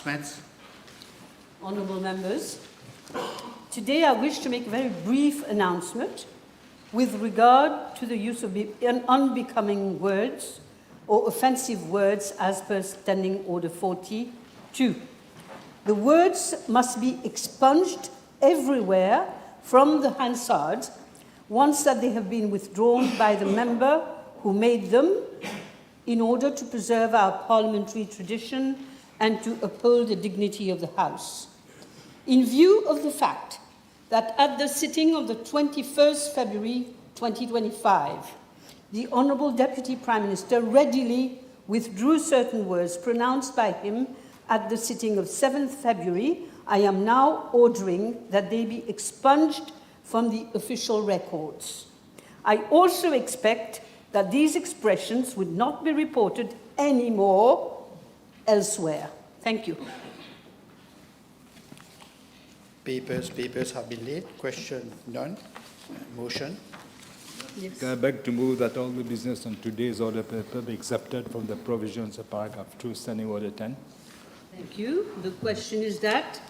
Announcements. Honourable Members, today I wish to make a very brief announcement with regard to the use of unbecoming words or offensive words as per Standing Order 42. The words must be expunged everywhere from the Hansard once that they have been withdrawn by the member who made them in order to preserve our parliamentary tradition and to uphold the dignity of the House. In view of the fact that at the sitting of the 21st February 2025, the Honourable Deputy Prime Minister readily withdrew certain words pronounced by him at the sitting of 7th February, I am now ordering that they be expunged from the official records. I also expect that these expressions would not be reported anymore elsewhere. Thank you. Papers have been laid. Question none. Motion. Yes. I beg to move that all the business on today's order paper be accepted from the provisions of paragraph 2, Standing Order 10. Thank you. The question is that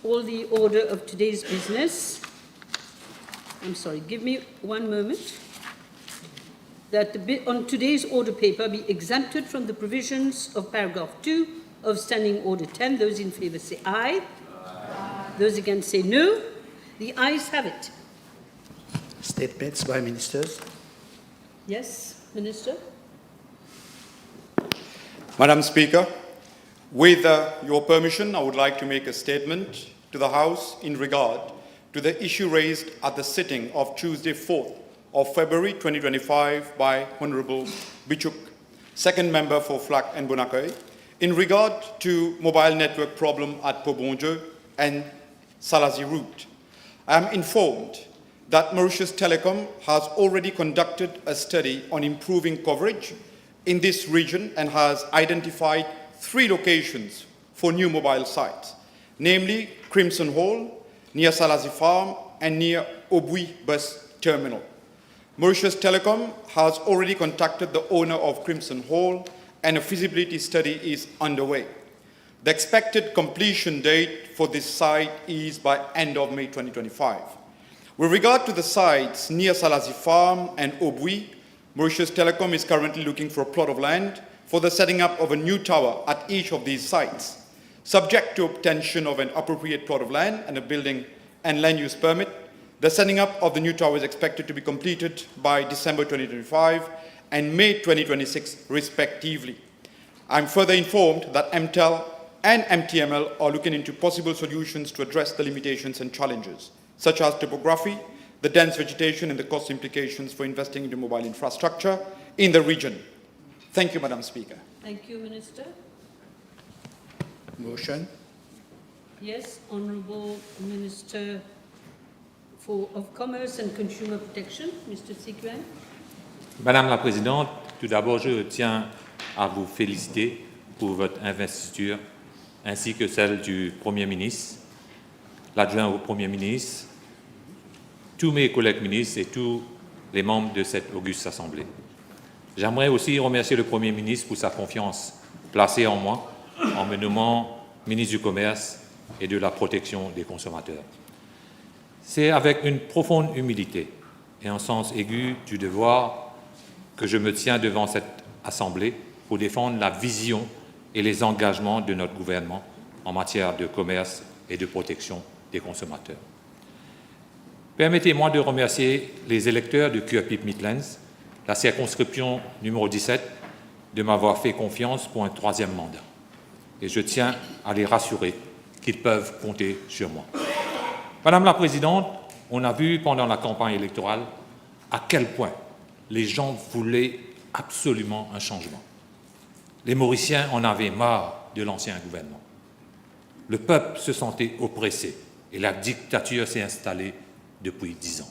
all the order of today's business, I'm sorry, give me one moment, that on today's order paper be exempted from the provisions of paragraph 2 of Standing Order 10. Those in favour say aye. Aye. Those against say no. The ayes have it. Statements by ministers. Yes, Minister. Madam Speaker, with your permission, I would like to make a statement to the House in regard to the issue raised at the sitting of Tuesday, 4th of February 2025 by Honourable Bichuk, second member for Flack and Bonacay, in regard to mobile network problem at Pobonjo and Salazi route. I am informed that Mauritius Telecom has already conducted a study on improving coverage in this region and has identified 3 locations for new mobile sites, namely Crimson Hall, near Salazi Farm, and near Obui Bus Terminal. Mauritius Telecom has already contacted the owner of Crimson Hall, and a feasibility study is underway. The expected completion date for this site is by end of May 2025. With regard to the sites near Salazi Farm and Obui, Mauritius Telecom is currently looking for a plot of land for the setting up of a new tower at each of these sites. Subject to obtention of an appropriate plot of land and a building and land use permit, the setting up of the new tower is expected to be completed by December 2025 and May 2026 respectively. I'm further informed that MTEL and MTML are looking into possible solutions to address the limitations and challenges, such as topography, the dense vegetation and the cost implications for investing into mobile infrastructure in the region. Thank you, Madam Speaker. Thank you, Minister. Motion. Yes, Honourable Minister of Commerce and Consumer Protection, Mr. Sikwen. Madame la Présidente, tout d'abord, je tiens à vous féliciter pour votre investiture, ainsi que celle du Premier ministre, l'adjoint au Premier ministre, tous mes collègues ministres et tous les membres de cette auguste Assemblée. J'aimerais aussi remercier le Premier ministre pour sa confiance placée en moi en me nommant ministre du Commerce et de la Protection des consommateurs. C'est avec une profonde humilité et un sens aigu du devoir que je me tiens devant cette Assemblée pour défendre la vision et les engagements de notre gouvernement en matière de commerce et de protection des consommateurs. Permettez-moi de remercier les électeurs de QAPIP Midlands, la circonscription numéro 17, de m'avoir fait confiance pour un 3e mandat. Et je tiens à les rassurer qu'ils peuvent compter sur moi. Madame la Présidente, on a vu pendant la campagne électorale à quel point les gens voulaient absolument un changement. Les Mauriciens en avaient marre de l'ancien gouvernement. Le peuple se sentait oppressé et la dictature s'est installée depuis 10 ans.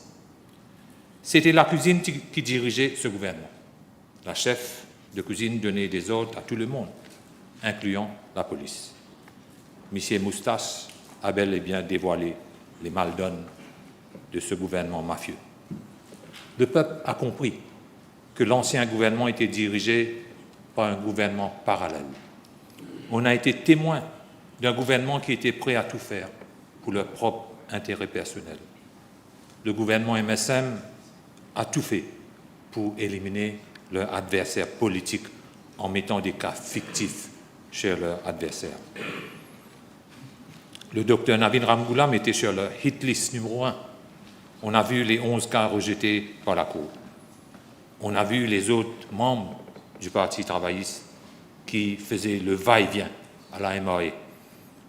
C'était la cuisine qui dirigeait ce gouvernement. La chef de cuisine donnait des ordres à tout le monde, incluant la police. Monsieur Moustache a bel et bien dévoilé les maldonnes de ce gouvernement mafieux. Le peuple a compris que l'ancien gouvernement était dirigé par un gouvernement parallèle. On a été témoin d'un gouvernement qui était prêt à tout faire pour leur propre intérêt personnel. Le gouvernement MSM a tout fait pour éliminer leur adversaire politique en mettant des cas fictifs chez leur adversaire. Le docteur Navin Ramgoolam était sur leur hit list numéro 1. On a vu les 11 cas rejetés par la Cour. On a vu les autres membres du Parti travailliste qui faisaient le va-et-vient à la MAE.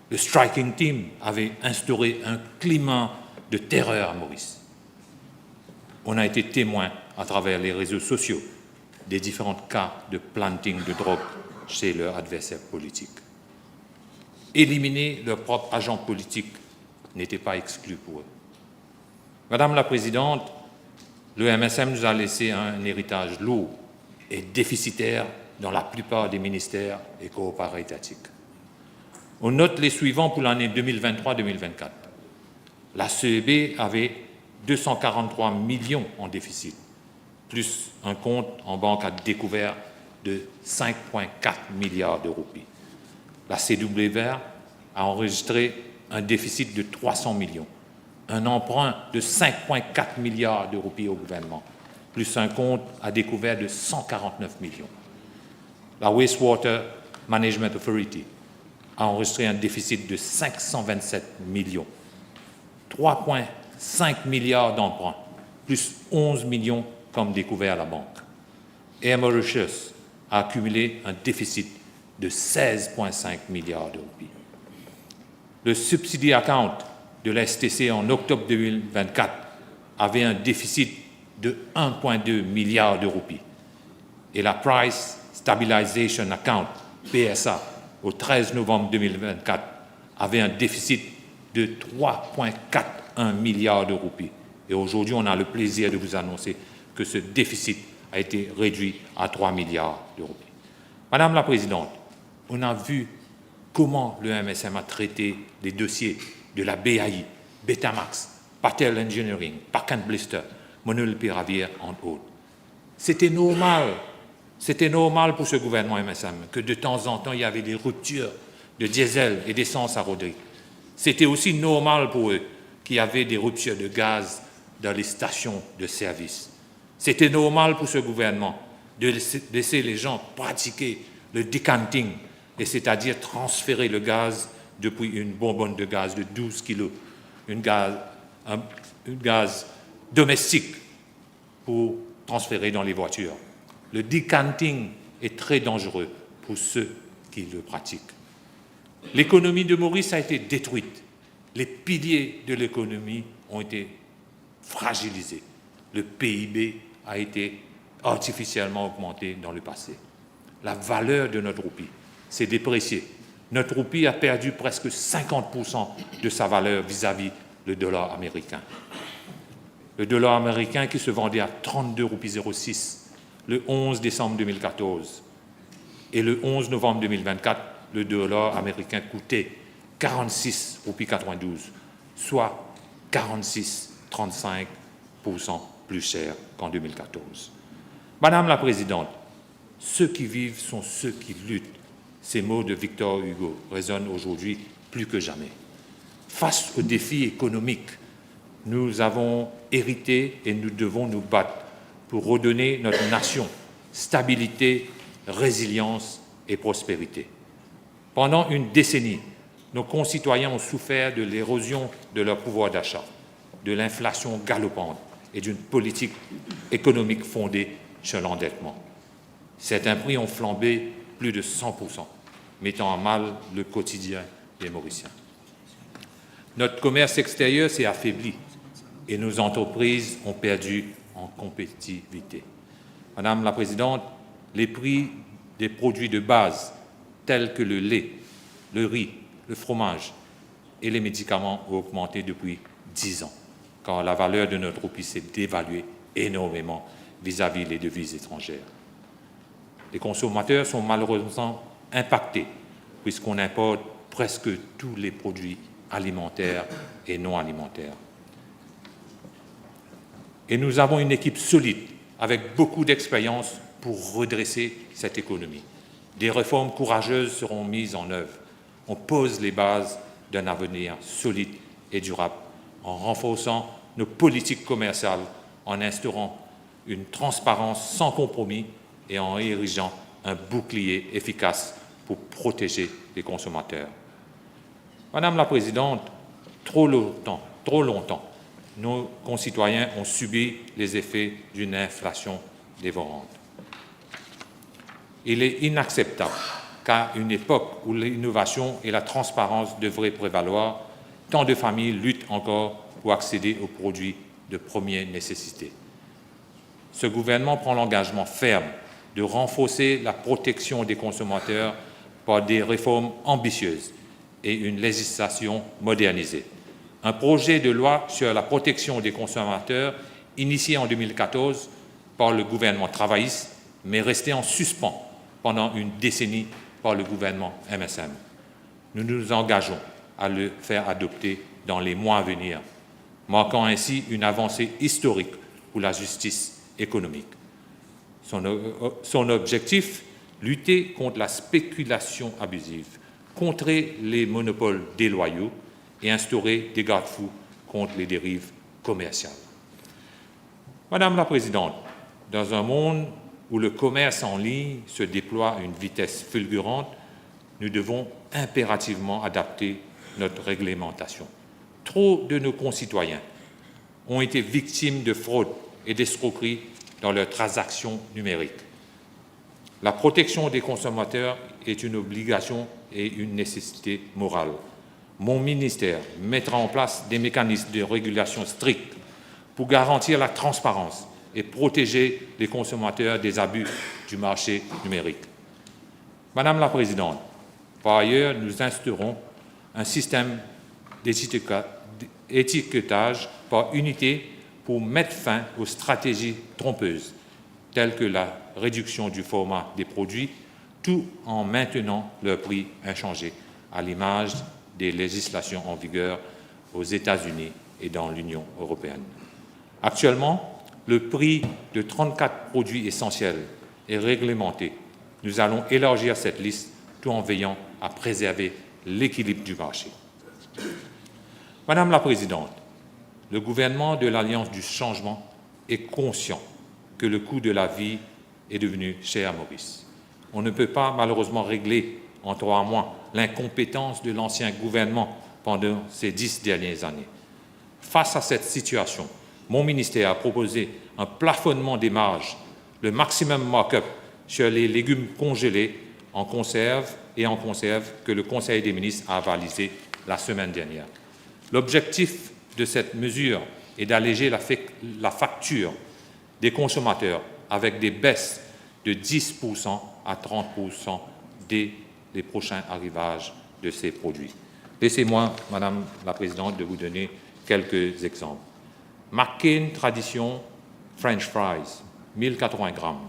Le striking team avait instauré un climat de terreur à Maurice. On a été témoin à travers les réseaux sociaux des différents cas de planting de drogue chez leurs adversaires politiques. Éliminer leurs propres agents politiques n'était pas exclu pour eux. Madame la Présidente, le MSM nous a laissé un héritage lourd et déficitaire dans la plupart des ministères et corps étatiques. On note les suivants pour l'année 2023-2024. La CEB avait 243 millions en déficit, plus un compte en banque à découvert de 5,4 milliards de roupies. La CWR a enregistré un déficit de 300 millions, un emprunt de 5,4 milliards de roupies au gouvernement, plus un compte à découvert de 149 millions. La Wastewater Management Authority a enregistré un déficit de 527 millions, 3,5 milliards d'emprunts, plus 11 millions comme découvert à la banque. Et Mauritius a accumulé un déficit de 16,5 milliards de roupies. Le subsidy account de la STC en octobre 2024 avait un déficit de 1,2 milliard de roupies. Et la Price Stabilization Account, PSA, au 13 novembre 2024, avait un déficit de 3,41 milliards de roupies. Et aujourd'hui, on a le plaisir de vous annoncer que ce déficit a été réduit à 3 milliards de roupies. Madame la Présidente, on a vu comment le MSM a traité les dossiers de la BAI, Betamax, Patel Engineering, Pack and Blister, Monolpiravir, entre autres. C'était normal pour ce gouvernement MSM que de temps en temps, il y avait des ruptures de diesel et d'essence à Rodrigue. C'était aussi normal pour eux qu'il y avait des ruptures de gaz dans les stations de service. C'était normal pour ce gouvernement de laisser les gens pratiquer le decanting, et c'est-à-dire transférer le gaz depuis une bonbonne de gaz de 12 kilos, un gaz domestique pour transférer dans les voitures. Le decanting est très dangereux pour ceux qui le pratiquent. L'économie de Maurice a été détruite. Les piliers de l'économie ont été fragilisés. Le PIB a été artificiellement augmenté dans le passé. La valeur de notre roupie s'est dépréciée. Notre roupie a perdu presque 50% de sa valeur vis-à-vis le dollar américain. Le dollar américain qui se vendait à 32 roupies 06 le 11 décembre 2014 et le 11 novembre 2024, le dollar américain coûtait 46 roupies 92, soit 46,35% plus cher qu'en 2014. Madame la Présidente, ceux qui vivent sont ceux qui luttent. Ces mots de Victor Hugo résonnent aujourd'hui plus que jamais. Face aux défis économiques, nous avons hérité et nous devons nous battre pour redonner notre nation stabilité, résilience et prospérité. Pendant une décennie, nos concitoyens ont souffert de l'érosion de leur pouvoir d'achat, de l'inflation galopante et d'une politique économique fondée sur l'endettement. Certains prix ont flambé plus de 100%, mettant à mal le quotidien des Mauriciens. Notre commerce extérieur s'est affaibli et nos entreprises ont perdu en compétitivité. Madame la Présidente, les prix des produits de base tels que le lait, le riz, le fromage et les médicaments ont augmenté depuis 10 ans, car la valeur de notre roupie s'est dévaluée énormément vis-à-vis des devises étrangères. Les consommateurs sont malheureusement impactés puisqu'on importe presque tous les produits alimentaires et non alimentaires. Et nous avons une équipe solide avec beaucoup d'expérience pour redresser cette économie. Des réformes courageuses seront mises en œuvre. On pose les bases d'un avenir solide et durable en renforçant nos politiques commerciales, en instaurant une transparence sans compromis et en érigeant un bouclier efficace pour protéger les consommateurs. Madame la Présidente, trop longtemps, nos concitoyens ont subi les effets d'une inflation dévorante. Il est inacceptable qu'à une époque où l'innovation et la transparence devraient prévaloir, tant de familles luttent encore pour accéder aux produits de première nécessité. Ce gouvernement prend l'engagement ferme de renforcer la protection des consommateurs par des réformes ambitieuses et une législation modernisée. Un projet de loi sur la protection des consommateurs, initié en 2014 par le gouvernement travailliste, mais resté en suspens pendant une décennie par le gouvernement MSM. Nous nous engageons à le faire adopter dans les mois à venir, marquant ainsi une avancée historique pour la justice économique. Son objectif, lutter contre la spéculation abusive, contrer les monopoles déloyaux et instaurer des garde-fous contre les dérives commerciales. Madame la Présidente, dans un monde où le commerce en ligne se déploie à une vitesse fulgurante, nous devons impérativement adapter notre réglementation. Trop de nos concitoyens ont été victimes de fraudes et d'escroqueries dans leurs transactions numériques. La protection des consommateurs est une obligation et une nécessité morale. Mon ministère mettra en place des mécanismes de régulation stricts pour garantir la transparence et protéger les consommateurs des abus du marché numérique. Madame la Présidente, par ailleurs, nous instaurons un système d'étiquetage par unité pour mettre fin aux stratégies trompeuses, telles que la réduction du format des produits, tout en maintenant leur prix inchangé, à l'image des législations en vigueur aux États-Unis et dans l'Union européenne. Actuellement, le prix de 34 produits essentiels est réglementé. Nous allons élargir cette liste tout en veillant à préserver l'équilibre du marché. Madame la Présidente, le gouvernement de l'Alliance du changement est conscient que le coût de la vie est devenu cher à Maurice. On ne peut pas malheureusement régler en 3 mois l'incompétence de l'ancien gouvernement pendant ces 10 dernières années. Face à cette situation, mon ministère a proposé un plafonnement des marges, le maximum markup sur les légumes congelés en conserve que le Conseil des ministres a avalisé la semaine dernière. L'objectif de cette mesure est d'alléger la facture des consommateurs avec des baisses de 10% à 30% dès les prochains arrivages de ces produits. Laissez-moi, Madame la Présidente, de vous donner quelques exemples. McCain Tradition French Fries, 1080 grammes,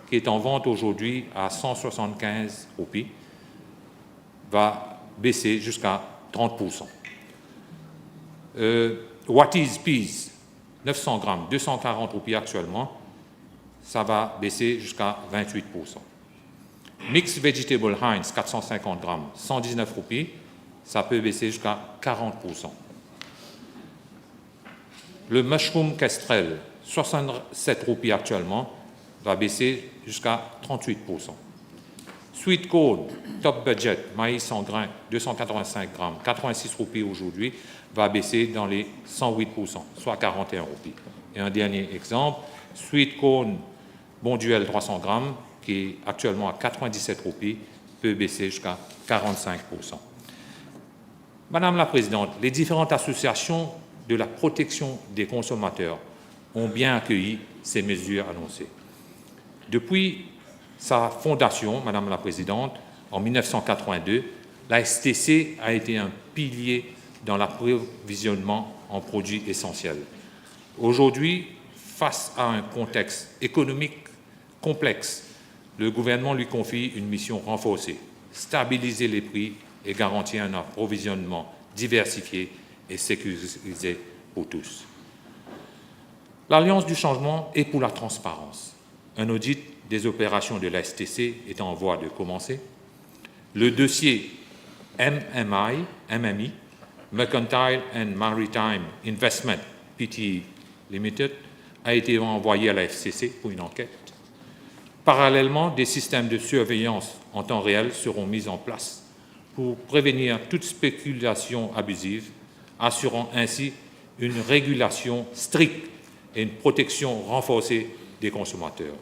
qui est en vente aujourd'hui à 175 roupies, va baisser jusqu'à 30%. What is Peas, 900 grammes, 240 roupies actuellement, ça va baisser jusqu'à 28%. Mixed Vegetable Heinz, 450 grammes, 119 roupies, ça peut baisser jusqu'à 40%. Le Mushroom Kestrel, 67 roupies actuellement, va baisser jusqu'à 38%. Sweet Corn, Top Budget, maïs en grains, 285 grammes, 86 roupies aujourd'hui, va baisser dans les 108%, soit 41 roupies. Et un dernier exemple, Sweet Corn Bon Duel 300 grammes, qui est actuellement à 97 roupies, peut baisser jusqu'à 45%. Madame la Présidente, les différentes associations de la protection des consommateurs ont bien accueilli ces mesures annoncées. Depuis sa fondation, Madame la Présidente, en 1982, la STC a été un pilier dans l'approvisionnement en produits essentiels. Aujourd'hui, face à un contexte économique complexe, le gouvernement lui confie une mission renforcée, stabiliser les prix et garantir un approvisionnement diversifié et sécurisé pour tous. L'Alliance du changement est pour la transparence. Un audit des opérations de la STC est en voie de commencer. Le dossier MMI, Mercantile and Maritime Investment Pte. Limited, a été envoyé à la FCC pour une enquête. Parallèlement, des systèmes de surveillance en temps réel seront mis en place pour prévenir toute spéculation abusive, assurant ainsi une régulation stricte et une protection renforcée des consommateurs.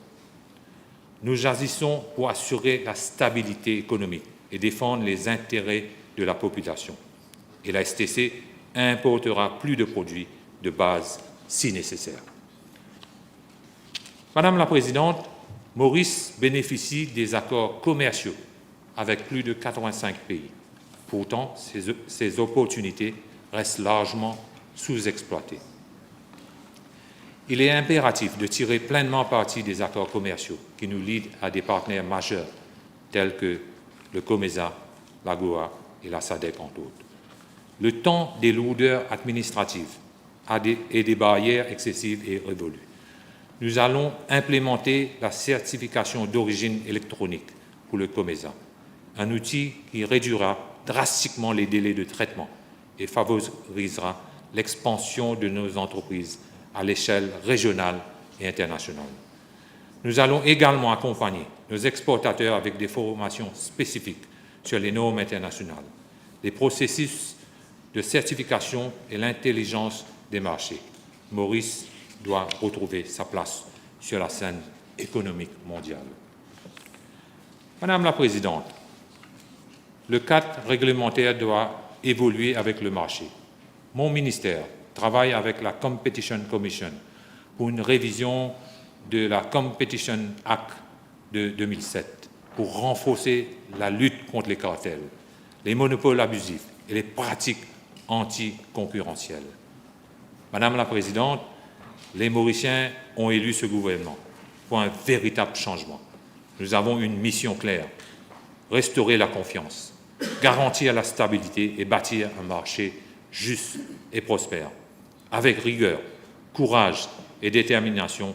Nous agissons pour assurer la stabilité économique et défendre les intérêts de la population. Et la STC importera plus de produits de base si nécessaire. Madame la Présidente, Maurice bénéficie des accords commerciaux avec plus de 85 pays. Pourtant, ces opportunités restent largement sous-exploitées. Il est impératif de tirer pleinement parti des accords commerciaux qui nous lient à des partenaires majeurs tels que le COMESA, l'AGOA et la SADC, entre autres. Le temps des lourdeurs administratives et des barrières excessives est révolu. Nous allons implémenter la certification d'origine électronique pour le COMESA, un outil qui réduira drastiquement les délais de traitement et favorisera l'expansion de nos entreprises à l'échelle régionale et internationale. Nous allons également accompagner nos exportateurs avec des formations spécifiques sur les normes internationales, les processus de certification et l'intelligence des marchés. Maurice doit retrouver sa place sur la scène économique mondiale. Madame la Présidente, le cadre réglementaire doit évoluer avec le marché. Mon ministère travaille avec la Competition Commission pour une révision de la Competition Act de 2007 pour renforcer la lutte contre les cartels, les monopoles abusifs et les pratiques anticoncurrentielles. Madame la Présidente, les Mauriciens ont élu ce gouvernement pour un véritable changement. Nous avons une mission claire, restaurer la confiance, garantir la stabilité et bâtir un marché juste et prospère. Avec rigueur, courage et détermination,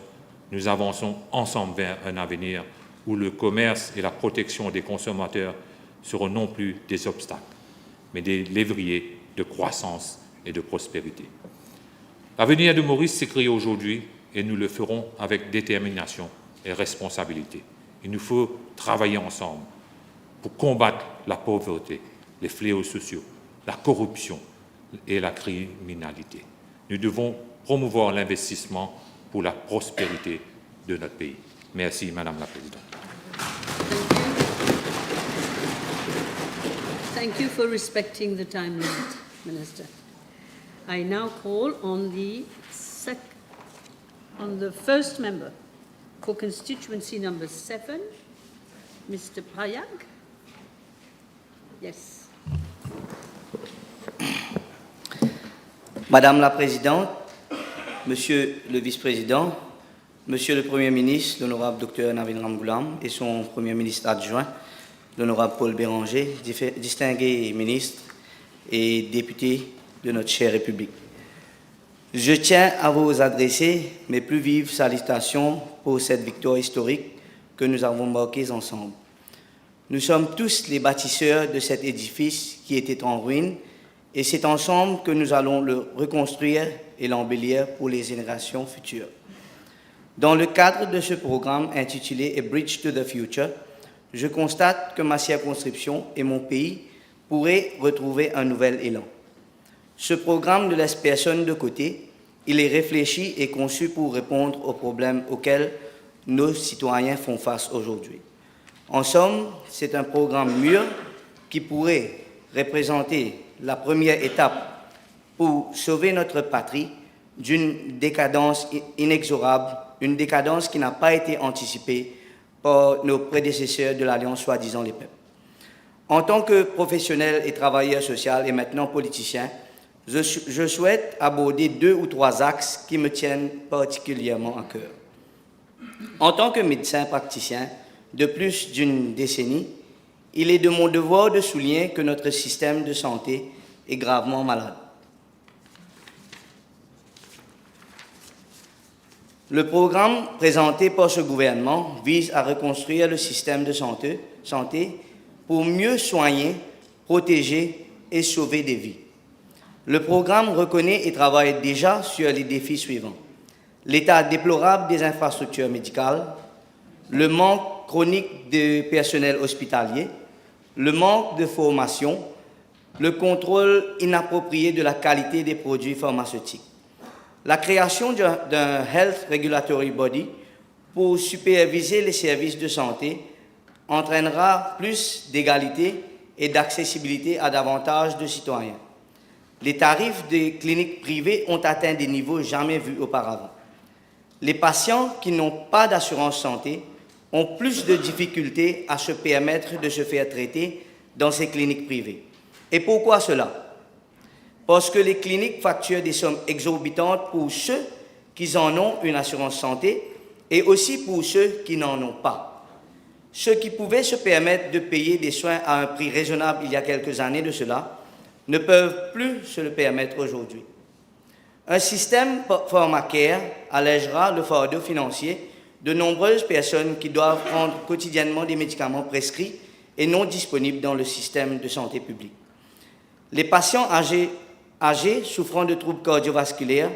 nous avançons ensemble vers un avenir où le commerce et la protection des consommateurs seront non plus des obstacles, mais des lévriers de croissance et de prospérité. L'avenir de Maurice s'écrit aujourd'hui et nous le ferons avec détermination et responsabilité. Il nous faut travailler ensemble pour combattre la pauvreté, les fléaux sociaux, la corruption et la criminalité. Nous devons promouvoir l'investissement pour la prospérité de notre pays. Merci, Madame la Présidente. Thank you for respecting the time limit, Minister. I now call on the first member for constituency number 7, Mr. Payag. Yes. Madame la Présidente, Monsieur le Vice-président, Monsieur le Premier ministre, l'honorable Dr Navin Ramgoolam et son Premier ministre adjoint, l'honorable Paul Béranger, distingués ministres et députés de notre chère République. Je tiens à vous adresser mes plus vives salutations pour cette victoire historique que nous avons marquée ensemble. Nous sommes tous les bâtisseurs de cet édifice qui était en ruine et c'est ensemble que nous allons le reconstruire et l'embellir pour les générations futures. Dans le cadre de ce programme intitulé « A Bridge to the Future », je constate que ma circonscription et mon pays pourraient retrouver un nouvel élan. Ce programme ne laisse personne de côté, il est réfléchi et conçu pour répondre aux problèmes auxquels nos citoyens font face aujourd'hui. En somme, c'est un programme mûr qui pourrait représenter la première étape pour sauver notre patrie d'une décadence inexorable, une décadence qui n'a pas été anticipée par nos prédécesseurs de l'Alliance soi-disant les peuples. En tant que professionnel et travailleur social et maintenant politicien, je souhaite aborder 2 ou 3 axes qui me tiennent particulièrement à cœur. En tant que médecin praticien de plus d'une décennie, il est de mon devoir de souligner que notre système de santé est gravement malade. Le programme présenté par ce gouvernement vise à reconstruire le système de santé pour mieux soigner, protéger et sauver des vies. Le programme reconnaît et travaille déjà sur les défis suivants: l'état déplorable des infrastructures médicales, le manque chronique de personnel hospitalier, le manque de formation, le contrôle inapproprié de la qualité des produits pharmaceutiques. La création d'un Health Regulatory Body pour superviser les services de santé entraînera plus d'égalité et d'accessibilité à davantage de citoyens. Les tarifs des cliniques privées ont atteint des niveaux jamais vus auparavant. Les patients qui n'ont pas d'assurance santé ont plus de difficultés à se permettre de se faire traiter dans ces cliniques privées. Et pourquoi cela? Parce que les cliniques facturent des sommes exorbitantes pour ceux qui en ont une assurance santé et aussi pour ceux qui n'en ont pas. Ceux qui pouvaient se permettre de payer des soins à un prix raisonnable il y a quelques années de cela ne peuvent plus se le permettre aujourd'hui. Un système pharmacare allègera le fardeau financier de nombreuses personnes qui doivent prendre quotidiennement des médicaments prescrits et non disponibles dans le système de santé publique. Les patients âgés souffrant de troubles cardiovasculaires,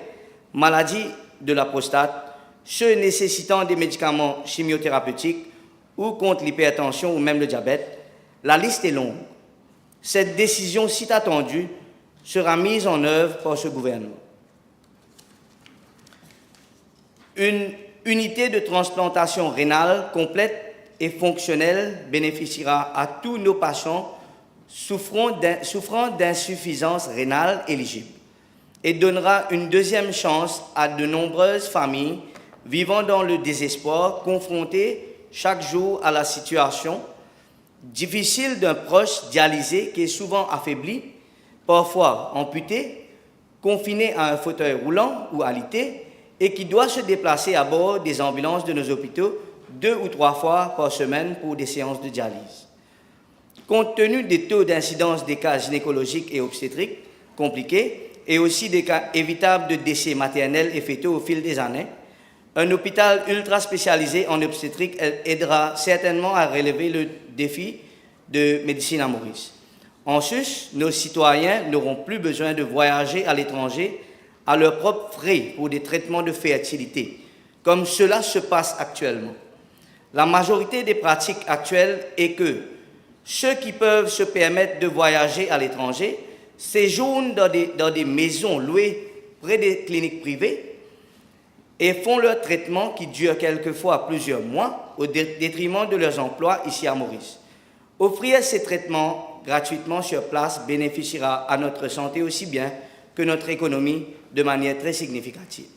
maladies de la prostate, ceux nécessitant des médicaments chimiothérapeutiques ou contre l'hypertension ou même le diabète, la liste est longue. Cette décision si attendue sera mise en œuvre par ce gouvernement. Une unité de transplantation rénale complète et fonctionnelle bénéficiera à tous nos patients souffrant d'insuffisance rénale éligible et donnera une deuxième chance à de nombreuses familles vivant dans le désespoir, confrontées chaque jour à la situation difficile d'un proche dialysé qui est souvent affaibli, parfois amputé, confiné à un fauteuil roulant ou alité et qui doit se déplacer à bord des ambulances de nos hôpitaux 2 ou 3 fois par semaine pour des séances de dialyse. Compte tenu des taux d'incidence des cas gynécologiques et obstétriques compliqués et aussi des cas évitables de décès maternels et fœtaux au fil des années, un hôpital ultra spécialisé en obstétrique aidera certainement à relever le défi de médecine à Maurice. En sus, nos citoyens n'auront plus besoin de voyager à l'étranger à leurs propres frais pour des traitements de fertilité, comme cela se passe actuellement. La majorité des pratiques actuelles est que ceux qui peuvent se permettre de voyager à l'étranger séjournent dans des maisons louées près des cliniques privées et font leur traitement qui dure quelquefois plusieurs mois au détriment de leurs emplois ici à Maurice. Offrir ces traitements gratuitement sur place bénéficiera à notre santé aussi bien que notre économie de manière très significative.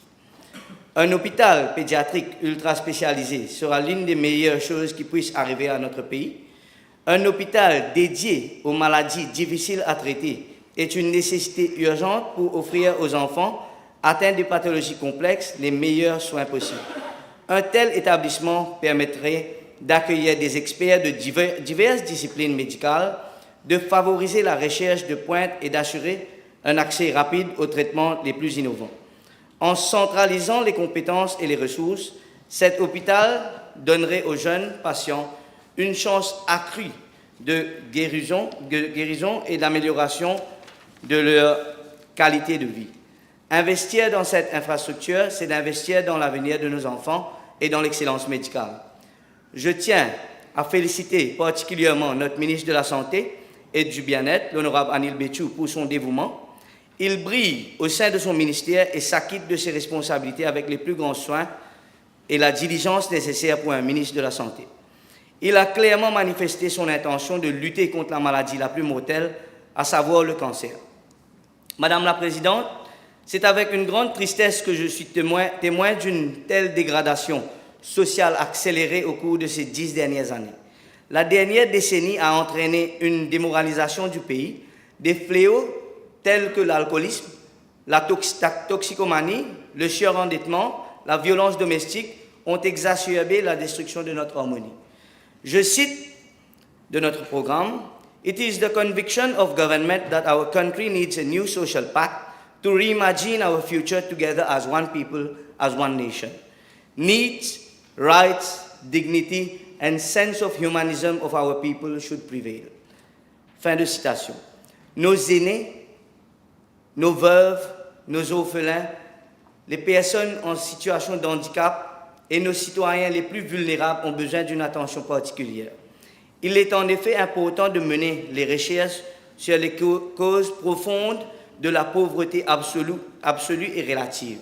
Un hôpital pédiatrique ultra spécialisé sera l'une des meilleures choses qui puissent arriver à notre pays. Un hôpital dédié aux maladies difficiles à traiter est une nécessité urgente pour offrir aux enfants atteints de pathologies complexes les meilleurs soins possibles. Un tel établissement permettrait d'accueillir des experts de diverses disciplines médicales, de favoriser la recherche de pointe et d'assurer un accès rapide aux traitements les plus innovants. En centralisant les compétences et les ressources, cet hôpital donnerait aux jeunes patients une chance accrue de guérison et d'amélioration de leur qualité de vie. Investir dans cette infrastructure, c'est d'investir dans l'avenir de nos enfants et dans l'excellence médicale. Je tiens à féliciter particulièrement notre ministre de la Santé et du Bien-être, l'honorable Anil Béchou, pour son dévouement. Il brille au sein de son ministère et s'acquitte de ses responsabilités avec les plus grands soins et la diligence nécessaire pour un ministre de la Santé. Il a clairement manifesté son intention de lutter contre la maladie la plus mortelle, à savoir le cancer. Madame la Présidente, c'est avec une grande tristesse que je suis témoin d'une telle dégradation sociale accélérée au cours de ces 10 dernières années. La dernière décennie a entraîné une démoralisation du pays, des fléaux tels que l'alcoolisme, la toxicomanie, le surendettement, la violence domestique ont exacerbé la destruction de notre harmonie. Je cite de notre programme, "It is the conviction of government that our country needs a new social pact to reimagine our future together as one people, as one nation." Needs, rights, dignity, and sense of humanism of our people should prevail. Fin de citation. Nos aînés, nos veuves, nos orphelins, les personnes en situation de handicap et nos citoyens les plus vulnérables ont besoin d'une attention particulière. Il est en effet important de mener les recherches sur les causes profondes de la pauvreté absolue et relative,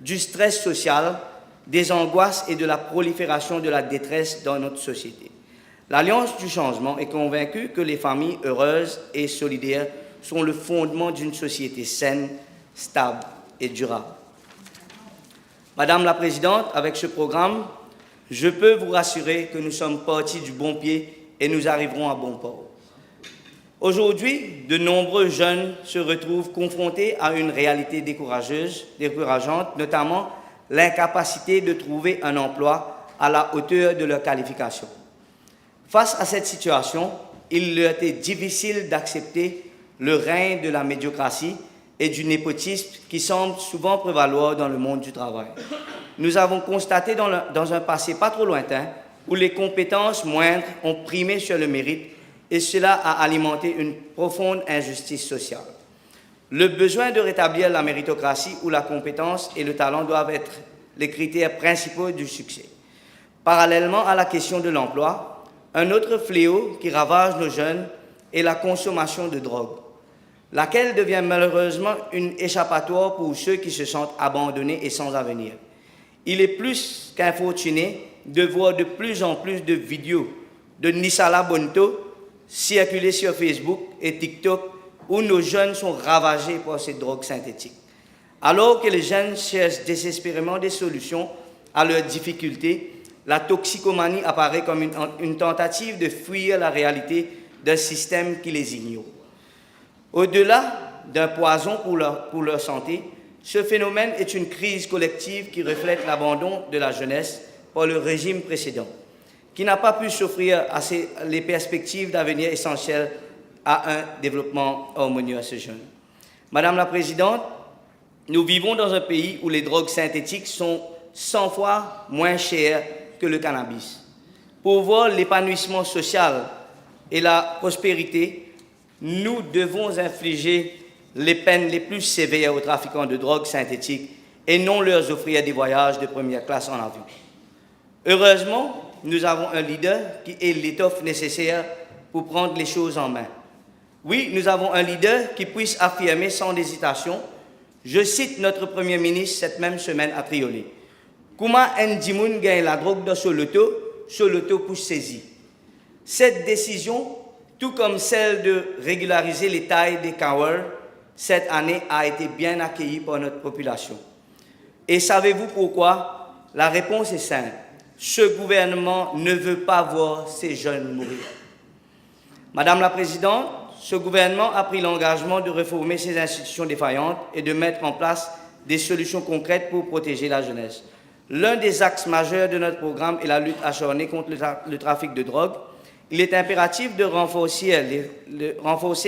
du stress social, des angoisses et de la prolifération de la détresse dans notre société. L'Alliance du changement est convaincue que les familles heureuses et solidaires sont le fondement d'une société saine, stable et durable. Madame la Présidente, avec ce programme, je peux vous rassurer que nous sommes partis du bon pied et nous arriverons à bon port. Aujourd'hui, de nombreux jeunes se retrouvent confrontés à une réalité décourageante, notamment l'incapacité de trouver un emploi à la hauteur de leur qualification. Face à cette situation, il leur était difficile d'accepter le règne de la médiocratie et du népotisme qui semble souvent prévaloir dans le monde du travail. Nous avons constaté dans un passé pas trop lointain où les compétences moindres ont primé sur le mérite et cela a alimenté une profonde injustice sociale. Le besoin de rétablir la méritocratie où la compétence et le talent doivent être les critères principaux du succès. Parallèlement à la question de l'emploi, un autre fléau qui ravage nos jeunes est la consommation de drogue, laquelle devient malheureusement une échappatoire pour ceux qui se sentent abandonnés et sans avenir. Il est plus qu'infortuné de voir de plus en plus de vidéos de Nisala Bonto circuler sur Facebook et TikTok où nos jeunes sont ravagés par ces drogues synthétiques. Alors que les jeunes cherchent désespérément des solutions à leurs difficultés, la toxicomanie apparaît comme une tentative de fuir la réalité d'un système qui les ignore. Au-delà d'un poison pour leur santé, ce phénomène est une crise collective qui reflète l'abandon de la jeunesse par le régime précédent, qui n'a pas pu s'offrir les perspectives d'avenir essentielles à un développement harmonieux à ces jeunes. Madame la Présidente, nous vivons dans un pays où les drogues synthétiques sont 100 fois moins chères que le cannabis. Pour voir l'épanouissement social et la prospérité, nous devons infliger les peines les plus sévères aux trafiquants de drogues synthétiques et non leur offrir des voyages de première classe en avion. Heureusement, nous avons un leader qui est l'étoffe nécessaire pour prendre les choses en main. Oui, nous avons un leader qui puisse affirmer sans hésitation, je cite notre Premier ministre cette même semaine à Triolet, Kouma Ndimoun gagne la drogue dans ce loto pour saisir. Cette décision, tout comme celle de régulariser les tailles des Kawar, cette année a été bien accueillie par notre population. Et savez-vous pourquoi? La réponse est simple. Ce gouvernement ne veut pas voir ces jeunes mourir. Madame la Présidente, ce gouvernement a pris l'engagement de réformer ces institutions défaillantes et de mettre en place des solutions concrètes pour protéger la jeunesse. L'un des axes majeurs de notre programme est la lutte acharnée contre le trafic de drogue. Il est impératif de renforcer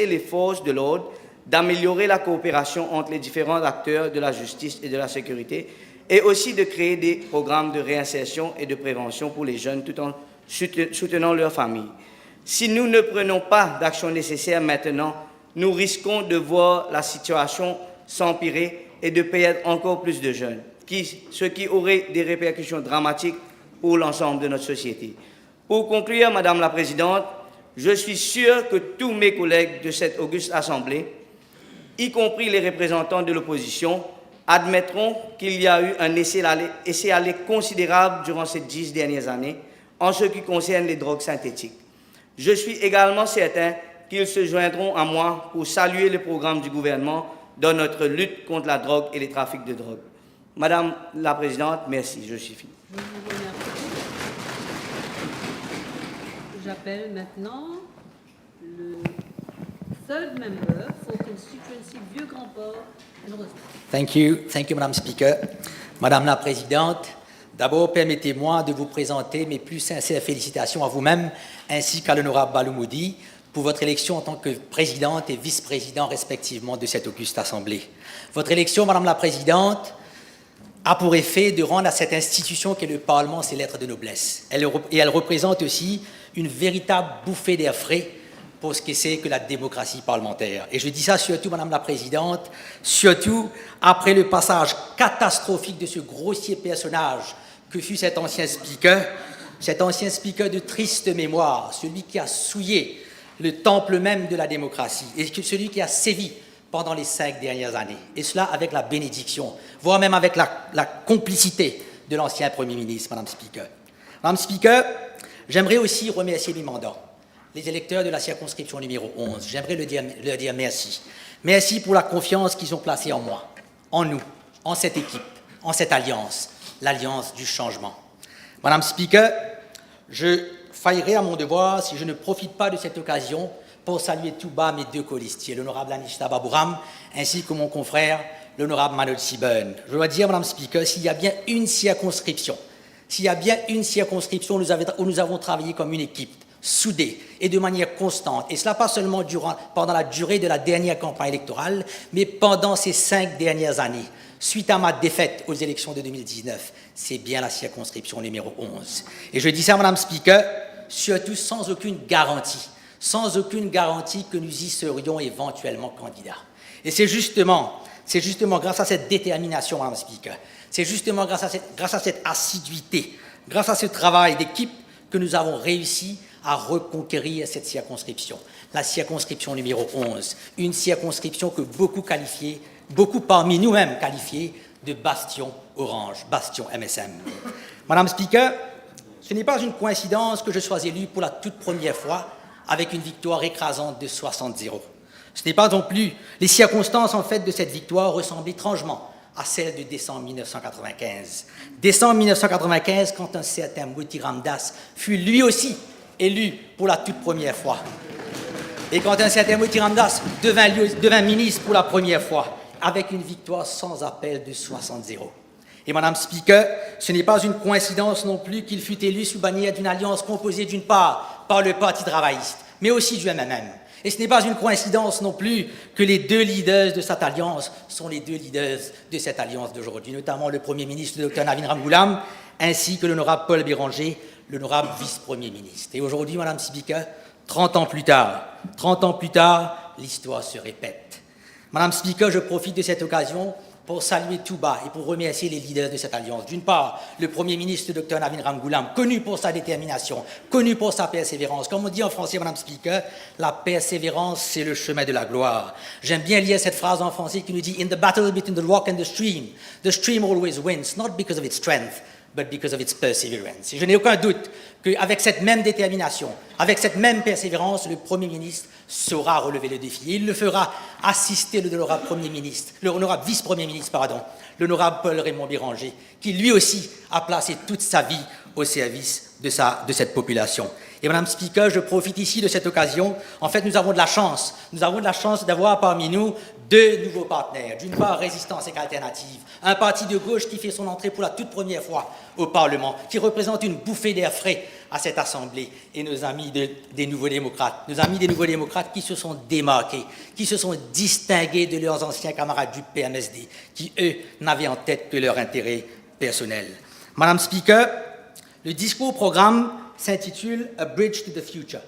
les forces de l'ordre, d'améliorer la coopération entre les différents acteurs de la justice et de la sécurité, et aussi de créer des programmes de réinsertion et de prévention pour les jeunes tout en soutenant leurs familles. Si nous ne prenons pas d'action nécessaire maintenant, nous risquons de voir la situation s'empirer et de perdre encore plus de jeunes, ce qui aurait des répercussions dramatiques pour l'ensemble de notre société. Pour conclure, Madame la Présidente, je suis sûr que tous mes collègues de cette auguste Assemblée, y compris les représentants de l'opposition, admettront qu'il y a eu un laisser-aller considérable durant ces 10 dernières années en ce qui concerne les drogues synthétiques. Je suis également certain qu'ils se joindront à moi pour saluer le programme du gouvernement dans notre lutte contre la drogue et les trafics de drogue. Madame la Présidente, merci, je suis fini. Je vous remercie. J'appelle maintenant le third member for constituency Vieux-Grand-Port and Rosemont. Thank you, Madame Speaker. Madame la Présidente, d'abord, permettez-moi de vous présenter mes plus sincères félicitations à vous-même ainsi qu'à l'honorable Baloumodi pour votre élection en tant que présidente et vice-président respectivement de cette auguste Assemblée. Votre élection, Madame la Présidente, a pour effet de rendre à cette institution qu'est le Parlement ses lettres de noblesse. Elle représente aussi une véritable bouffée d'air frais pour ce que c'est que la démocratie parlementaire. Et je dis ça surtout, Madame la Présidente, surtout après le passage catastrophique de ce grossier personnage que fut cet ancien speaker de triste mémoire, celui qui a souillé le temple même de la démocratie et celui qui a sévi pendant les 5 dernières années, et cela avec la bénédiction, voire même avec la complicité de l'ancien Premier ministre, Madame Speaker. Madame Speaker, j'aimerais aussi remercier mes mandants, les électeurs de la circonscription numéro 11. J'aimerais leur dire merci. Merci pour la confiance qu'ils ont placée en moi, en nous, en cette équipe, en cette alliance, l'alliance du changement. Madame Speaker, je faillerais à mon devoir si je ne profite pas de cette occasion pour saluer tout bas mes 2 colistiers, l'honorable Anishta Babouram, ainsi que mon confrère, l'honorable Manoj Siburn. Je dois dire, Madame Speaker, s'il y a bien une circonscription où nous avons travaillé comme une équipe, soudée et de manière constante, et cela pas seulement pendant la durée de la dernière campagne électorale, mais pendant ces 5 dernières années, suite à ma défaite aux élections de 2019, c'est bien la circonscription numéro 11. Et je dis ça, Madame Speaker, surtout sans aucune garantie que nous y serions éventuellement candidats. Et c'est justement grâce à cette détermination, Madame Speaker, c'est justement grâce à cette assiduité, grâce à ce travail d'équipe que nous avons réussi à reconquérir cette circonscription, la circonscription numéro 11, une circonscription que beaucoup parmi nous-mêmes qualifiaient de bastion orange, bastion MSM. Madame Speaker, ce n'est pas une coïncidence que je sois élu pour la toute première fois avec une victoire écrasante de 60-0. Ce n'est pas non plus... Les circonstances, en fait, de cette victoire ressemblent étrangement à celles de décembre 1995. Décembre 1995, quand un certain Moti Ramdas fut lui aussi élu pour la toute première fois. Et quand un certain Moti Ramdas devint ministre pour la première fois, avec une victoire sans appel de 60-0. Et Madame Speaker, ce n'est pas une coïncidence non plus qu'il fut élu sous bannière d'une alliance composée d'une part par le Parti travailliste, mais aussi du MMM. Et ce n'est pas une coïncidence non plus que les 2 leaders de cette alliance sont les 2 leaders de cette alliance d'aujourd'hui, notamment le Premier ministre, le Dr Navin Ramgoolam, ainsi que l'honorable Paul Béranger, l'honorable vice-premier ministre. Et aujourd'hui, Madame Speaker, 30 ans plus tard, l'histoire se répète. Madame Speaker, je profite de cette occasion pour saluer tout bas et pour remercier les leaders de cette alliance. D'une part, le Premier ministre, le Dr Navin Ramgoolam, connu pour sa détermination, connu pour sa persévérance. Comme on dit en français, Madame Speaker, la persévérance, c'est le chemin de la gloire. J'aime bien lire cette phrase en français qui nous dit « In the battle between the rock and the stream always wins, not because of its strength, but because of its perseverance. » Et je n'ai aucun doute qu'avec cette même détermination, avec cette même persévérance, le Premier ministre saura relever le défi. Et il le fera assister de l'honorable Premier ministre, l'honorable vice-premier ministre, l'honorable Paul Raymond Béranger, qui lui aussi a placé toute sa vie au service de cette population. Et Madame Speaker, je profite ici de cette occasion. En fait, nous avons de la chance d'avoir parmi nous 2 nouveaux partenaires. D'une part, Résistance et Alternative, un parti de gauche qui fait son entrée pour la toute première fois au Parlement, qui représente une bouffée d'air frais à cette Assemblée, et nos amis des Nouveaux Démocrates. Nos amis des Nouveaux Démocrates qui se sont démarqués, qui se sont distingués de leurs anciens camarades du PMSD, qui, eux, n'avaient en tête que leur intérêt personnel. Madame Speaker, le discours programme s'intitule « A Bridge to the Future »,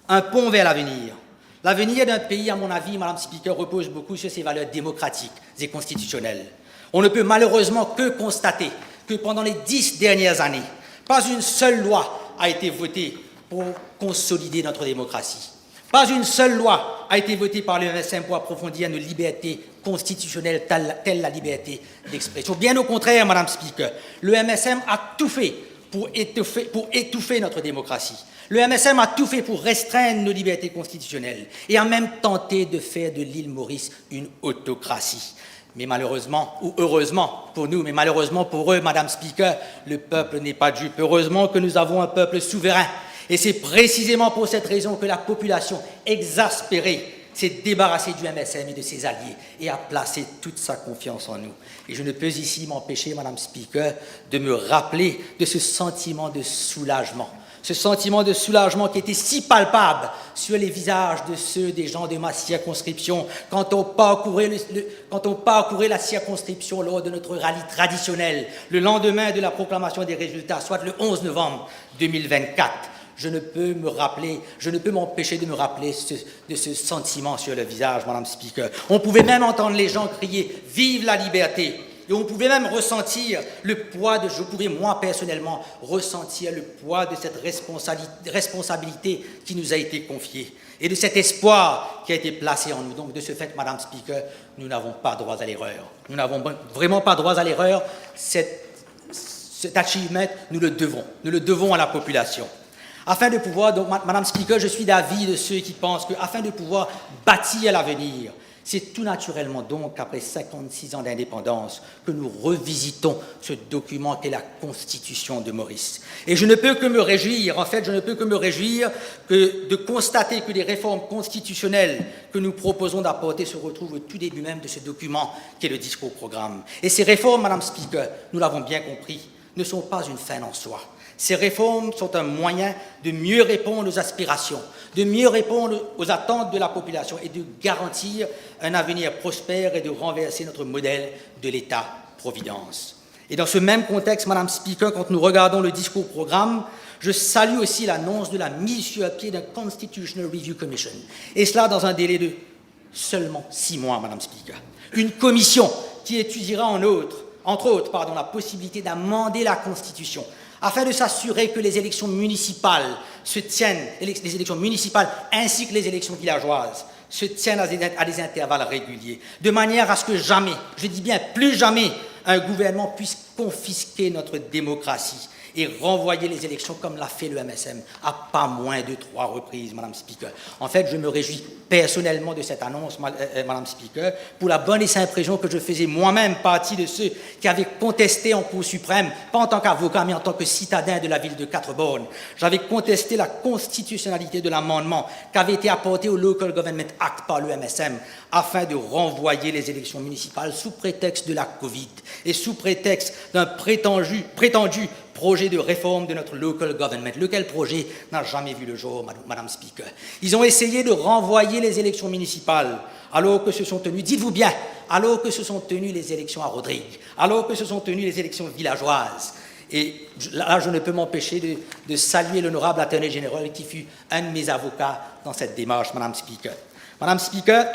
un pont vers l'avenir. L'avenir d'un pays, à mon avis, Madame Speaker, repose beaucoup sur ses valeurs démocratiques et constitutionnelles. On ne peut malheureusement que constater que pendant les 10 dernières années, pas une seule loi a été votée pour consolider notre démocratie. Pas une seule loi a été votée par le MSM pour approfondir nos libertés constitutionnelles telles la liberté d'expression. Bien au contraire, Madame Speaker, le MSM a tout fait pour étouffer notre démocratie. Le MSM a tout fait pour restreindre nos libertés constitutionnelles et a même tenté de faire de l'île Maurice une autocratie. Mais malheureusement, ou heureusement pour nous, mais malheureusement pour eux, Madame Speaker, le peuple n'est pas dupe. Heureusement que nous avons un peuple souverain. Et c'est précisément pour cette raison que la population, exaspérée, s'est débarrassée du MSM et de ses alliés et a placé toute sa confiance en nous. Et je ne peux ici m'empêcher, Madame Speaker, de me rappeler de ce sentiment de soulagement Ce sentiment de soulagement qui était si palpable sur les visages de ceux des gens de ma circonscription quand on parcourait la circonscription lors de notre rallye traditionnel, le lendemain de la proclamation des résultats, soit le 11 novembre 2024. Je ne peux m'empêcher de me rappeler de ce sentiment sur le visage, Madame Speaker. On pouvait même entendre les gens crier « Vive la liberté !» Et on pouvait même ressentir le poids je pouvais moi personnellement ressentir le poids de cette responsabilité qui nous a été confiée et de cet espoir qui a été placé en nous. Donc de ce fait, Madame Speaker, nous n'avons pas droit à l'erreur. Nous n'avons vraiment pas droit à l'erreur. Cet achievement, nous le devons à la population. Afin de pouvoir, donc Madame Speaker, je suis d'avis de ceux qui pensent qu'afin de pouvoir bâtir l'avenir, c'est tout naturellement donc qu'après 56 ans d'indépendance que nous revisitons ce document qu'est la Constitution de Maurice. Et je ne peux que me réjouir, de constater que les réformes constitutionnelles que nous proposons d'apporter se retrouvent au tout début même de ce document qu'est le discours-programme. Et ces réformes, Madame Speaker, nous l'avons bien compris, ne sont pas une fin en soi. Ces réformes sont un moyen de mieux répondre aux aspirations, de mieux répondre aux attentes de la population et de garantir un avenir prospère et de renverser notre modèle de l'État-providence. Et dans ce même contexte, Madame Speaker, quand nous regardons le discours-programme, je salue aussi l'annonce de la mise sur pied d'un Constitutional Review Commission, et cela dans un délai de seulement 6 mois, Madame Speaker. Une commission qui étudiera entre autres, la possibilité d'amender la Constitution, afin de s'assurer que les élections municipales se tiennent, les élections municipales ainsi que les élections villageoises, se tiennent à des intervalles réguliers, de manière à ce que jamais, je dis bien plus jamais, un gouvernement puisse confisquer notre démocratie et renvoyer les élections comme l'a fait le MSM à pas moins de 3 reprises, Madame Speaker. En fait, je me réjouis personnellement de cette annonce, Madame Speaker, pour la bonne et simple raison que je faisais moi-même partie de ceux qui avaient contesté en Cour suprême, pas en tant qu'avocat, mais en tant que citadin de la ville de Quatre-Bornes. J'avais contesté la constitutionnalité de l'amendement qui avait été apporté au Local Government Act par le MSM afin de renvoyer les élections municipales sous prétexte de la Covid et sous prétexte d'un prétendu projet de réforme de notre local government, lequel projet n'a jamais vu le jour, Madame Speaker. Ils ont essayé de renvoyer les élections municipales, alors que se sont tenues, dites-vous bien, alors que se sont tenues les élections à Rodrigue, alors que se sont tenues les élections villageoises. Et là, je ne peux m'empêcher de saluer l'honorable Attorney General qui fut un de mes avocats dans cette démarche, Madame Speaker. Madame Speaker,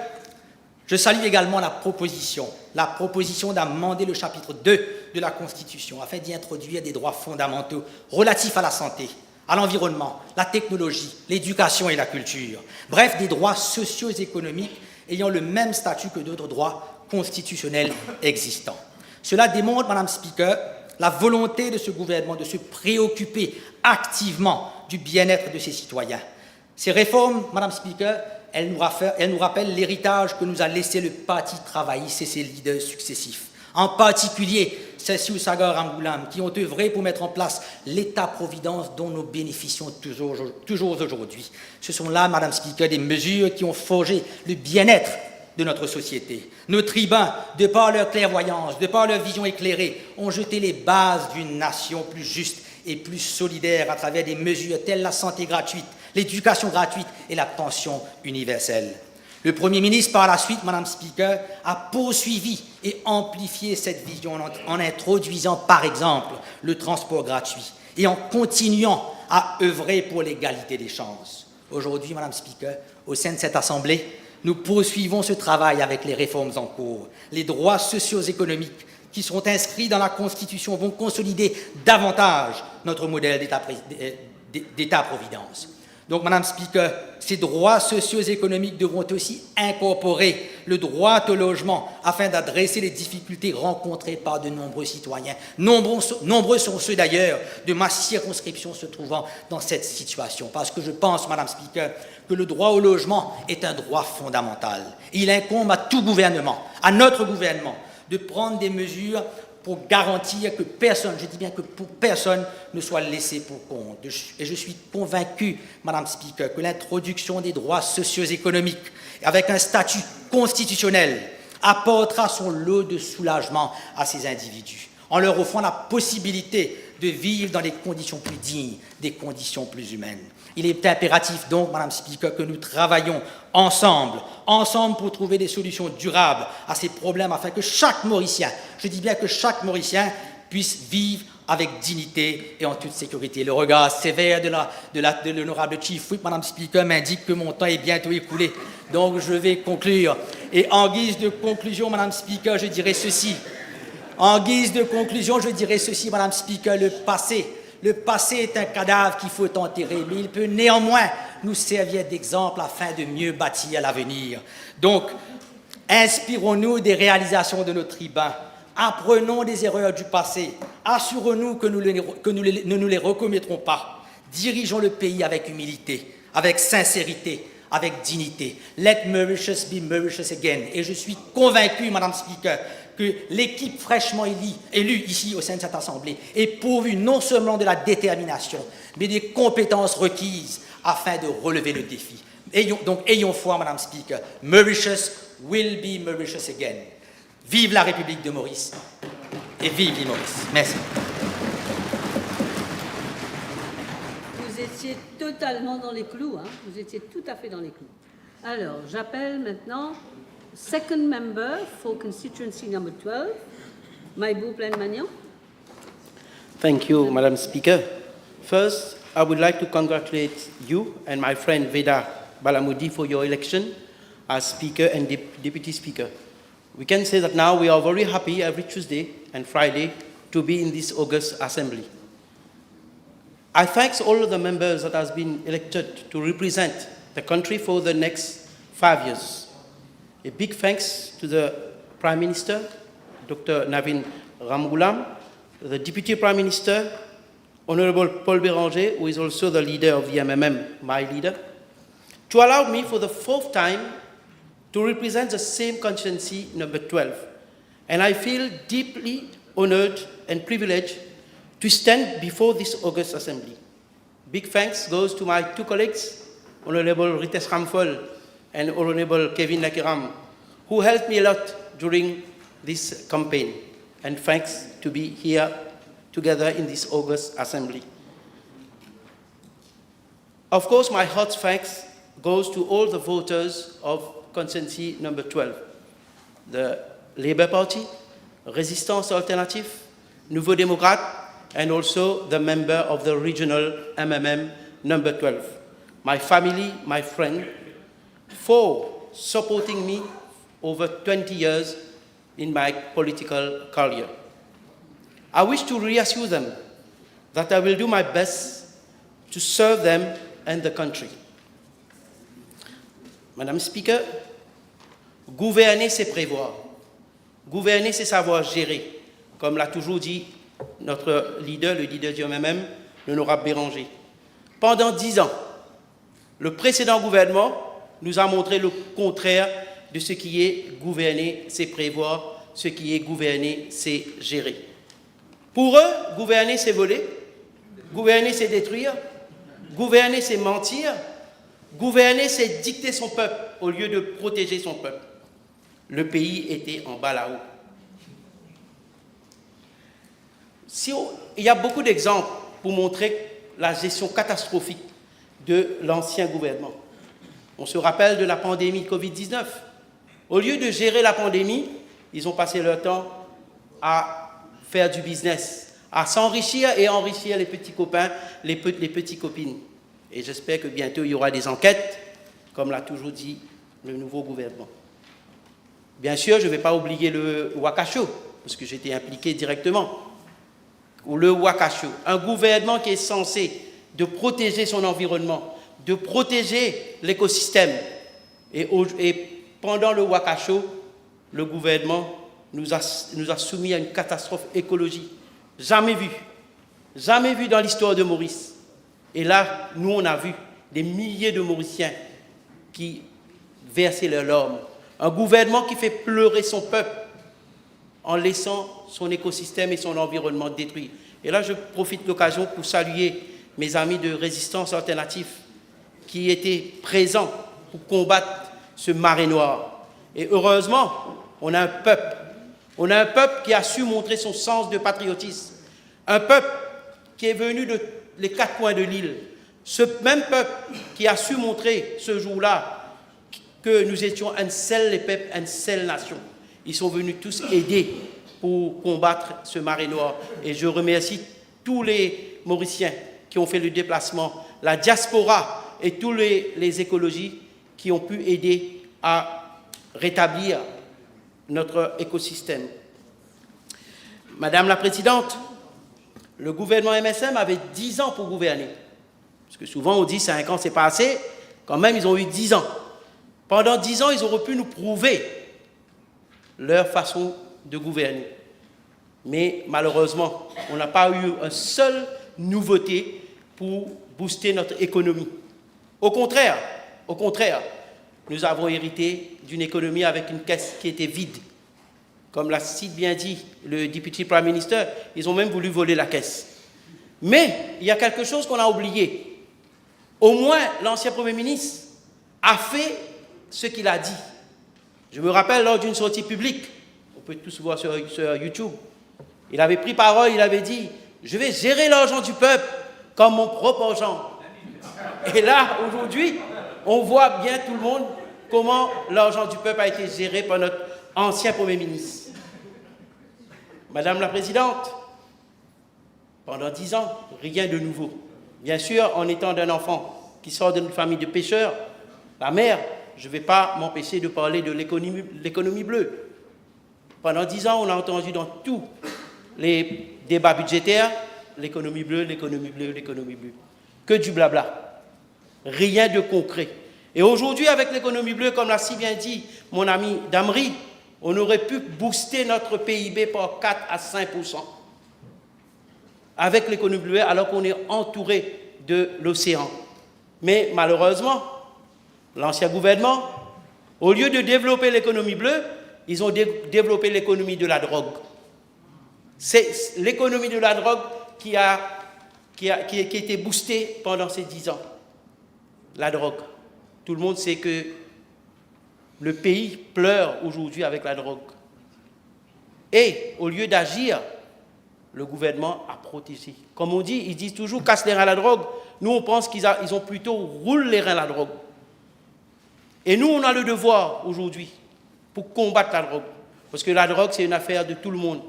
je salue également la proposition d'amender le chapitre 2 de la Constitution afin d'y introduire des droits fondamentaux relatifs à la santé, à l'environnement, la technologie, l'éducation et la culture. Bref, des droits socio-économiques ayant le même statut que d'autres droits constitutionnels existants. Cela démontre, Madame Speaker, la volonté de ce gouvernement de se préoccuper activement du bien-être de ses citoyens. Ces réformes, Madame Speaker, elles nous rappellent l'héritage que nous a laissé le Parti travailliste et ses leaders successifs. En particulier, Cessiou Sagar Angoulam, qui ont œuvré pour mettre en place l'État-providence dont nous bénéficions toujours aujourd'hui. Ce sont là, Madame Speaker, des mesures qui ont forgé le bien-être de notre société. Nos tribuns, de par leur clairvoyance, de par leur vision éclairée, ont jeté les bases d'une nation plus juste et plus solidaire à travers des mesures telles la santé gratuite, l'éducation gratuite et la pension universelle. Le Premier ministre, par la suite, Madame Speaker, a poursuivi et amplifié cette vision en introduisant, par exemple, le transport gratuit et en continuant à œuvrer pour l'égalité des chances. Aujourd'hui, Madame Speaker, au sein de cette Assemblée, nous poursuivons ce travail avec les réformes en cours. Les droits socio-économiques qui seront inscrits dans la Constitution vont consolider davantage notre modèle d'État-providence. Donc, Madame Speaker, ces droits socio-économiques devront aussi incorporer le droit au logement afin d'adresser les difficultés rencontrées par de nombreux citoyens. Nombreux sont ceux d'ailleurs de ma circonscription se trouvant dans cette situation. Parce que je pense, Madame Speaker, que le droit au logement est un droit fondamental. Il incombe à tout gouvernement, à notre gouvernement, de prendre des mesures pour garantir que personne, je dis bien que pour personne, ne soit laissé pour compte. Et je suis convaincu, Madame Speaker, que l'introduction des droits socio-économiques avec un statut constitutionnel apportera son lot de soulagement à ces individus, en leur offrant la possibilité de vivre dans des conditions plus dignes, des conditions plus humaines. Il est impératif donc, Madame Speaker, que nous travaillions ensemble pour trouver des solutions durables à ces problèmes afin que chaque Mauricien, je dis bien que chaque Mauricien, puisse vivre avec dignité et en toute sécurité. Le regard sévère de l'honorable Chief Whip, Madame Speaker, m'indique que mon temps est bientôt écoulé. Donc je vais conclure. Et en guise de conclusion, Madame Speaker, je dirais ceci. En guise de conclusion, je dirais ceci, Madame Speaker, le passé est un cadavre qu'il faut enterrer, mais il peut néanmoins nous servir d'exemple afin de mieux bâtir l'avenir. Donc, inspirons-nous des réalisations de nos tribuns, apprenons des erreurs du passé, assurons-nous que nous ne nous les recommettrons pas, dirigeons le pays avec humilité, avec sincérité, avec dignité. Let Mauritius be Mauritius again. Et je suis convaincu, Madame Speaker, que l'équipe fraîchement élue ici au sein de cette Assemblée est pourvue non seulement de la détermination, mais des compétences requises afin de relever le défi. Ayons foi, Madame Speaker. Mauritius will be Mauritius again. Vive la République de Maurice et vive l'île Maurice. Merci. Vous étiez totalement dans les clous, hein? Vous étiez tout à fait dans les clous. Alors, j'appelle maintenant second member for constituency number 12, Maibou Plaine-Magnan. Thank you, Madam Speaker. First, I would like to congratulate you and my friend Veda Balamoudi for your election as Speaker and Deputy Speaker. We can say that now we are very happy every Tuesday and Friday to be in this August Assembly. I thank all of the members that has been elected to represent the country for the next 5 years. A big thanks to the Prime Minister, Dr. Navin Ramgoolam, the Deputy Prime Minister, Honourable Paul Béranger, who is also the leader of the MMM, my leader, to allow me for the 4th time to represent the same constituency, number 12. And I feel deeply honoured and privileged to stand before this August Assembly. Big thanks goes to my 2 colleagues, Honourable Ritesh Ramphol and Honourable Kevin Nakiram, who helped me a lot during this campaign. And thanks to be here together in this August Assembly. Of course, my heart thanks goes to all the voters of constituency number 12, the Labour Party, Résistance Alternative, Nouveau Démocrate, and also the member of the regional MMM number 12. My family, my friend, for supporting me over 20 years in my political career. I wish to reassure them that I will do my best to serve them and the country. Madame Speaker, gouverner, c'est prévoir. Gouverner, c'est savoir gérer, comme l'a toujours dit notre leader, le leader du MMM, l'honorable Béranger. Pendant 10 ans, le précédent gouvernement nous a montré le contraire de ce qui est gouverner, c'est prévoir, ce qui est gouverner, c'est gérer. Pour eux, gouverner, c'est voler, gouverner, c'est détruire, gouverner, c'est mentir, gouverner, c'est dicter son peuple au lieu de protéger son peuple. Le pays était en bas là-haut. Il y a beaucoup d'exemples pour montrer la gestion catastrophique de l'ancien gouvernement. On se rappelle de la pandémie Covid-19. Au lieu de gérer la pandémie, ils ont passé leur temps à faire du business, à s'enrichir et enrichir les petits copains, les petites copines. Et j'espère que bientôt il y aura des enquêtes, comme l'a toujours dit le nouveau gouvernement. Bien sûr, je ne vais pas oublier le Wakasho, parce que j'étais impliqué directement. Ou le Wakasho, un gouvernement qui est censé de protéger son environnement, de protéger l'écosystème. Et pendant le Wakasho, le gouvernement nous a soumis à une catastrophe écologique jamais vue dans l'histoire de Maurice. Et là, nous, on a vu des milliers de Mauriciens qui versaient leurs larmes. Un gouvernement qui fait pleurer son peuple en laissant son écosystème et son environnement détruits. Et là, je profite de l'occasion pour saluer mes amis de Résistance Alternative qui étaient présents pour combattre ce marée noire. Et heureusement, on a un peuple qui a su montrer son sens de patriotisme. Un peuple qui est venu de les 4 coins de l'île, ce même peuple qui a su montrer ce jour-là que nous étions un seul peuple, une seule nation. Ils sont venus tous aider pour combattre ce marée noire. Et je remercie tous les Mauriciens qui ont fait le déplacement, la diaspora et tous les écologies qui ont pu aider à rétablir notre écosystème. Madame la Présidente, le gouvernement MSM avait 10 ans pour gouverner. Parce que souvent on dit 5 ans c'est pas assez, quand même ils ont eu 10 ans. Pendant 10 ans, ils auraient pu nous prouver leur façon de gouverner. Mais malheureusement, on n'a pas eu une seule nouveauté pour booster notre économie. Au contraire, nous avons hérité d'une économie avec une caisse qui était vide. Comme l'a si bien dit le Deputy Prime Minister, ils ont même voulu voler la caisse. Mais il y a quelque chose qu'on a oublié. Au moins, l'ancien Premier ministre a fait ce qu'il a dit. Je me rappelle lors d'une sortie publique, on peut tous voir sur YouTube, il avait pris parole, il avait dit « Je vais gérer l'argent du peuple comme mon propre argent ». Et là, aujourd'hui, on voit bien tout le monde comment l'argent du peuple a été géré par notre ancien Premier ministre. Madame la Présidente, pendant 10 ans, rien de nouveau. Bien sûr, en étant d'un enfant qui sort d'une famille de pêcheurs, la mère, je ne vais pas m'empêcher de parler de l'économie bleue. Pendant 10 ans, on a entendu dans tous les débats budgétaires l'économie bleue, l'économie bleue, l'économie bleue. Que du blabla. Rien de concret. Et aujourd'hui, avec l'économie bleue, comme l'a si bien dit mon ami Damri, on aurait pu booster notre PIB par 4 à 5%. Avec l'économie bleue, alors qu'on est entouré de l'océan. Mais malheureusement, l'ancien gouvernement, au lieu de développer l'économie bleue, ils ont développé l'économie de la drogue. C'est l'économie de la drogue qui a été boostée pendant ces 10 ans. La drogue. Tout le monde sait que le pays pleure aujourd'hui avec la drogue. Et au lieu d'agir, le gouvernement a protégé. Comme on dit, ils disent toujours casse les reins à la drogue. Nous, on pense qu'ils ont plutôt roule les reins à la drogue. Et nous, on a le devoir aujourd'hui pour combattre la drogue. Parce que la drogue, c'est une affaire de tout le monde,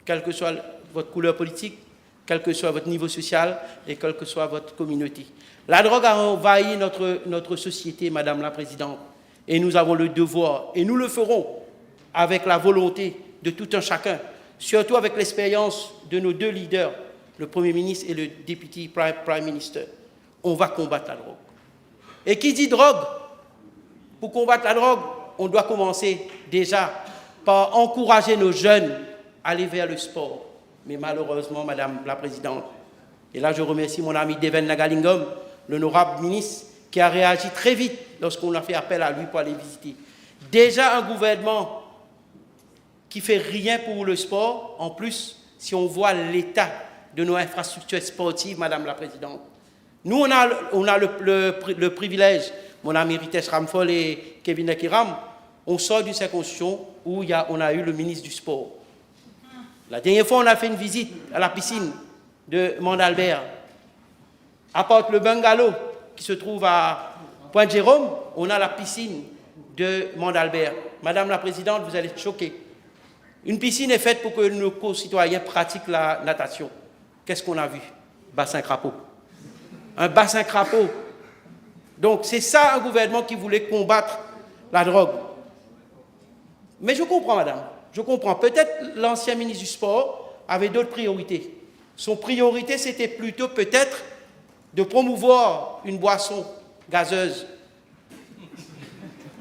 quelle que soit votre couleur politique, quel que soit votre niveau social et quelle que soit votre communauté. La drogue a envahi notre société, Madame la Présidente. Et nous avons le devoir, et nous le ferons avec la volonté de tout un chacun, surtout avec l'expérience de nos 2 leaders, le Premier ministre et le Deputy Prime Minister. On va combattre la drogue. Et qui dit drogue? Pour combattre la drogue, on doit commencer déjà par encourager nos jeunes à aller vers le sport. Mais malheureusement, Madame la Présidente, et là je remercie mon ami Deven Nagalingom, l'honorable ministre, qui a réagi très vite lorsqu'on a fait appel à lui pour aller visiter. Déjà un gouvernement qui ne fait rien pour le sport, en plus, si on voit l'état de nos infrastructures sportives, Madame la Présidente. Nous, on a le privilège, mon ami Ritesh Ramphol et Kevin Akiram, on sort d'une circonscription où on a eu le ministre du Sport. La dernière fois, on a fait une visite à la piscine de Mont-Albert. À part le bungalow qui se trouve à Pointe-Jérôme, on a la piscine de Mont-Albert. Madame la Présidente, vous allez être choquée. Une piscine est faite pour que nos concitoyens pratiquent la natation. Qu'est-ce qu'on a vu? Bassin crapaud. Un bassin crapaud. Donc, c'est ça un gouvernement qui voulait combattre la drogue. Mais je comprends, madame. Je comprends. Peut-être l'ancien ministre du Sport avait d'autres priorités. Son priorité, c'était plutôt peut-être de promouvoir une boisson gazeuse.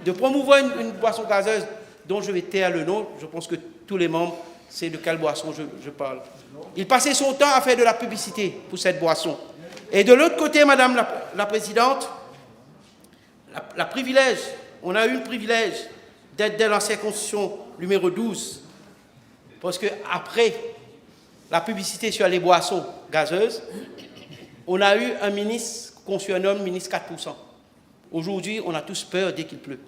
De promouvoir une boisson gazeuse dont je vais taire le nom. Je pense que tous les membres savent de quelle boisson je parle. Il passait son temps à faire de la publicité pour cette boisson. Et de l'autre côté, madame la Présidente, on a eu le privilège d'être dans la circonscription numéro 12. Parce qu'après la publicité sur les boissons gazeuses, on a eu un ministre qu'on surnomme ministre 4%. Aujourd'hui, on a tous peur dès qu'il pleut.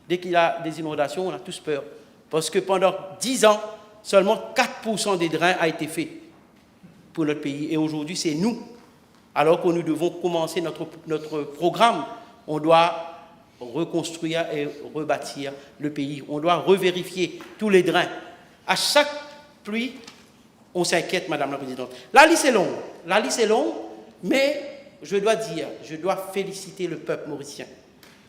Dès qu'il y a des inondations, on a tous peur. Parce que pendant 10 ans, seulement 4% des drains a été fait. pour notre pays. Et aujourd'hui, c'est nous. Alors que nous devons commencer notre programme, on doit reconstruire et rebâtir le pays. On doit revérifier tous les drains. À chaque pluie, on s'inquiète, Madame la Présidente. La liste est longue, mais je dois féliciter le peuple mauricien.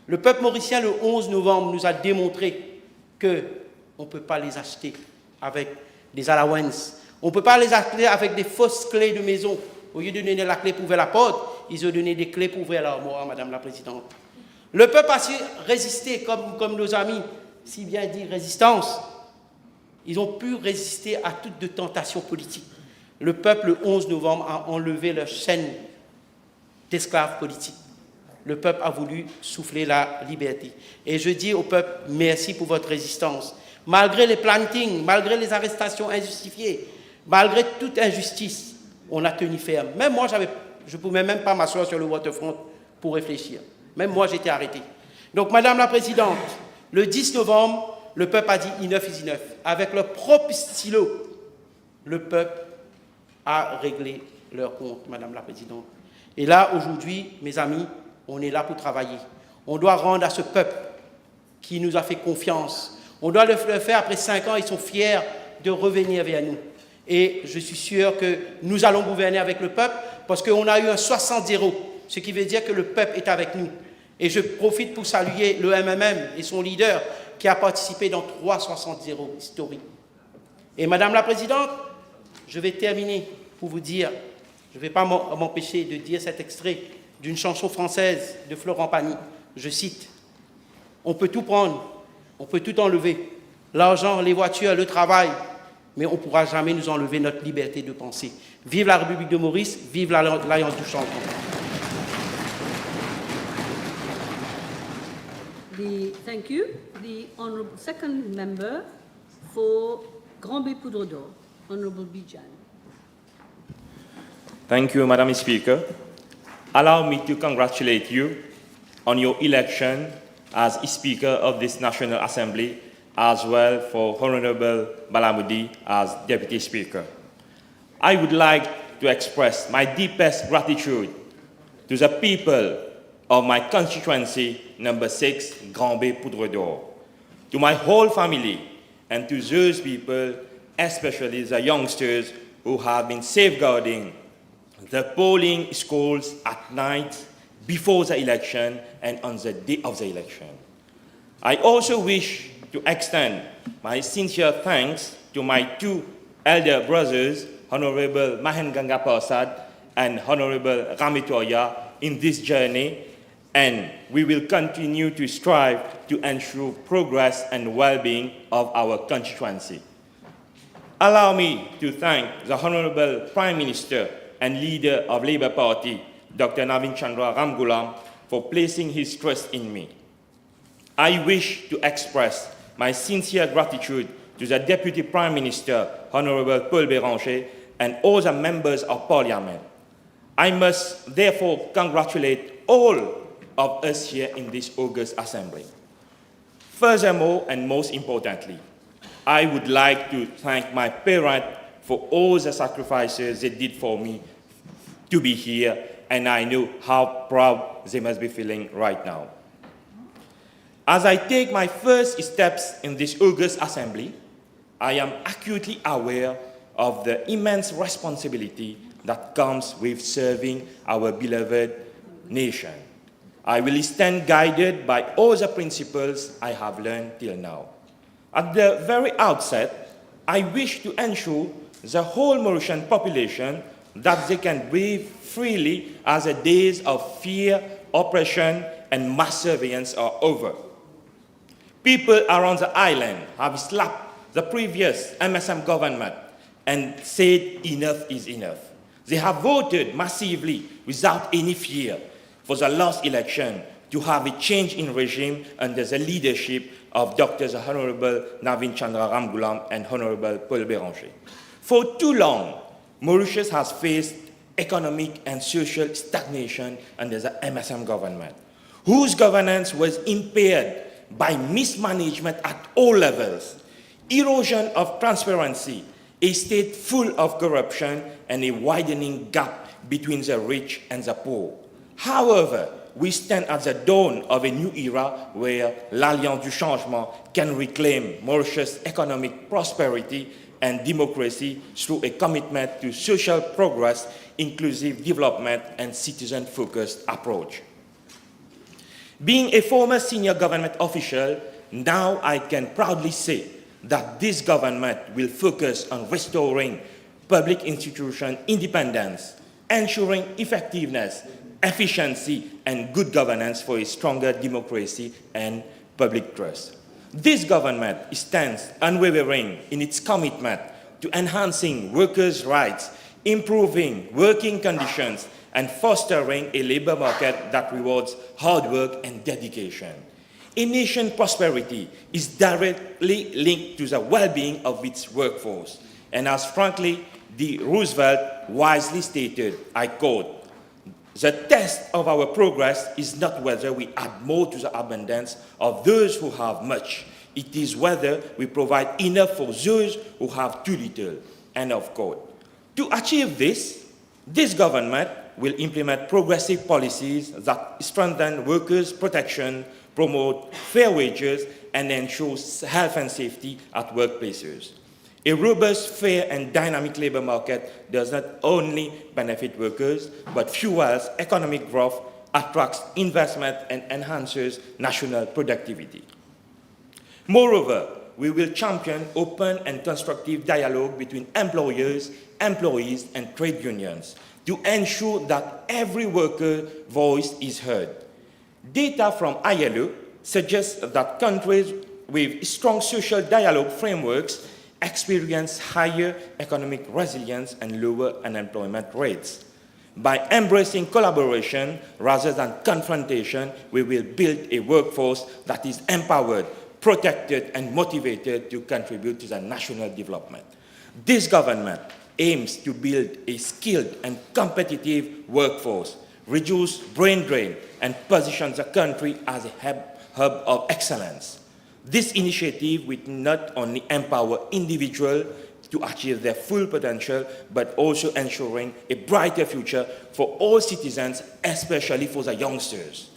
Le peuple mauricien, le 11 novembre, nous a démontré qu'on ne peut pas les acheter avec des allowances. On ne peut pas les acheter avec des fausses clés de maison. Au lieu de donner la clé pour ouvrir la porte, ils ont donné des clés pour ouvrir l'armoire, Madame la Présidente. Le peuple a su résister, comme nos amis si bien dit résistance. Ils ont pu résister à toutes de tentations politiques. Le peuple, le 11 novembre, a enlevé leur chaîne d'esclaves politiques. Le peuple a voulu souffler la liberté. Et je dis au peuple, merci pour votre résistance. Malgré les plantings, malgré les arrestations injustifiées, malgré toute injustice, on a tenu ferme. Même moi, je ne pouvais même pas m'asseoir sur le waterfront pour réfléchir. Même moi, j'étais arrêté. Donc, Madame la Présidente, le 10 novembre, le peuple a dit enough is enough. Avec leur propre stylo, le peuple a réglé leur compte, Madame la Présidente. Et là, aujourd'hui, mes amis, on est là pour travailler. On doit rendre à ce peuple qui nous a fait confiance. On doit le faire après 5 ans. Ils sont fiers de revenir vers nous. Et je suis sûr que nous allons gouverner avec le peuple parce qu'on a eu un 60-0, ce qui veut dire que le peuple est avec nous. Et je profite pour saluer le MMM et son leader qui a participé dans 3 60-0 historiques. Et Madame la Présidente, je vais terminer pour vous dire, je ne vais pas m'empêcher de dire cet extrait d'une chanson française de Florent Pagny. Je cite, « On peut tout prendre, on peut tout enlever, l'argent, les voitures, le travail, mais on ne pourra jamais nous enlever notre liberté de penser. Vive la République de Maurice, vive l'Alliance du changement. » Thank you. The Honourable Second Member for Grand B Poudre d'Or, Honourable Bijan. Thank you, Madam Speaker. Allow me to congratulate you on your election as Speaker of this National Assembly, as well for Honourable Balamoudi as Deputy Speaker. I would like to express my deepest gratitude to the people of my constituency, number 6, Grand B Poudre d'Or, to my whole family, and to those people, especially the youngsters who have been safeguarding the polling schools at night before the election and on the day of the election. I also wish to extend my sincere thanks to my 2 elder brothers, Honorable Mahen Ganga Persad and Honorable Ramitoya, in this journey, and we will continue to strive to ensure progress and well-being of our constituency. Allow me to thank the Honorable Prime Minister and leader of Labour Party, Dr. Navin Chandra Ramgoolam, for placing his trust in me. I wish to express my sincere gratitude to the Deputy Prime Minister, Honourable Paul Béranger, and all the members of Parliament. I must therefore congratulate all of us here in this August Assembly. Furthermore, and most importantly, I would like to thank my parents for all the sacrifices they did for me to be here, and I know how proud they must be feeling right now. As I take my first steps in this August Assembly, I am acutely aware of the immense responsibility that comes with serving our beloved nation. I will stand guided by all the principles I have learned till now. At the very outset, I wish to ensure the whole Mauritian population that they can breathe freely as the days of fear, oppression, and mass surveillance are over. People around the island have slapped the previous MSM government and said enough is enough. They have voted massively without any fear for the last election to have a change in regime under the leadership of Dr. Honourable Navin Chandra Ramgoolam and Honourable Paul Béranger. For too long, Mauritius has faced economic and social stagnation under the MSM government, whose governance was impaired by mismanagement at all levels, erosion of transparency, a state full of corruption and a widening gap between the rich and the poor. However, we stand at the dawn of a new era where l'Alliance du Changement can reclaim Mauritius' economic prosperity and democracy through a commitment to social progress, inclusive development, and citizen-focused approach. Being a former senior government official, now I can proudly say that this government will focus on restoring public institution independence, ensuring effectiveness, efficiency, and good governance for a stronger democracy and public trust. This government stands unwavering in its commitment to enhancing workers' rights, improving working conditions, and fostering a labor market that rewards hard work and dedication. A nation's prosperity is directly linked to the well-being of its workforce. And as Franklin D. Roosevelt wisely stated, I quote, "The test of our progress is not whether we add more to the abundance of those who have much. It is whether we provide enough for those who have too little." End of quote. To achieve this, this government will implement progressive policies that strengthen workers' protection, promote fair wages, and ensure health and safety at workplaces. A robust, fair, and dynamic labor market does not only benefit workers, but fuels economic growth, attracts investment, and enhances national productivity. Moreover, we will champion open and constructive dialogue between employers, employees, and trade unions to ensure that every worker voice is heard. Data from ILO suggests that countries with strong social dialogue frameworks experience higher economic resilience and lower unemployment rates. By embracing collaboration rather than confrontation, we will build a workforce that is empowered, protected, and motivated to contribute to the national development. This government aims to build a skilled and competitive workforce, reduce brain drain, and position the country as a hub of excellence. This initiative will not only empower individuals to achieve their full potential, but also ensuring a brighter future for all citizens, especially for the youngsters.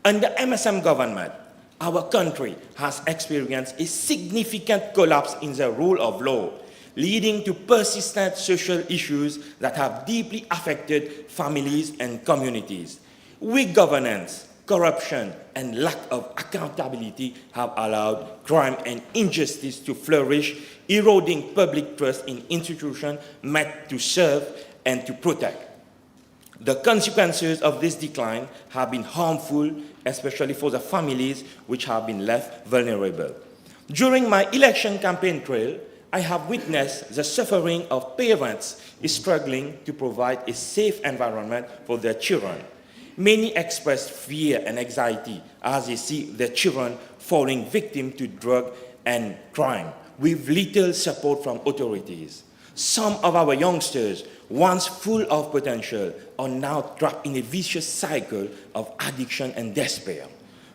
Under MSM government, our country has experienced a significant collapse in the rule of law, leading to persistent social issues that have deeply affected families and communities. Weak governance, corruption, and lack of accountability have allowed crime and injustice to flourish, eroding public trust in institutions meant to serve and to protect. The consequences of this decline have been harmful, especially for the families which have been left vulnerable. During my election campaign trail, I have witnessed the suffering of parents struggling to provide a safe environment for their children. Many express fear and anxiety as they see their children falling victim to drug and crime, with little support from authorities. Some of our youngsters, once full of potential, are now trapped in a vicious cycle of addiction and despair.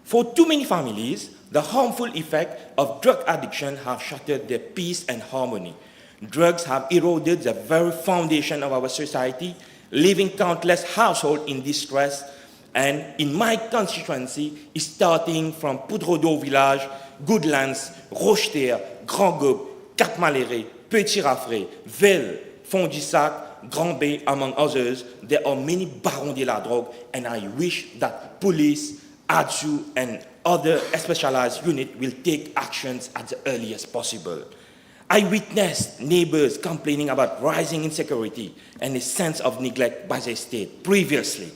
For too many families, the harmful effects of drug addiction have shattered their peace and harmony. Drugs have eroded the very foundation of our society, leaving countless households in distress. And in my constituency, starting from Poudre-d'Eau village, Goodlands, Rocheterre, Grand Gobe, Cap Maléré, Petit Raffray, Velle, Fondissac, Grand Bay, among others, there are many barons de la drogue, and I wish that police, ADSU, and other specialized units will take actions at the earliest possible. I witnessed neighbors complaining about rising insecurity and a sense of neglect by the state previously.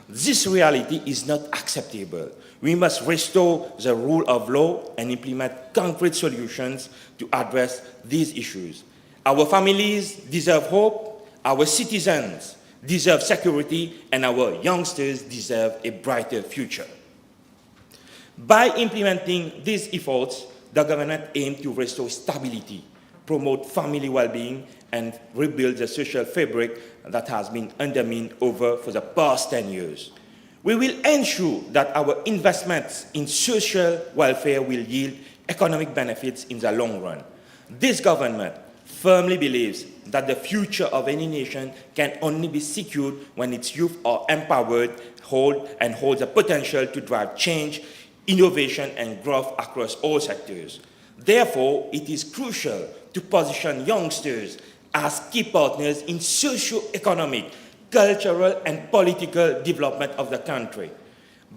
This reality is not acceptable. We must restore the rule of law and implement concrete solutions to address these issues. Our families deserve hope, our citizens deserve security, and our youngsters deserve a brighter future. By implementing these efforts, the government aims to restore stability, promote family well-being, and rebuild the social fabric that has been undermined for the past 10 years. We will ensure that our investments in social welfare will yield economic benefits in the long run. This government firmly believes that the future of any nation can only be secured when its youth are empowered, hold the potential to drive change, innovation, and growth across all sectors. Therefore, it is crucial to position youngsters as key partners in socio-economic, cultural, and political development of the country.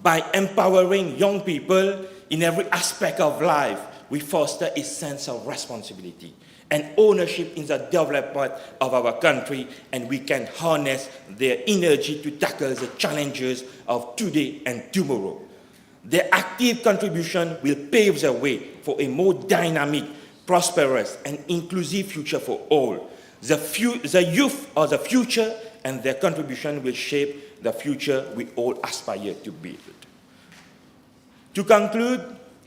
By empowering young people in every aspect of life, we foster a sense of responsibility and ownership in the development of our country, and we can harness their energy to tackle the challenges of today and tomorrow. Their active contribution will pave the way for a more dynamic, prosperous, and inclusive future for all. The youth are the future, and their contribution will shape the future we all aspire to build. To conclude,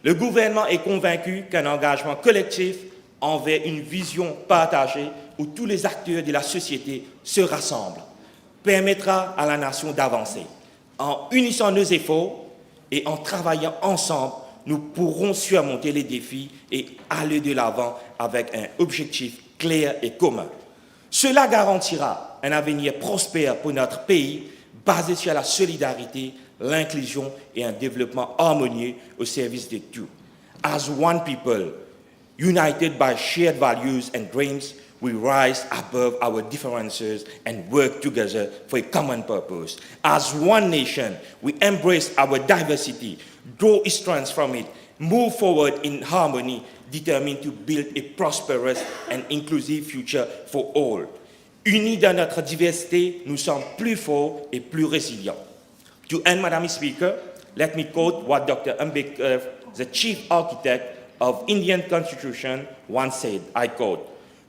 le gouvernement est convaincu qu'un engagement collectif envers une vision partagée où tous les acteurs de la société se rassemblent permettra à la nation d'avancer. En unissant nos efforts et en travaillant ensemble, nous pourrons surmonter les défis et aller de l'avant avec un objectif clair et commun. Cela garantira un avenir prospère pour notre pays, basé sur la solidarité, l'inclusion et un développement harmonieux au service de tous. As one people, united by shared values and dreams, we rise above our differences and work together for a common purpose. As one nation, we embrace our diversity, draw strength from it, move forward in harmony, determined to build a prosperous and inclusive future for all. Unis dans notre diversité, nous sommes plus forts et plus résilients. To end, Madam Speaker, let me quote what Dr. Ambedkar, the chief architect of Indian Constitution, once said, I quote,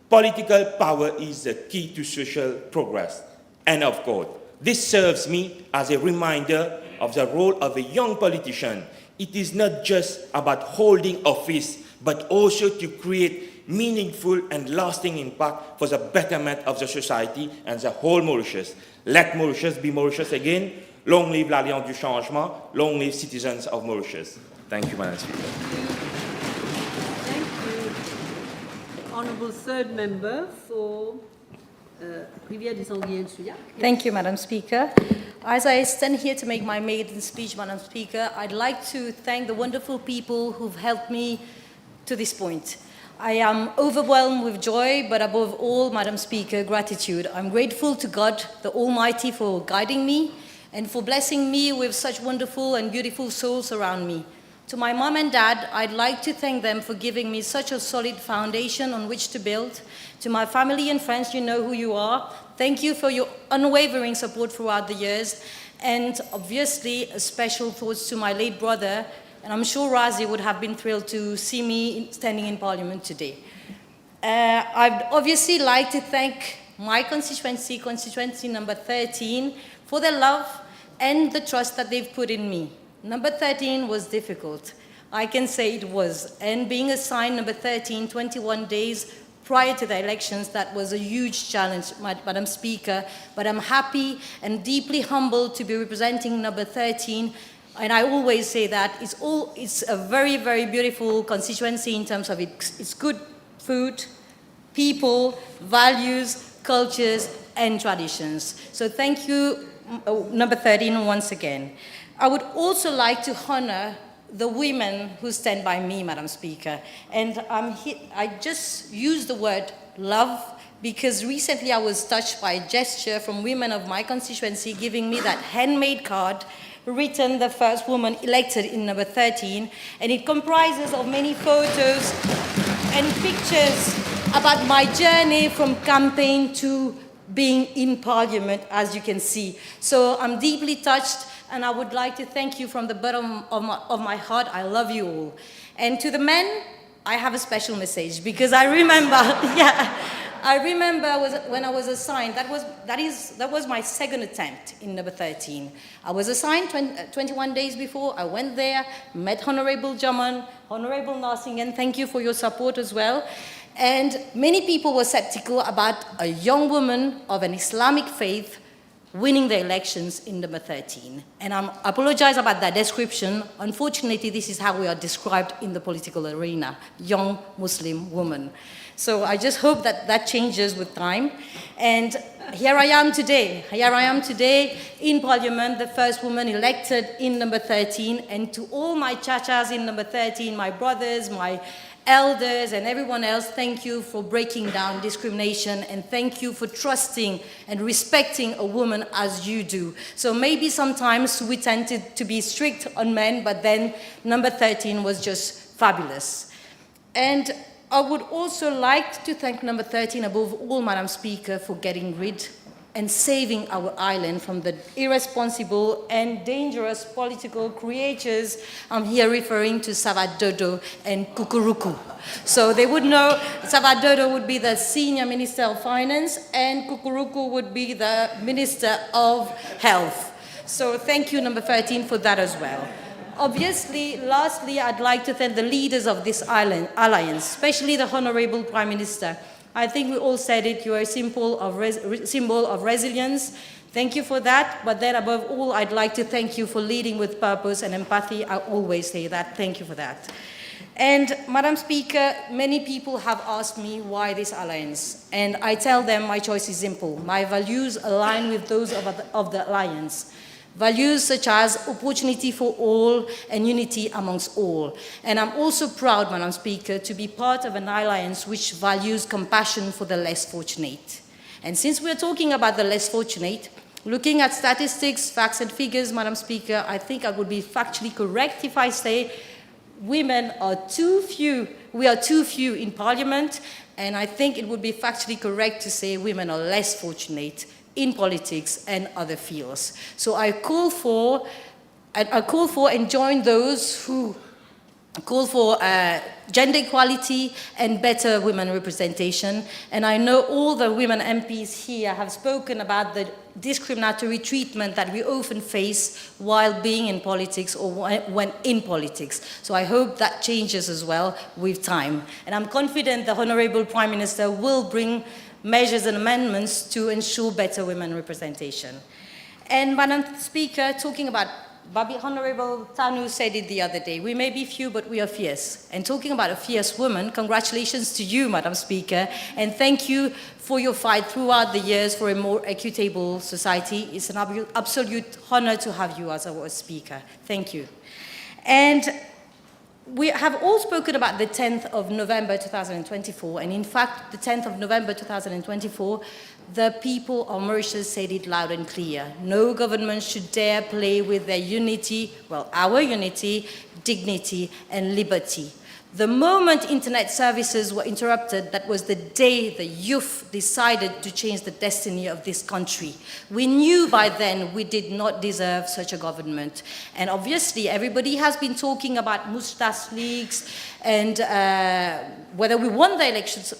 "Political power is the key to social progress." End of quote. This serves me as a reminder of the role of a young politician. It is not just about holding office, but also to create meaningful and lasting impact for the betterment of the society and the whole Mauritius. Let Mauritius be Mauritius again. Long live l'Alliance du Changement. Long live citizens of Mauritius. Thank you, Madam Speaker. Thank you. Honourable third member for Rivière des Anguilles and Souillac. Thank you, Madam Speaker. As I stand here to make my maiden speech, Madam Speaker, I'd like to thank the wonderful people who've helped me to this point. I am overwhelmed with joy, but above all, Madam Speaker, gratitude. I'm grateful to God, the Almighty, for guiding me and for blessing me with such wonderful and beautiful souls around me. To my mom and dad, I'd like to thank them for giving me such a solid foundation on which to build. To my family and friends, you know who you are. Thank you for your unwavering support throughout the years. And obviously, a special thoughts to my late brother, and I'm sure Razi would have been thrilled to see me standing in Parliament today. I'd obviously like to thank my constituency number 13, for their love and the trust that they've put in me. Number 13 was difficult. I can say it was. And being assigned number 13, 21 days prior to the elections, that was a huge challenge, Madam Speaker. But I'm happy and deeply humbled to be representing number 13. And I always say that it's a very, very beautiful constituency in terms of its good food, people, values, cultures, and traditions. So thank you, number 13, once again. I would also like to honor the women who stand by me, Madam Speaker. And I just use the word love because recently I was touched by a gesture from women of my constituency giving me that handmade card written the first woman elected in number 13. And it comprises of many photos and pictures about my journey from campaign to being in Parliament, as you can see. So I'm deeply touched, and I would like to thank you from the bottom of my heart. I love you all. And to the men, I have a special message, because I remember, when I was assigned, that was my second attempt in number 13. I was assigned 21 days before. I went there, met Honourable Jaman, Honourable Narsingen. Thank you for your support as well. And many people were skeptical about a young woman of an Islamic faith winning the elections in number 13. And I apologize about that description. Unfortunately, this is how we are described in the political arena, young Muslim woman. So I just hope that that changes with time. And here I am today. Here I am today in Parliament, the first woman elected in number 13. And to all my chachas in number 13, my brothers, my elders, and everyone else, thank you for breaking down discrimination, and thank you for trusting and respecting a woman as you do. So maybe sometimes we tended to be strict on men, but then number 13 was just fabulous. And I would also like to thank number 13 above all, Madam Speaker, for getting rid and saving our island from the irresponsible and dangerous political creatures. I'm here referring to Savadodo and Kukuruku. So they would know Savadodo would be the Senior Minister of Finance and Kukuruku would be the Minister of Health. So thank you, number 13, for that as well. Obviously, lastly, I'd like to thank the leaders of this alliance, especially the Honourable Prime Minister. I think we all said it, you are a symbol of resilience. Thank you for that. But then above all, I'd like to thank you for leading with purpose and empathy. I always say that. Thank you for that. And Madam Speaker, many people have asked me why this alliance. And I tell them my choice is simple. My values align with those of the alliance. Values such as opportunity for all and unity amongst all. And I'm also proud, Madam Speaker, to be part of an alliance which values compassion for the less fortunate. And since we're talking about the less fortunate, looking at statistics, facts and figures, Madam Speaker, I think I would be factually correct if I say women are too few. We are too few in Parliament, and I think it would be factually correct to say women are less fortunate in politics and other fields. So I call for and join those who call for gender equality and better women representation. And I know all the women MPs here have spoken about the discriminatory treatment that we often face while being in politics or when in politics. So I hope that changes as well with time. And I'm confident the Honourable Prime Minister will bring measures and amendments to ensure better women representation. And Madam Speaker, talking about Honourable Thannoo said it the other day, we may be few, but we are fierce. And talking about a fierce woman, congratulations to you, Madam Speaker, and thank you for your fight throughout the years for a more equitable society. It's an absolute honour to have you as our Speaker. Thank you. And we have all spoken about the 10th of November 2024, and in fact, the 10th of November 2024, the people of Mauritius said it loud and clear. No government should dare play with their unity, well, our unity, dignity, and liberty. The moment internet services were interrupted, that was the day the youth decided to change the destiny of this country. We knew by then we did not deserve such a government. And obviously, everybody has been talking about moustache leaks and whether we won the elections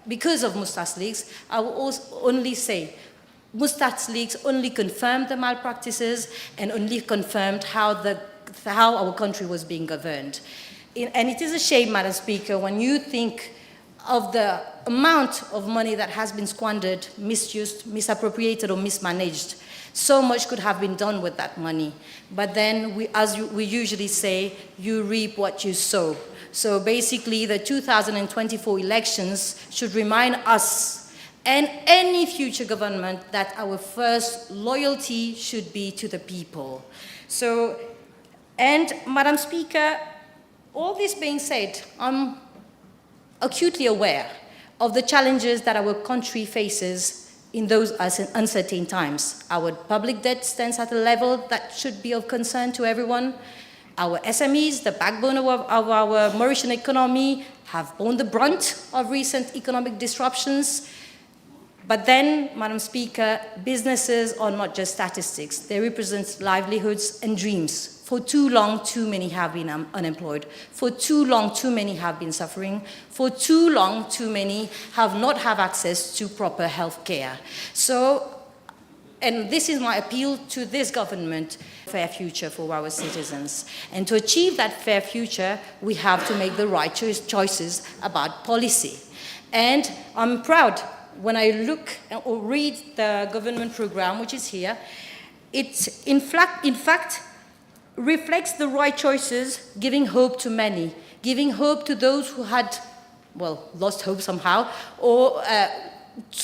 because of moustache leaks. I will also only say moustache leaks only confirmed the malpractices and only confirmed how our country was being governed. And it is a shame, Madam Speaker, when you think of the amount of money that has been squandered, misused, misappropriated, or mismanaged. So much could have been done with that money. But then, as we usually say, you reap what you sow. So basically, the 2024 elections should remind us and any future government that our first loyalty should be to the people. So, and Madam Speaker, all this being said, I'm acutely aware of the challenges that our country faces in those uncertain times. Our public debt stands at a level that should be of concern to everyone. Our SMEs, the backbone of our Mauritian economy, have borne the brunt of recent economic disruptions. But then, Madam Speaker, businesses are not just statistics. They represent livelihoods and dreams. For too long, too many have been unemployed. For too long, too many have been suffering. For too long, too many have not had access to proper health care. So, and this is my appeal to this government, fair future for our citizens. And to achieve that fair future, we have to make the right choices about policy. And I'm proud when I look or read the government program, which is here, it in fact reflects the right choices, giving hope to many, giving hope to those who had, well, lost hope somehow, or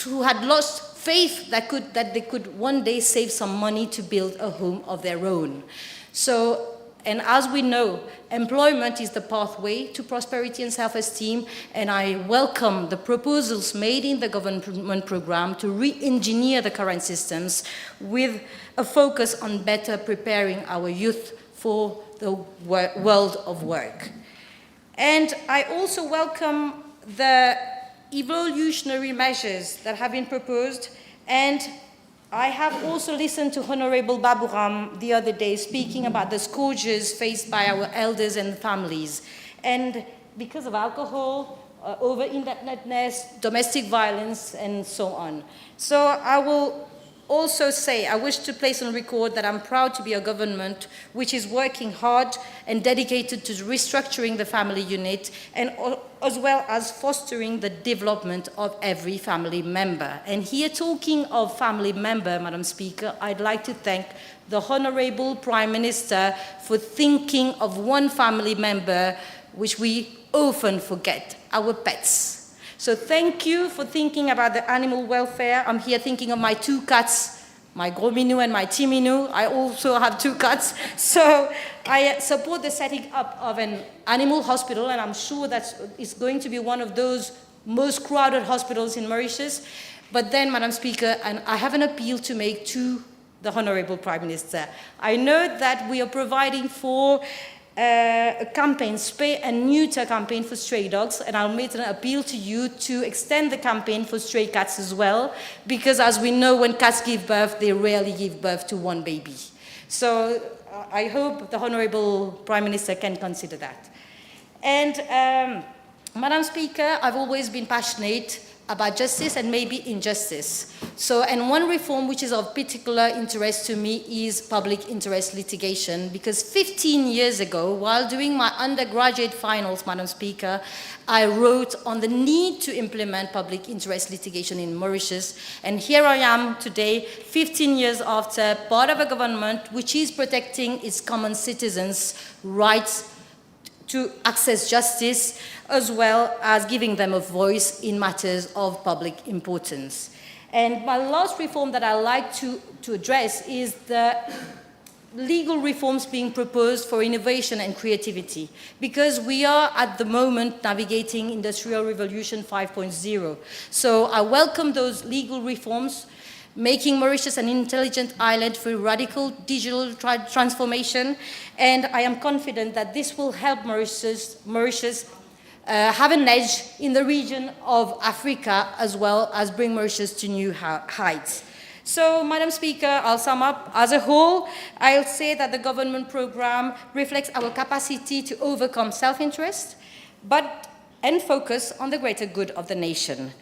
who had lost faith that they could one day save some money to build a home of their own. So, and as we know, employment is the pathway to prosperity and self-esteem, and I welcome the proposals made in the government program to re-engineer the current systems with a focus on better preparing our youth for the world of work. And I also welcome the evolutionary measures that have been proposed, and I have also listened to Honourable Baburam the other day speaking about the scourges faced by our elders and families. And because of alcohol, over-indebtedness, domestic violence, and so on. So I will also say, I wish to place on record that I'm proud to be a government which is working hard and dedicated to restructuring the family unit, and as well as fostering the development of every family member. And here, talking of family member, Madam Speaker, I'd like to thank the Honourable Prime Minister for thinking of one family member which we often forget, our pets. So thank you for thinking about the animal welfare. I'm here thinking of my two cats, my Gros Minou and my Petit Minou. I also have two cats. So I support the setting up of an animal hospital, and I'm sure that it's going to be one of those most crowded hospitals in Mauritius. But then, Madam Speaker, and I have an appeal to make to the Honourable Prime Minister. I know that we are providing for a campaign, spay and neuter campaign for stray dogs, and I'll make an appeal to you to extend the campaign for stray cats as well, because as we know, when cats give birth, they rarely give birth to one baby. So I hope the Honourable Prime Minister can consider that. And Madam Speaker, I've always been passionate about justice and maybe injustice. So, and one reform which is of particular interest to me is public interest litigation, because 15 years ago, while doing my undergraduate finals, Madam Speaker, I wrote on the need to implement public interest litigation in Mauritius, and here I am today, 15 years after, part of a government which is protecting its common citizens' rights to access justice, as well as giving them a voice in matters of public importance. And my last reform that I'd like to address is the legal reforms being proposed for innovation and creativity, because we are at the moment navigating Industrial Revolution 5.0. So I welcome those legal reforms, making Mauritius an intelligent island for radical digital transformation, and I am confident that this will help Mauritius have an edge in the region of Africa, as well as bring Mauritius to new heights. So, Madam Speaker, I'll sum up. As a whole, I'll say that the government program reflects our capacity to overcome self-interest, and focus on the greater good of the nation.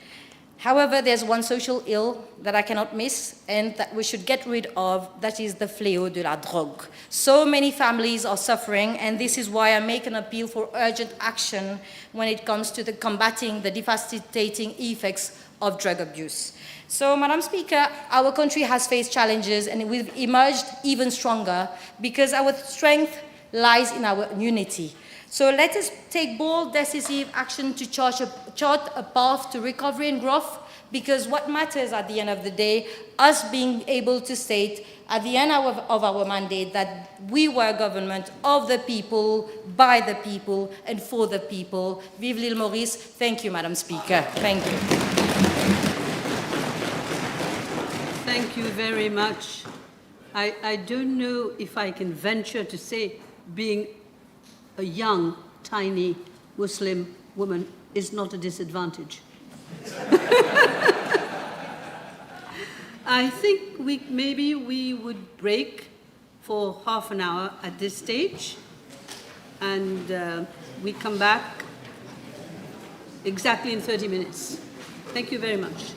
However, there's one social ill that I cannot miss and that we should get rid of, that is the fléau de la drogue. So many families are suffering, and this is why I make an appeal for urgent action when it comes to combating the devastating effects of drug abuse. So, Madam Speaker, our country has faced challenges, and we've emerged even stronger because our strength lies in our unity. So let us take bold, decisive action to chart a path to recovery and growth, because what matters at the end of the day, us being able to state at the end of our mandate that we were a government of the people, by the people, and for the people. Vive l'île Maurice. Thank you, Madam Speaker. Thank you. Thank you very much. I don't know if I can venture to say, being a young, tiny Muslim woman is not a disadvantage. I think maybe we would break for half an hour at this stage, and we come back exactly in 30 minutes. Thank you very much.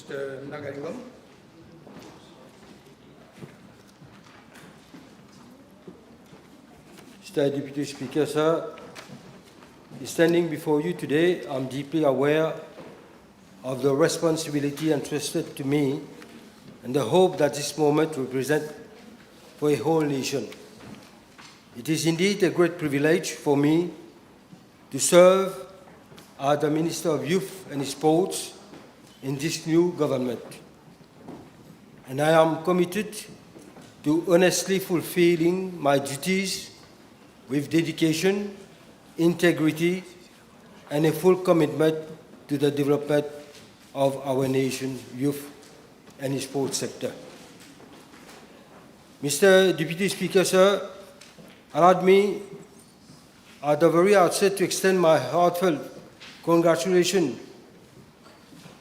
Mr. Nagalingam. Mr. Deputy Speaker, sir, standing before you today, I'm deeply aware of the responsibility entrusted to me and the hope that this moment represents for a whole nation. It is indeed a great privilege for me to serve as the Minister of Youth and Sports in this new government. And I am committed to honestly fulfilling my duties with dedication, integrity, and a full commitment to the development of our nation's youth and sports sector. Mr. Deputy Speaker, sir, allow me at the very outset to extend my heartfelt congratulations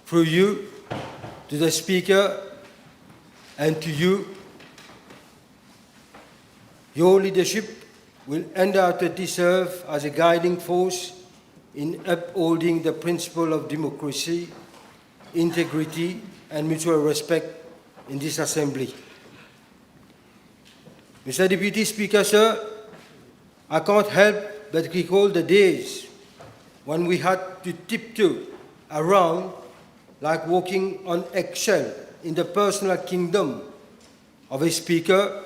through you to the Speaker and to you. Your leadership will undoubtedly serve as a guiding force in upholding the principle of democracy, integrity, and mutual respect in this Assembly. Mr. Deputy Speaker, sir, I can't help but recall the days when we had to tiptoe around like walking on eggshell in the personal kingdom of a Speaker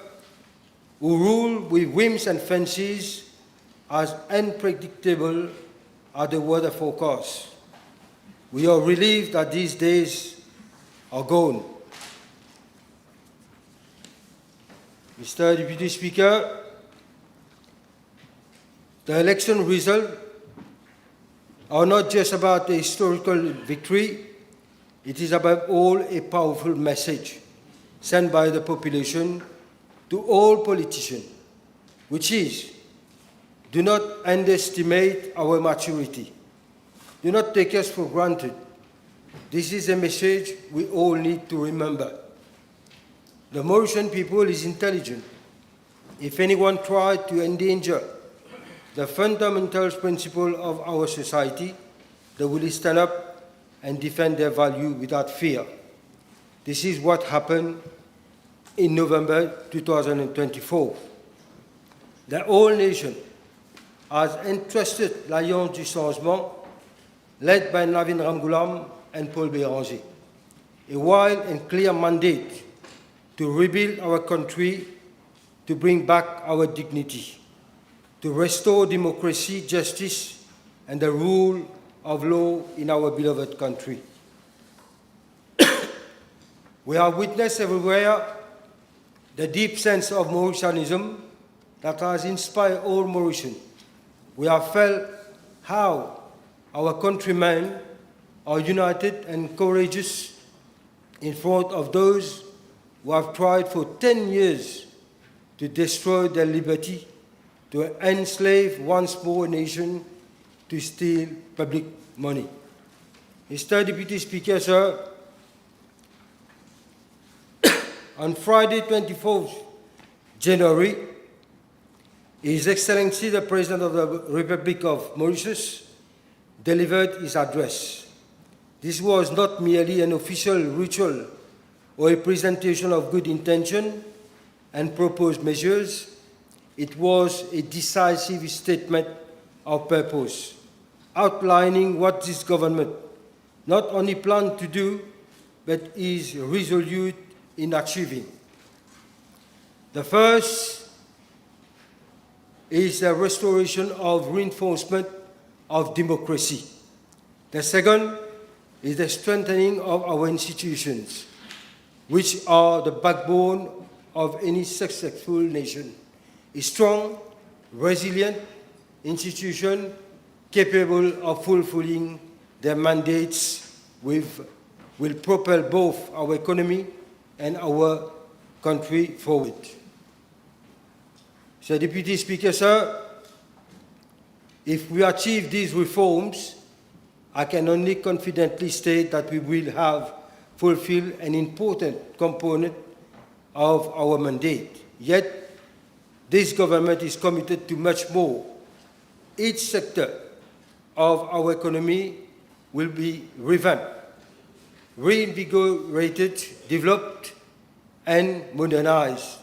who ruled with whims and fancies as unpredictable as the weather forecast. We are relieved that these days are gone. Mr. Deputy Speaker, the election results are not just about a historical victory, it is above all a powerful message sent by the population to all politicians, which is, do not underestimate our maturity. Do not take us for granted. This is a message we all need to remember. The Mauritian people is intelligent. If anyone tried to endanger the fundamental principle of our society, they will stand up and defend their value without fear. This is what happened in November 2024. The whole nation has entrusted l'Alliance du Changement, led by Navin Ramgoolam and Paul Béranger, a wide and clear mandate to rebuild our country, to bring back our dignity, to restore democracy, justice, and the rule of law in our beloved country. We have witnessed everywhere the deep sense of Mauritianism that has inspired all Mauritians. We have felt how our countrymen are united and courageous in front of those who have tried for 10 years to destroy their liberty, to enslave once more a nation, to steal public money. Mr. Deputy Speaker, sir, on Friday, 24th January, His Excellency the President of the Republic of Mauritius delivered his address. This was not merely an official ritual or a presentation of good intention and proposed measures. It was a decisive statement of purpose, outlining what this government not only plans to do, but is resolute in achieving. The first is the restoration of reinforcement of democracy. The second is the strengthening of our institutions, which are the backbone of any successful nation. A strong, resilient institution capable of fulfilling their mandates will propel both our economy and our country forward. Mr. Deputy Speaker, sir, if we achieve these reforms, I can only confidently state that we will have fulfilled an important component of our mandate. Yet, this government is committed to much more. Each sector of our economy will be revamped. reinvigorated, developed, and modernized.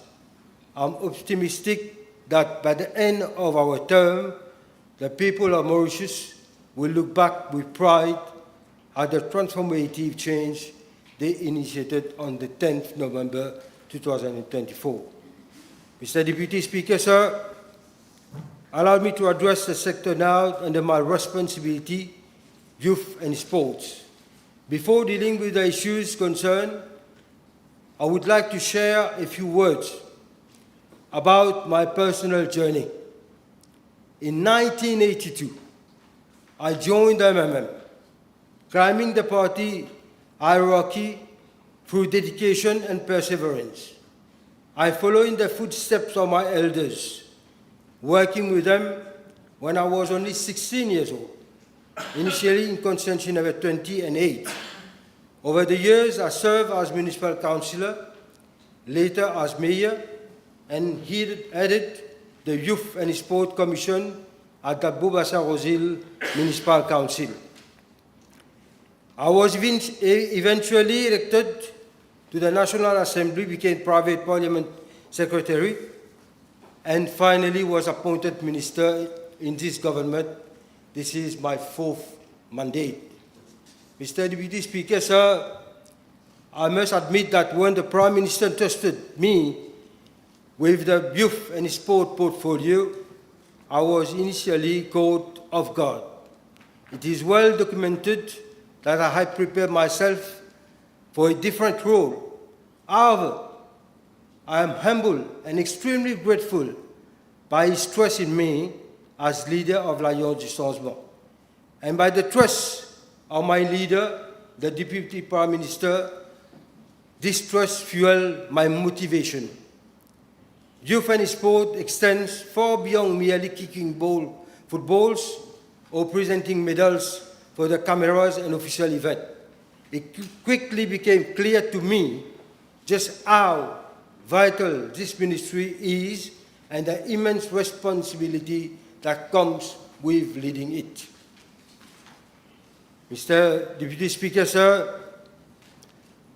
I'm optimistic that by the end of our term, the people of Mauritius will look back with pride at the transformative change they initiated on the 10th November 2024. Mr. Deputy Speaker, sir, allow me to address the sector now under my responsibility, youth and sports. Before dealing with the issues concerned, I would like to share a few words about my personal journey. In 1982, I joined the MMM, climbing the party hierarchy through dedication and perseverance. I followed in the footsteps of my elders, working with them when I was only 16 years old, initially in constituency number 20 and 8. Over the years, I served as municipal councillor, later as mayor, and headed the Youth and Sport Commission at the Bobassa-Rosil Municipal Council. I was eventually elected to the National Assembly, became private Parliament Secretary, and finally was appointed minister in this government. This is my 4th mandate. Mr. Deputy Speaker, sir, I must admit that when the Prime Minister entrusted me with the youth and sport portfolio, I was initially caught off guard. It is well documented that I had prepared myself for a different role. However, I am humble and extremely grateful by his trust in me as leader of l'Alliance du Changement, and by the trust of my leader, the Deputy Prime Minister. This trust fueled my motivation. Youth and sport extends far beyond merely kicking footballs or presenting medals for the cameras and official event. It quickly became clear to me just how vital this ministry is and the immense responsibility that comes with leading it. Mr. Deputy Speaker, sir,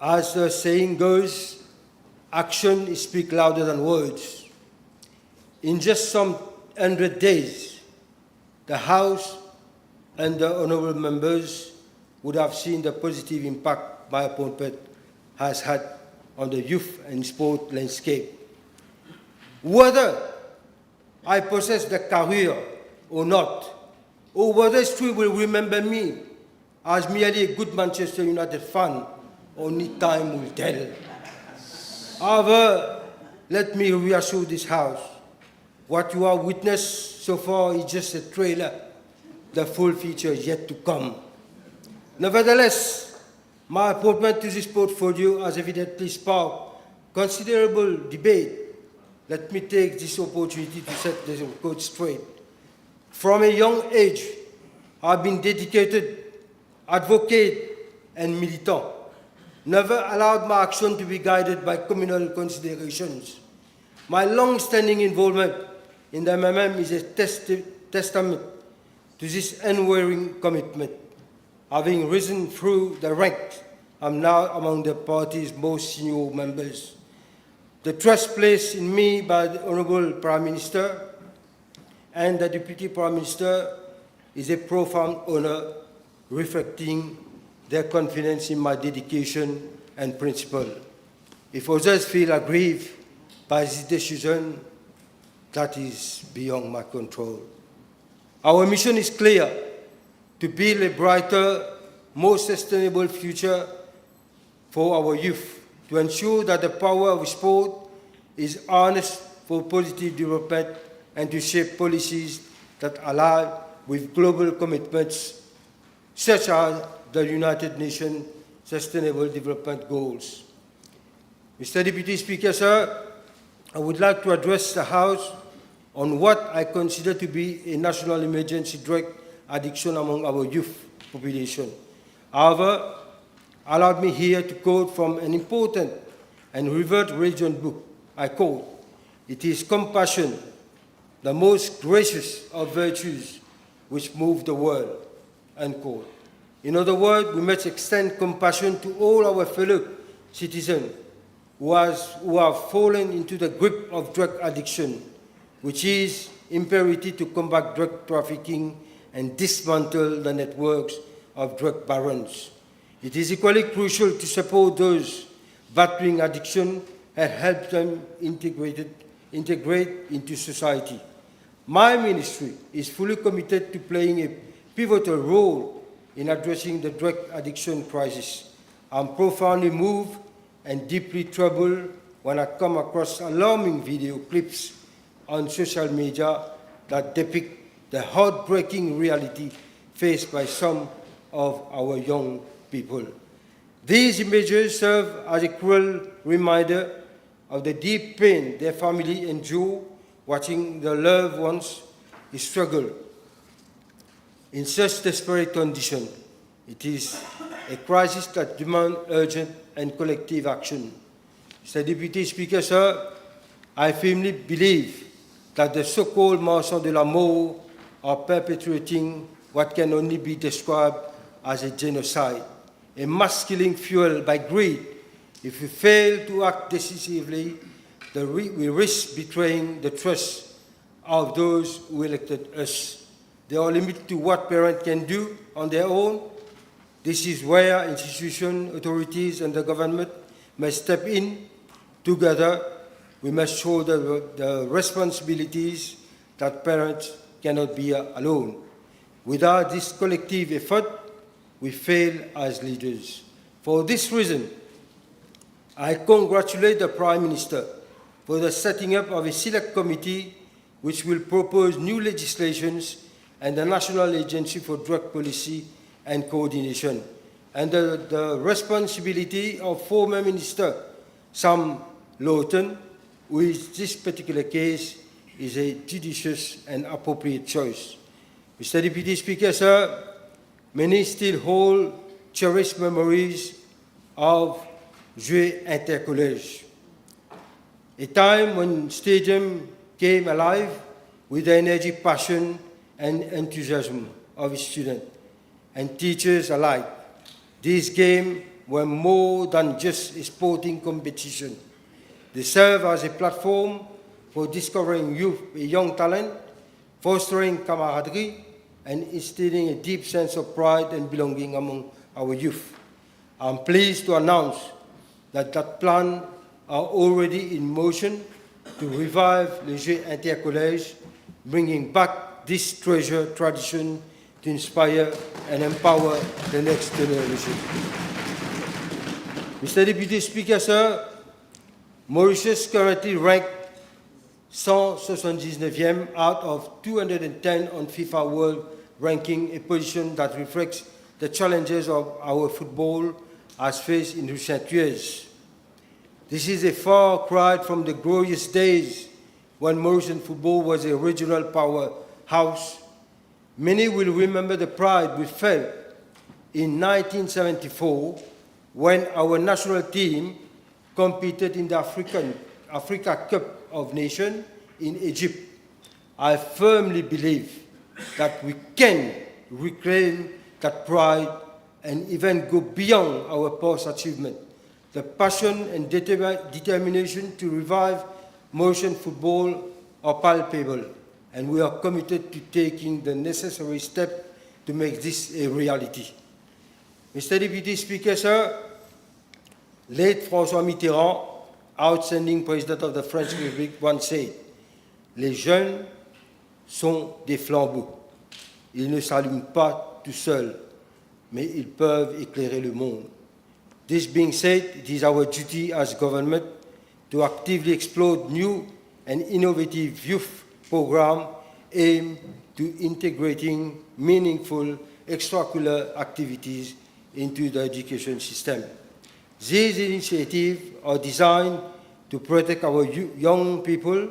as the saying goes, action speaks louder than words. In just some 100 days, the House and the Honourable Members would have seen the positive impact my appointment has had on the youth and sport landscape. Whether I possess the career or not, or whether history will remember me as merely a good Manchester United fan, only time will tell. However, let me reassure this House, what you have witnessed so far is just a trailer. The full feature is yet to come. Nevertheless, my appointment to this portfolio has evidently sparked considerable debate. Let me take this opportunity to set the record straight. From a young age, I've been dedicated, advocate, and militant. Never allowed my action to be guided by communal considerations. My long-standing involvement in the MMM is a testament to this unwavering commitment. Having risen through the ranks, I'm now among the party's most senior members. The trust placed in me by the Honourable Prime Minister and the Deputy Prime Minister is a profound honour, reflecting their confidence in my dedication and principle. If others feel aggrieved by this decision, that is beyond my control. Our mission is clear: to build a brighter, more sustainable future for our youth, to ensure that the power of sport is harnessed for positive development, and to shape policies that align with global commitments such as the United Nations Sustainable Development Goals. Mr. Deputy Speaker, sir, I would like to address the House on what I consider to be a national emergency drug addiction among our youth population. However, allow me here to quote from an important and revered religion book. I quote, "It is compassion, the most gracious of virtues, which move the world," unquote. In other words, we must extend compassion to all our fellow citizens who have fallen into the grip of drug addiction, which is imperative to combat drug trafficking and dismantle the networks of drug barons. It is equally crucial to support those battling addiction and help them integrate into society. My ministry is fully committed to playing a pivotal role in addressing the drug addiction crisis. I'm profoundly moved and deeply troubled when I come across alarming video clips on social media that depict the heartbreaking reality faced by some of our young people. These images serve as a cruel reminder of the deep pain their family endure watching their loved ones struggle in such desperate conditions. It is a crisis that demands urgent and collective action. Mr. Deputy Speaker, sir, I firmly believe that the so-called marchands de la mort are perpetuating what can only be described as a genocide, a mass killing fueled by greed. If we fail to act decisively, we risk betraying the trust of those who elected us. There are limits to what parents can do on their own. This is where institutions, authorities, and the government must step in. Together, we must shoulder the responsibilities that parents cannot be alone. Without this collective effort, we fail as leaders. For this reason, I congratulate the Prime Minister for the setting up of a select committee which will propose new legislations and the National Agency for Drug Policy and Coordination, and the responsibility of former Minister Sam Lawton, who in this particular case is a judicious and appropriate choice. Mr. Deputy Speaker, sir, many still hold cherished memories of Jeux Intercollège, a time when stadium came alive with the energy, passion, and enthusiasm of students and teachers alike. These games were more than just a sporting competition. They serve as a platform for discovering young talent, fostering camaraderie, and instilling a deep sense of pride and belonging among our youth. I'm pleased to announce that plans are already in motion to revive les Jeux Intercollèges, bringing back this treasured tradition to inspire and empower the next generation. Mr. Deputy Speaker, sir, Mauritius currently ranked 179th out of 210 on FIFA World Ranking, a position that reflects the challenges of our football as faced in recent years. This is a far cry from the glorious days when Mauritian football was a regional powerhouse. Many will remember the pride we felt in 1974 when our national team competed in the Africa Cup of Nations in Egypt. I firmly believe that we can reclaim that pride and even go beyond our past achievement. The passion and determination to revive Mauritian football are palpable, and we are committed to taking the necessary steps to make this a reality. Mr. Deputy Speaker, sir, late François Mitterrand, outstanding President of the French Republic, once said, "Les jeunes sont des flambeaux. Ils ne s'allument pas tout seuls, mais ils peuvent éclairer le monde." This being said, it is our duty as government to actively explore new and innovative youth programs aimed to integrating meaningful extracurricular activities into the education system. These initiatives are designed to protect our young people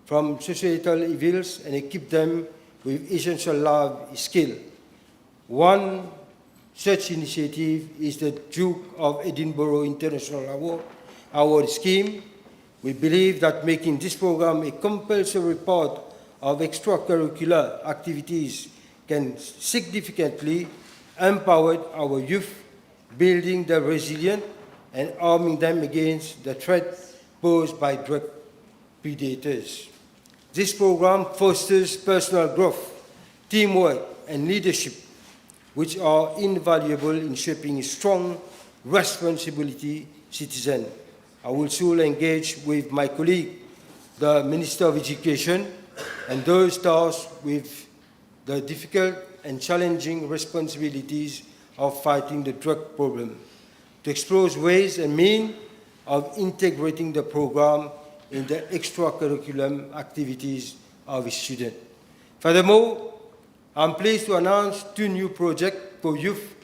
from societal evils and equip them with essential life skills. One such initiative is the Duke of Edinburgh International Award Scheme. We believe that making this program a compulsory part of extracurricular activities can significantly empowered our youth, building their resilience and arming them against the threat posed by drug predators. This program fosters personal growth, teamwork, and leadership, which are invaluable in shaping a strong, responsibility citizen. I will soon engage with my colleague, the Minister of Education, and those tasked with the difficult and challenging responsibilities of fighting the drug problem, to explore ways and means of integrating the program in the extracurricular activities of its students. Furthermore, I'm pleased to announce 2 new projects for youth,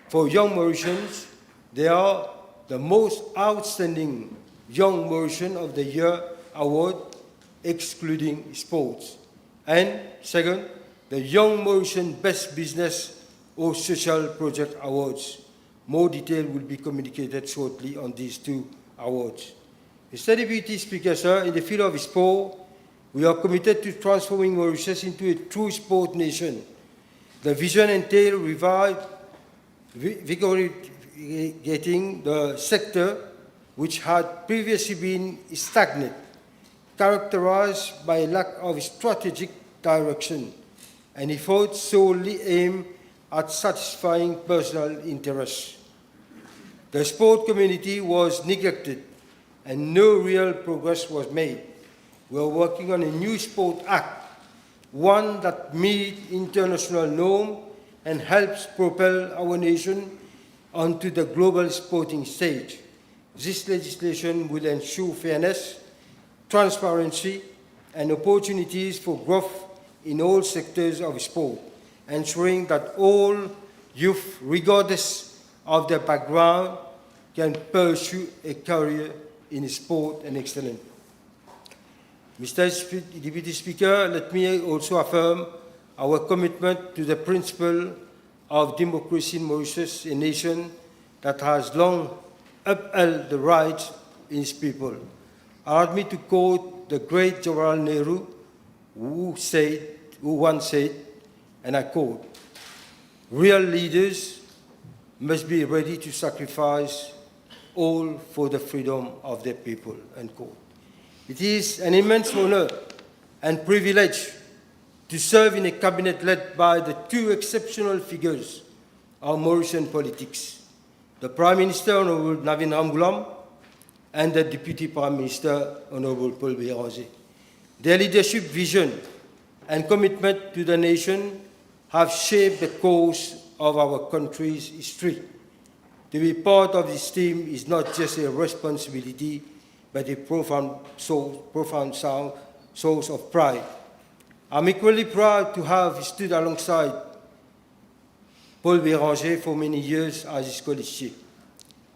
for young Mauritians. They are the most outstanding Young Mauritian of the Year award, excluding sports. And second, the Young Mauritian Best Business or Social Project Awards. More detail will be communicated shortly on these 2 awards. Mr. Deputy Speaker, sir, in the field of sport, we are committed to transforming Mauritius into a true sport nation. The vision entails vigorating the sector which had previously been stagnant, characterized by a lack of strategic direction and efforts solely aimed at satisfying personal interests. The sport community was neglected and no real progress was made. We are working on a new sport act, one that meets international norms and helps propel our nation onto the global sporting stage. This legislation will ensure fairness, transparency, and opportunities for growth in all sectors of sport, ensuring that all youth, regardless of their background, can pursue a career in sport and excellence. Mr. Deputy Speaker, let me also affirm our commitment to the principle of democracy in Mauritius, a nation that has long upheld the rights in its people. Allow me to quote the great Jawaharlal Nehru, who once said, and I quote, "Real leaders must be ready to sacrifice all for the freedom of their people," end quote. It is an immense honor and privilege to serve in a cabinet led by the 2 exceptional figures of Mauritian politics, the Prime Minister, Honourable Navin Ramgoolam, and the Deputy Prime Minister, Honourable Paul Béranger. Their leadership, vision, and commitment to the nation have shaped the course of our country's history. To be part of this team is not just a responsibility, but a profound source of pride. I'm equally proud to have stood alongside Paul Béranger for many years as his colistier.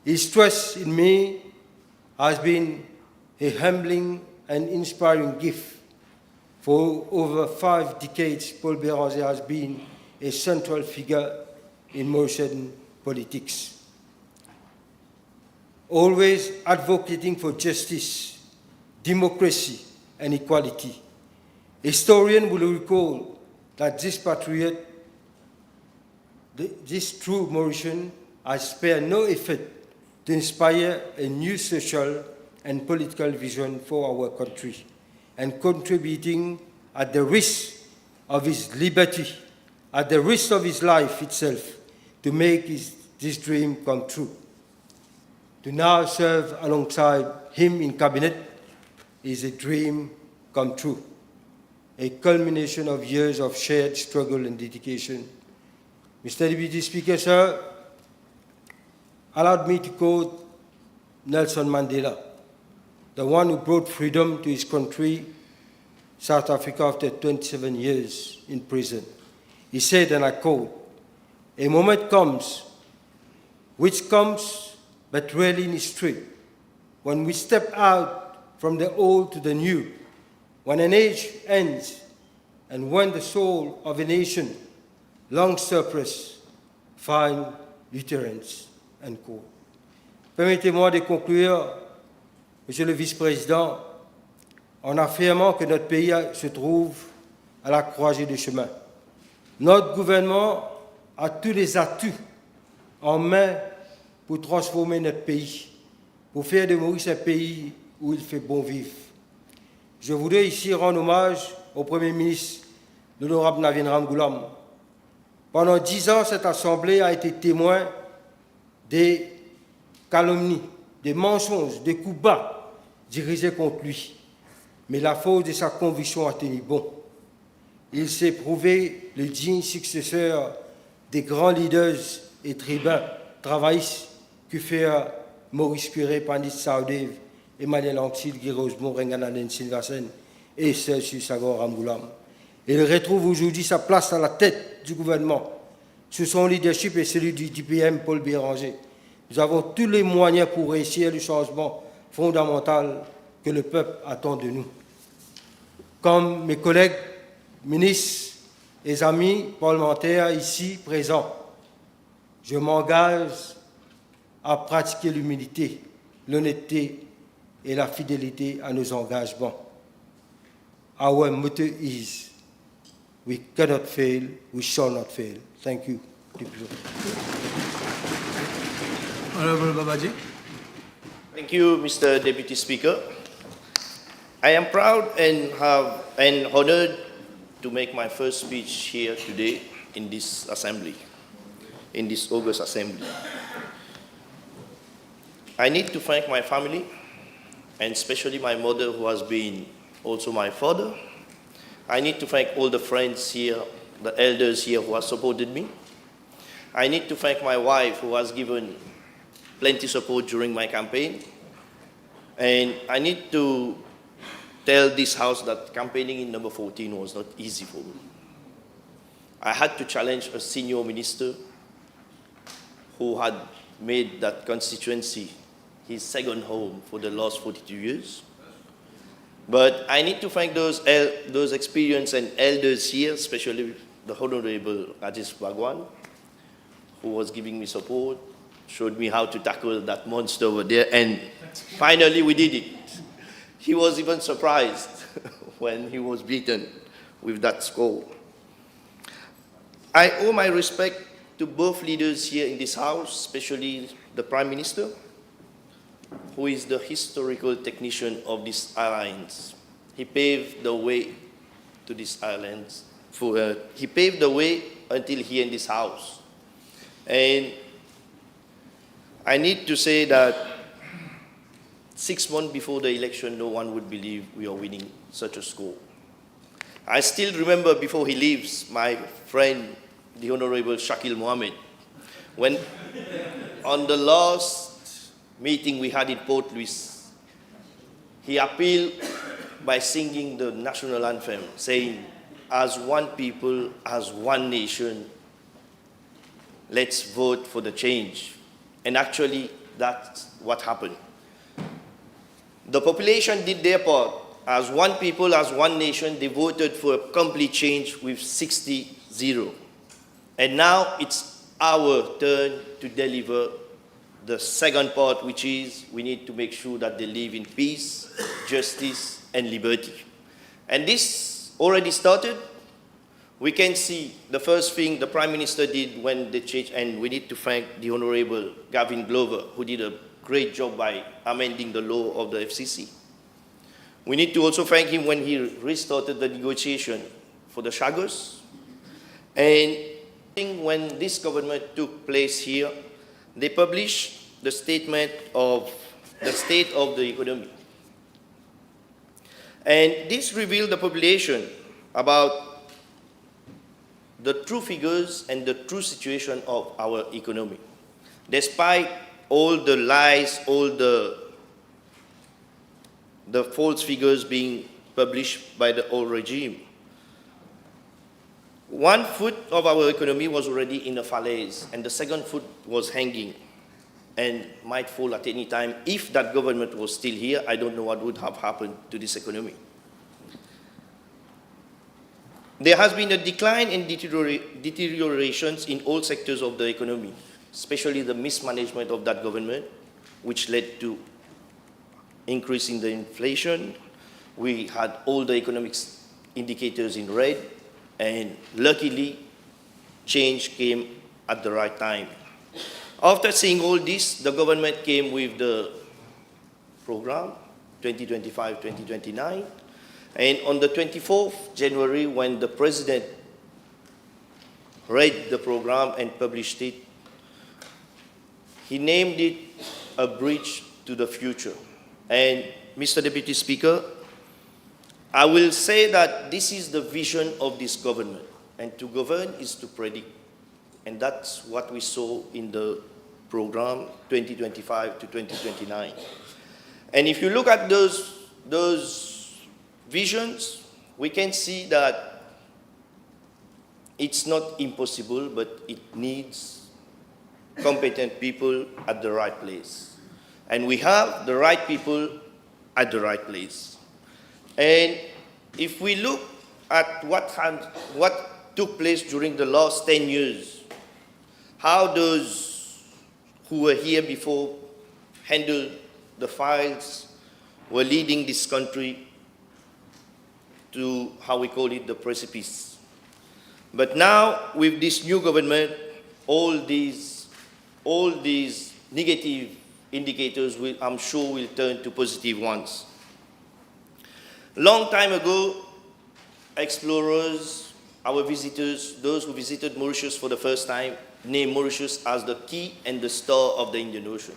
His trust in me has been a humbling and inspiring gift. For over 5 decades, Paul Béranger has been a central figure in Mauritian politics, always advocating for justice, democracy, and equality. A historian will recall that this patriot, this true Mauritian, has spared no effort to inspire a new social and political vision for our country, and contributing at the risk of his liberty, at the risk of his life itself, to make this dream come true. To now serve alongside him in cabinet is a dream come true, a culmination of years of shared struggle and dedication. Mr. Deputy Speaker, sir, allow me to quote Nelson Mandela, the one who brought freedom to his country, South Africa, after 27 years in prison. He said, and I quote, "A moment comes, which comes but rarely in history, when we step out from the old to the new, when an age ends, and when the soul of a nation, long suppressed, find utterance." End quote. Permettez-moi de conclure, Monsieur le Vice-président, en affirmant que notre pays se trouve à la croisée des chemins. Notre gouvernement a tous les atouts en main pour transformer notre pays, pour faire de Maurice un pays où il fait bon vivre. Je voudrais ici rendre hommage au Premier ministre, l'honorable Navin Ramgoolam. Pendant 10 ans, cette Assemblée a été témoin des calomnies, des mensonges, des coups bas dirigés contre lui. Mais la force de sa conviction a tenu bon. Il s'est prouvé le digne successeur des grands leaders et tribuns travaillistes que furent Maurice Curé, Pandit Saoudev, Emmanuel Anctil, Guy Rosemont, Renganaden Silvasen et Serge Sagor Ramgoolam. Il retrouve aujourd'hui sa place à la tête du gouvernement, sous son leadership et celui du DPM Paul Béranger. Nous avons tous les moyens pour réussir le changement fondamental que le peuple attend de nous. Comme mes collègues ministres et amis parlementaires ici présents, je m'engage à pratiquer l'humilité, l'honnêteté et la fidélité à nos engagements. Our motto is, we cannot fail, we shall not fail. Thank you. Honourable Babaji. Thank you, Mr. Deputy Speaker. I am proud and honored to make my first speech here today in this assembly, in this August assembly. I need to thank my family, and especially my mother, who has been also my father. I need to thank all the friends here, the elders here who have supported me. I need to thank my wife, who has given plenty support during my campaign. And I need to tell this House that campaigning in number 14 was not easy for me. I had to challenge a senior minister who had made that constituency his second home for the last 42 years. But I need to thank those experienced and elders here, especially the Honourable Rajesh Bhagwan, who was giving me support, showed me how to tackle that monster over there, and finally we did it. He was even surprised when he was beaten with that score. I owe my respect to both leaders here in this House, especially the Prime Minister, who is the historical technician of this alliance. He paved the way to this alliance. He paved the way until here in this House. And I need to say that 6 months before the election, no one would believe we are winning such a score. I still remember, before he leaves, my friend, the Honorable Shakil Mohammed, when on the last meeting we had in Port Louis, he appealed by singing the national anthem, saying, as one people, as one nation, let's vote for the change. And actually, that's what happened. The population did their part. As one people, as one nation, they voted for a complete change with 60-0. And now it's our turn to deliver the second part, which is we need to make sure that they live in peace, justice, and liberty. And this already started. We can see the first thing the Prime Minister did when they changed, and we need to thank the Honourable Gavin Glover, who did a great job by amending the law of the FCC. We need to also thank him when he restarted the negotiation for the Chagos. And when this government took place here, they published the statement of the state of the economy. And this revealed the population about the true figures and the true situation of our economy. Despite all the lies, all the false figures being published by the old regime, 1 foot of our economy was already in a falaise, and the second foot was hanging and might fall at any time. If that government was still here, I don't know what would have happened to this economy. There has been a decline and deteriorations in all sectors of the economy, especially the mismanagement of that government, which led to increasing the inflation. We had all the economic indicators in red, and luckily, change came at the right time. After seeing all this, the government came with the program 2025-2029, and on the 24th January, when the President read the program and published it, he named it a bridge to the future. And Mr. Deputy Speaker, I will say that this is the vision of this government, and to govern is to predict. And that's what we saw in the program 2025 to 2029. And if you look at those visions, we can see that it's not impossible, but it needs competent people at the right place. And we have the right people at the right place. And if we look at what took place during the last 10 years, how those who were here before handled the files, were leading this country to, how we call it, the precipice. But now, with this new government, all these negative indicators, I'm sure, will turn to positive ones. Long time ago, explorers, our visitors, those who visited Mauritius for the first time, named Mauritius as the key and the star of the Indian Ocean.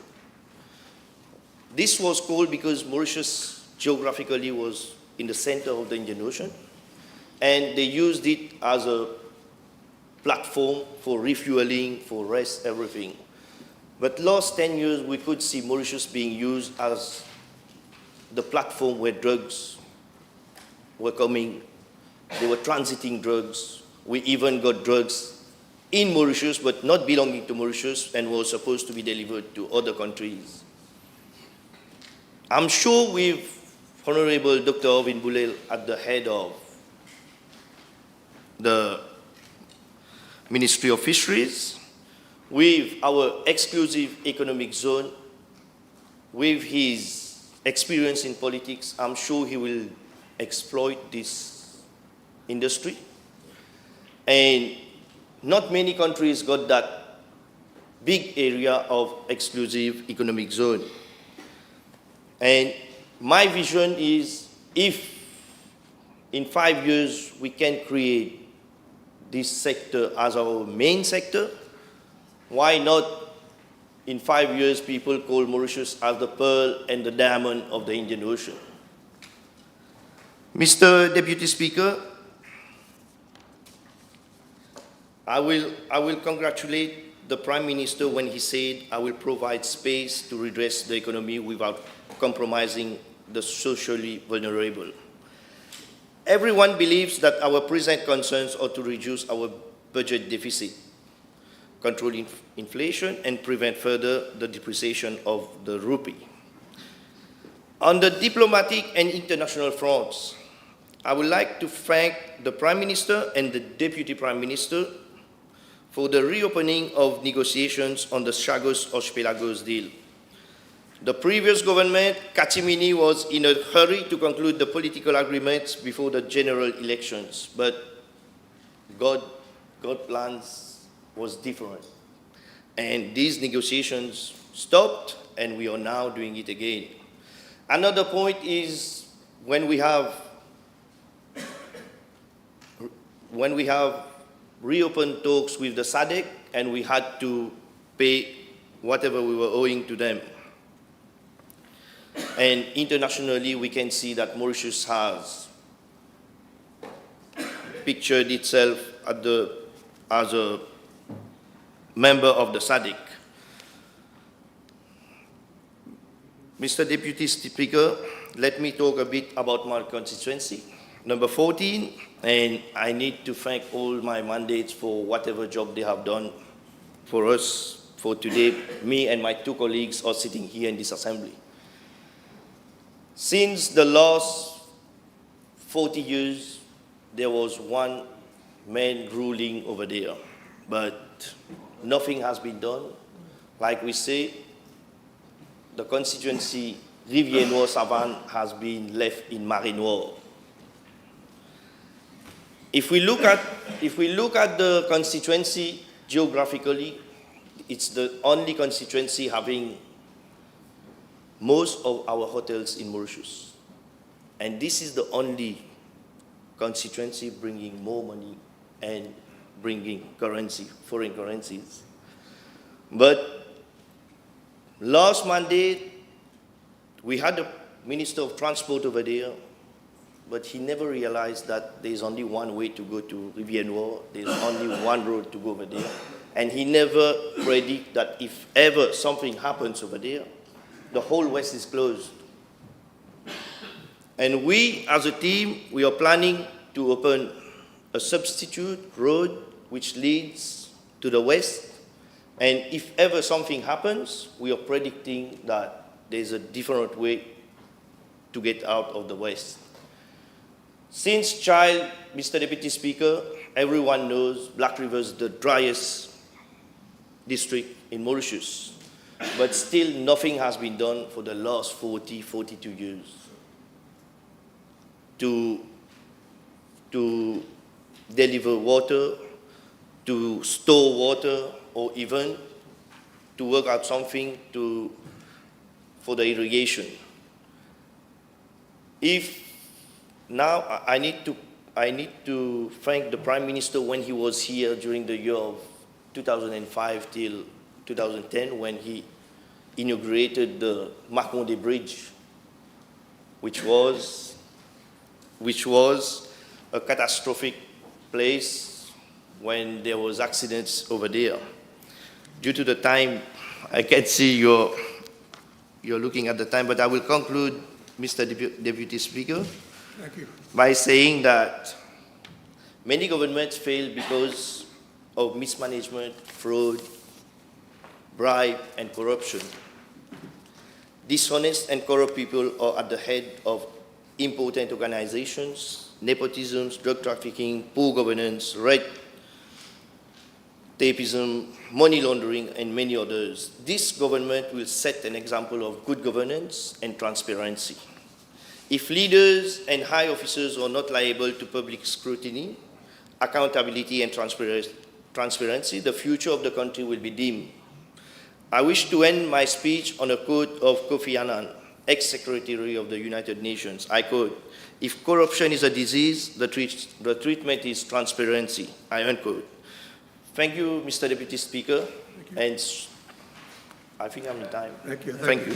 This was called because Mauritius geographically was in the center of the Indian Ocean, and they used it as a platform for refueling, for rest, everything. But last 10 years, we could see Mauritius being used as the platform where drugs were coming. They were transiting drugs. We even got drugs in Mauritius, but not belonging to Mauritius, and were supposed to be delivered to other countries. I'm sure with Honourable Dr. Ovin Boulel at the head of the Ministry of Fisheries, with our exclusive economic zone, with his experience in politics, I'm sure he will exploit this industry. And not many countries got that big area of exclusive economic zone. And my vision is, if in 5 years we can create this sector as our main sector, why not in 5 years people call Mauritius as the pearl and the diamond of the Indian Ocean? Mr. Deputy Speaker, I will congratulate the Prime Minister when he said, I will provide space to redress the economy without compromising the socially vulnerable. Everyone believes that our present concerns are to reduce our budget deficit, control inflation, and prevent further the depreciation of the rupee. On the diplomatic and international fronts, I would like to thank the Prime Minister and the Deputy Prime Minister for the reopening of negotiations on the Chagos Archipelagos deal. The previous government, Katimini, was in a hurry to conclude the political agreements before the general elections, but God's plans was different. And these negotiations stopped, and we are now doing it again. Another point is when we have reopened talks with the SADC, and we had to pay whatever we were owing to them. And internationally, we can see that Mauritius has pictured itself as a member of the SADC. Mr. Deputy Speaker, let me talk a bit about my constituency. Number 14, and I need to thank all my mandates for whatever job they have done for us. For today, me and my 2 colleagues are sitting here in this assembly. Since the last 40 years, there was one man ruling over there, but nothing has been done. Like we say, the constituency Rivière Noire Savane has been left in Marée Noire. If we look at the constituency, geographically, it's the only constituency having most of our hotels in Mauritius. And this is the only constituency bringing more money and bringing currency, foreign currencies. But last Monday, we had the Minister of Transport over there, but he never realized that there's only one way to go to Rivière Noire, there's only one road to go over there, and he never predicted that if ever something happens over there, the whole West is closed. And we, as a team, we are planning to open a substitute road which leads to the West, and if ever something happens, we are predicting that there's a different way to get out of the West. Since child, Mr. Deputy Speaker, everyone knows Black River is the driest district in Mauritius, but still nothing has been done for the last 42 years to deliver water, to store water, or even to work out something for the irrigation. Now I need to thank the Prime Minister when he was here during the year of 2005 till 2010 when he inaugurated the Maconde Bridge, which was a catastrophic place when there was accidents over there. Due to the time, I can't see you're looking at the time, but I will conclude, Mr. Deputy Speaker, by saying that many governments fail because of mismanagement, fraud, bribe, and corruption. Dishonest and corrupt people are at the head of important organizations, nepotism, drug trafficking, poor governance, red tapeism, money laundering, and many others. This government will set an example of good governance and transparency. If leaders and high officers are not liable to public scrutiny, accountability, and transparency, the future of the country will be dim. I wish to end my speech on a quote of Kofi Annan, ex-Secretary of the United Nations. I quote, "If corruption is a disease, the treatment is transparency," I unquote. Thank you, Mr. Deputy Speaker, and I think I'm in time. Thank you.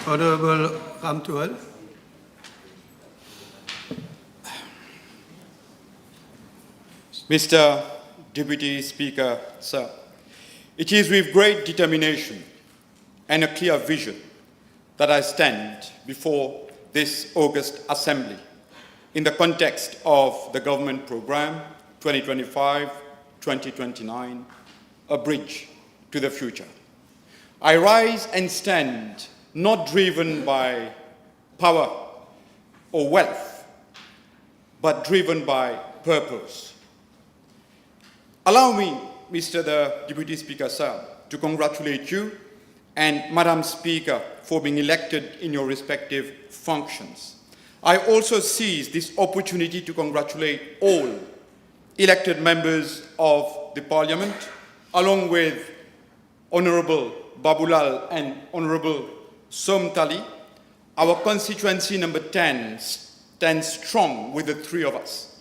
Honourable Ramtuel. Mr. Deputy Speaker, sir, it is with great determination and a clear vision that I stand before this August Assembly in the context of the government program 2025-2029, a bridge to the future. I rise and stand not driven by power or wealth, but driven by purpose. Allow me, Mr. the Deputy Speaker, sir, to congratulate you and Madam Speaker for being elected in your respective functions. I also seize this opportunity to congratulate all elected members of the Parliament, along with Honourable Babulal and Honourable Somtali. Our constituency number 10 stands strong with the three of us.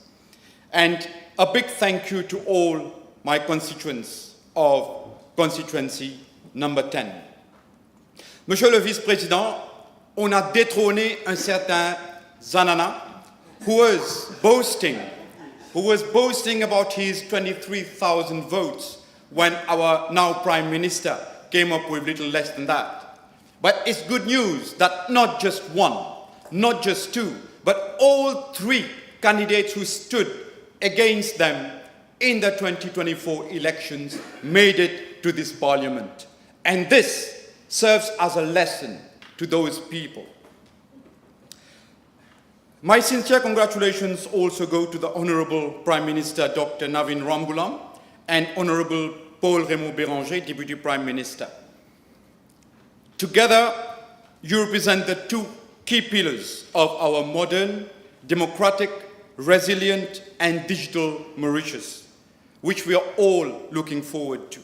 And a big thank you to all my constituents of constituency number 10. Monsieur le Vice-président, on a détrôné un certain Zanana who was boasting about his 23,000 votes when our now Prime Minister came up with little less than that. But it's good news that not just one, not just two, but all three candidates who stood against them in the 2024 elections made it to this Parliament. And this serves as a lesson to those people. My sincere congratulations also go to the Honourable Prime Minister Dr. Navin Ramgoolam and Honourable Paul Raymond Béranger, Deputy Prime Minister. Together, you represent the two key pillars of our modern, democratic resilient and digital Mauritius, which we are all looking forward to.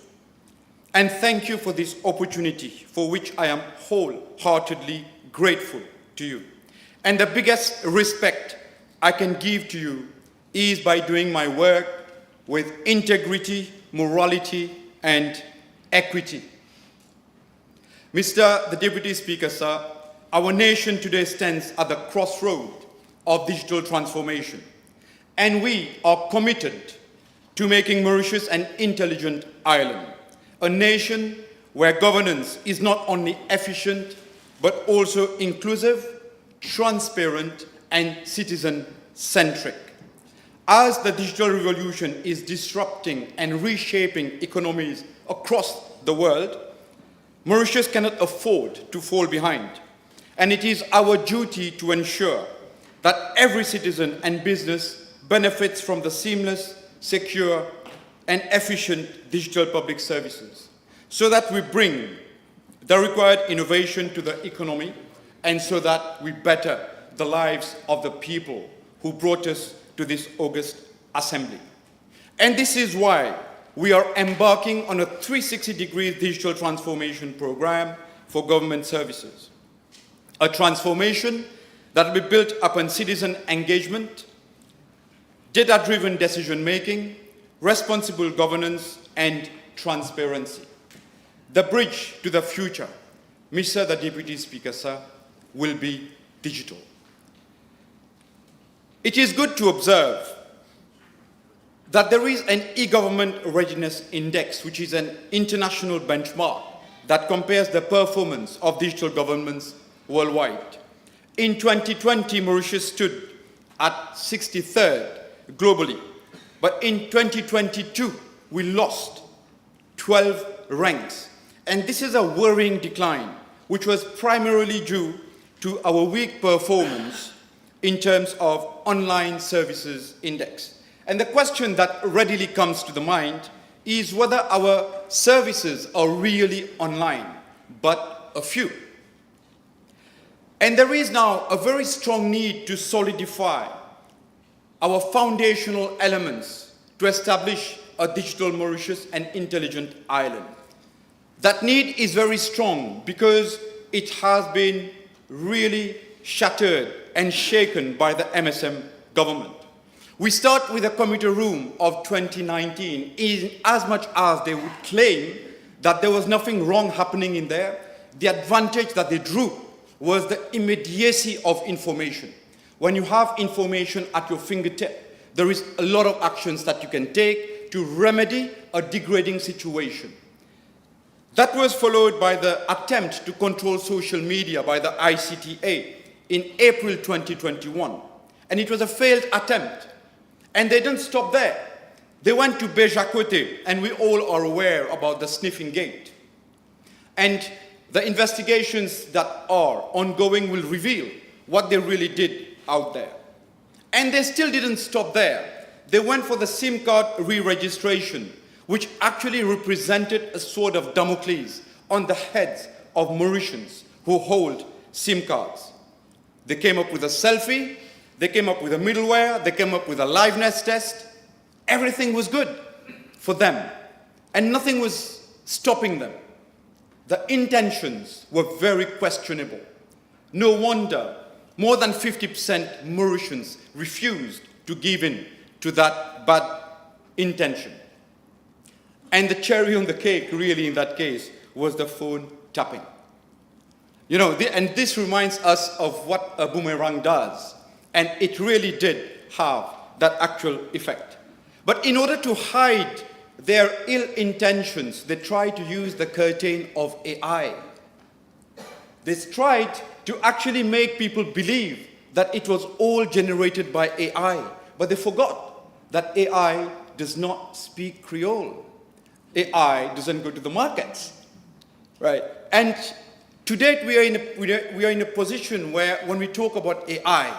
And thank you for this opportunity, for which I am wholeheartedly grateful to you. And the biggest respect I can give to you is by doing my work with integrity, morality, and equity. Mr. the Deputy Speaker, sir, our nation today stands at the crossroad of digital transformation, and we are committed to making Mauritius an intelligent island, a nation where governance is not only efficient, but also inclusive, transparent, and citizen-centric. As the digital revolution is disrupting and reshaping economies across the world, Mauritius cannot afford to fall behind. And it is our duty to ensure that every citizen and business benefits from the seamless, secure, and efficient digital public services, so that we bring the required innovation to the economy, and so that we better the lives of the people who brought us to this august assembly. And this is why we are embarking on a 360-degree digital transformation program for government services. A transformation that will be built upon citizen engagement, data-driven decision-making, responsible governance, and transparency. The bridge to the future, Mr. the Deputy Speaker, sir, will be digital. It is good to observe that there is an e-government readiness index, which is an international benchmark that compares the performance of digital governments worldwide. In 2020, Mauritius stood at 63rd globally, but in 2022, we lost 12 ranks. And this is a worrying decline, which was primarily due to our weak performance in terms of online services index. And the question that readily comes to the mind is whether our services are really online, but a few. And there is now a very strong need to solidify our foundational elements to establish a digital Mauritius, an intelligent island. That need is very strong because it has been really shattered and shaken by the MSM government. We start with a committee room of 2019, in as much as they would claim that there was nothing wrong happening in there. The advantage that they drew was the immediacy of information. When you have information at your fingertip, there is a lot of actions that you can take to remedy a degrading situation. That was followed by the attempt to control social media by the ICTA in April 2021. And it was a failed attempt. And they didn't stop there. They went to Bejakote, and we all are aware about the sniffing gate. And the investigations that are ongoing will reveal what they really did out there. And they still didn't stop there. They went for the SIM card re-registration, which actually represented a sword of Damocles on the heads of Mauritians who hold SIM cards. They came up with a selfie, they came up with a middleware, they came up with a liveness test. Everything was good for them, and nothing was stopping them. The intentions were very questionable. No wonder more than 50% Mauritians refused to give in to that bad intention. And the cherry on the cake, really, in that case, was the phone tapping. You know, and this reminds us of what a boomerang does. And it really did have that actual effect. But in order to hide their ill intentions, they tried to use the curtain of AI. They tried to actually make people believe that it was all generated by AI. But they forgot that AI does not speak Creole. AI doesn't go to the markets, right? And to date, we are in a position where when we talk about AI,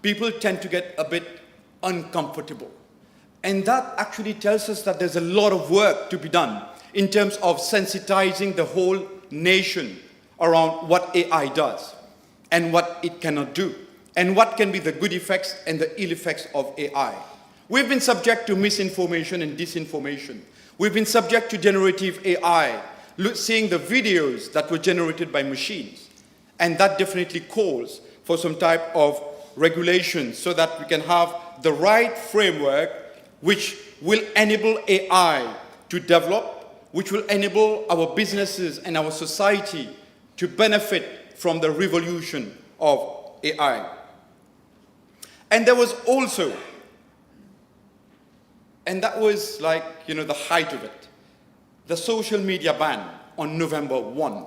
people tend to get a bit uncomfortable. And that actually tells us that there's a lot of work to be done in terms of sensitizing the whole nation around what AI does and what it cannot do, and what can be the good effects and the ill effects of AI. We've been subject to misinformation and disinformation. We've been subject to generative AI, seeing the videos that were generated by machines. And that definitely calls for some type of regulation so that we can have the right framework which will enable AI to develop, which will enable our businesses and our society to benefit from the revolution of AI. And there was also, and that was like, the height of it, the social media ban on November 1.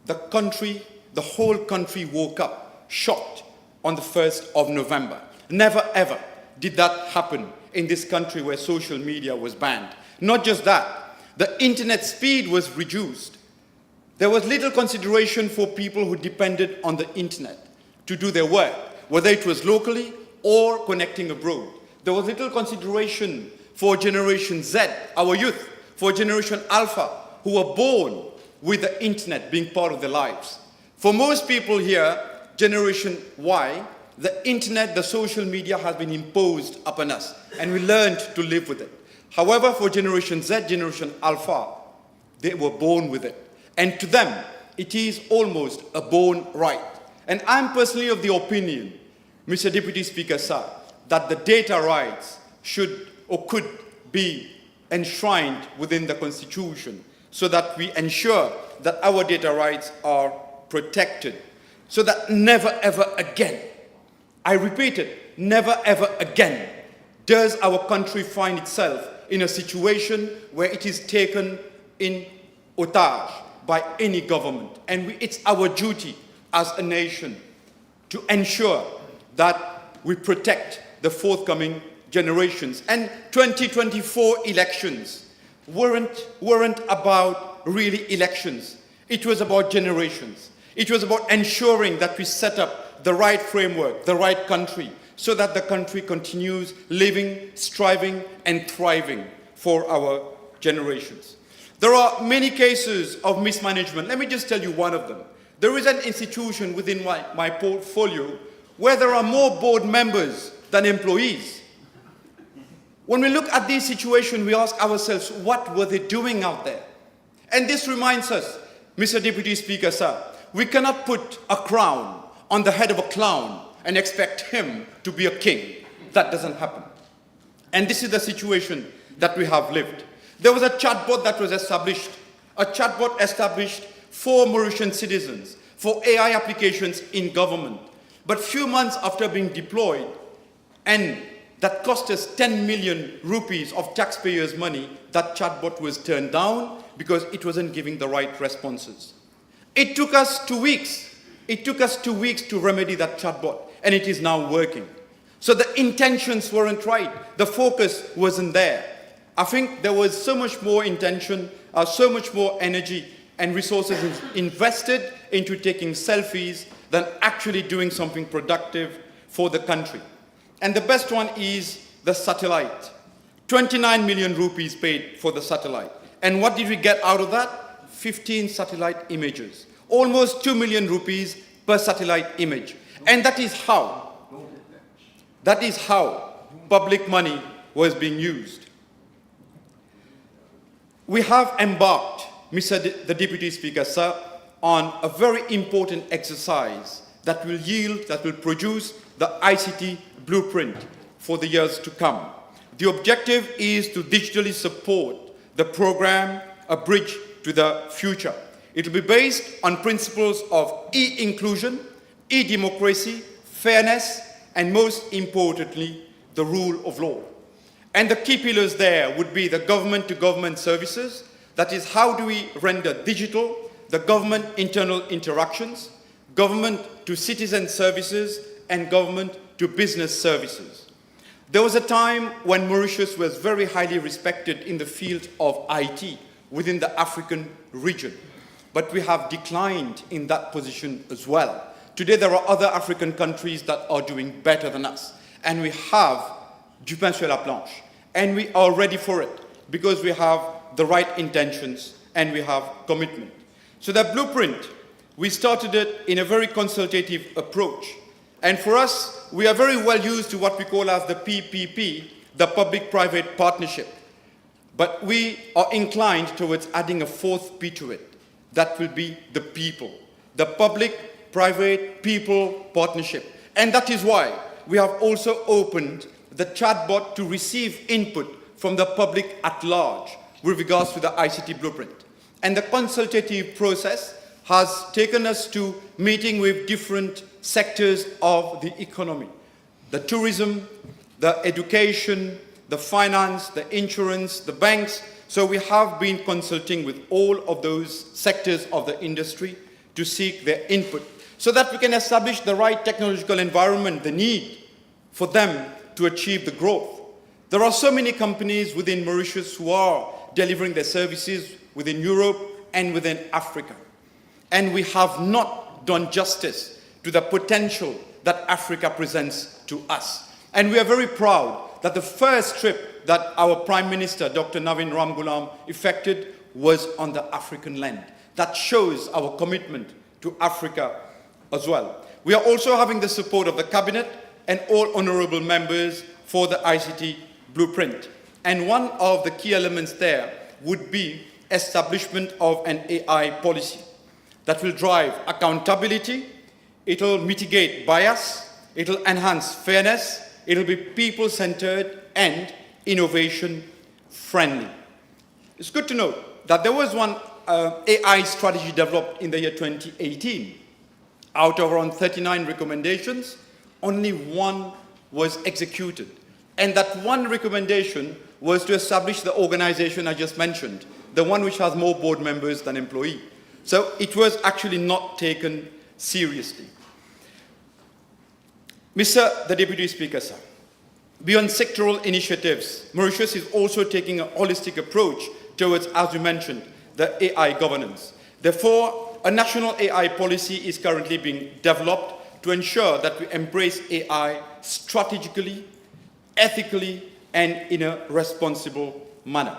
The whole country woke up shocked on the 1st of November. Never ever did that happen in this country where social media was banned. Not just that, the internet speed was reduced. There was little consideration for people who depended on the internet to do their work, whether it was locally or connecting abroad. There was little consideration for Generation Z, our youth, for Generation Alpha, who were born with the internet being part of their lives. For most people here, Generation Y, the internet, the social media has been imposed upon us, and we learned to live with it. However, for Generation Z, Generation Alpha, they were born with it. And to them, it is almost a born right. And I'm personally of the opinion, Mr. Deputy Speaker, sir, that the data rights should or could be enshrined within the Constitution so that we ensure that our data rights are protected, so that never ever again, I repeat it, never ever again does our country find itself in a situation where it is taken in otage by any government. And it's our duty as a nation to ensure that we protect the forthcoming generations. And 2024 elections weren't about really elections. It was about generations. It was about ensuring that we set up the right framework, the right country, so that the country continues living, striving, and thriving for our generations. There are many cases of mismanagement. Let me just tell you one of them. There is an institution within my portfolio where there are more board members than employees. When we look at this situation, we ask ourselves, what were they doing out there? And this reminds us, Mr. Deputy Speaker, sir, we cannot put a crown on the head of a clown and expect him to be a king. That doesn't happen. And this is the situation that we have lived. There was a chatbot that was established, for Mauritian citizens, for AI applications in government. But few months after being deployed, and that cost us 10 million rupees of taxpayers' money, that chatbot was turned down because it wasn't giving the right responses. It took us 2 weeks. It took us 2 weeks to remedy that chatbot, and it is now working. So the intentions weren't right. The focus wasn't there. I think there was so much more intention, so much more energy and resources invested into taking selfies than actually doing something productive for the country. And the best one is the satellite. 29 million rupees paid for the satellite. And what did we get out of that? 15 satellite images. Almost 2 million rupees per satellite image. And that is how public money was being used. We have embarked, the Deputy Speaker, sir, on a very important exercise that will produce the ICT blueprint for the years to come. The objective is to digitally support the program, A Bridge to the Future. It will be based on principles of e-inclusion, e-democracy, fairness, and most importantly, the rule of law. And the key pillars there would be the government-to-government services. That is, how do we render digital the government internal interactions, government-to-citizen services, and government-to-business services. There was a time when Mauritius was very highly respected in the field of IT within the African region, but we have declined in that position as well. Today, there are other African countries that are doing better than us, and we have du pain sur la planche, and we are ready for it because we have the right intentions and we have commitment. So that blueprint, we started it in a very consultative approach, And for us, we are very well used to what we call as the PPP, the public-private partnership. But we are inclined towards adding a fourth P to it. That will be the people, the public-private people partnership. And that is why we have also opened the chatbot to receive input from the public at large with regards to the ICT blueprint. And the consultative process has taken us to meeting with different sectors of the economy. The tourism, the education, the finance, the insurance, the banks. So we have been consulting with all of those sectors of the industry to seek their input so that we can establish the right technological environment, the need for them to achieve the growth. There are so many companies within Mauritius who are delivering their services within Europe and within Africa. And we have not done justice to the potential that Africa presents to us. And we are very proud that the first trip that our Prime Minister, Dr. Navin Ramgoolam, effected was on the African land. That shows our commitment to Africa as well. We are also having the support of the Cabinet and all honourable members for the ICT blueprint. And one of the key elements there would be establishment of an AI policy that will drive accountability, it will mitigate bias, it will enhance fairness, it will be people-centered and innovation-friendly. It's good to note that there was one AI strategy developed in the year 2018. Out of around 39 recommendations, only one was executed. And that one recommendation was to establish the organization I just mentioned, the one which has more board members than employees. So it was actually not taken seriously. Mr. the Deputy Speaker, sir, beyond sectoral initiatives, Mauritius is also taking a holistic approach towards, as you mentioned, the AI governance. Therefore, a national AI policy is currently being developed to ensure that we embrace AI strategically, ethically, and in a responsible manner.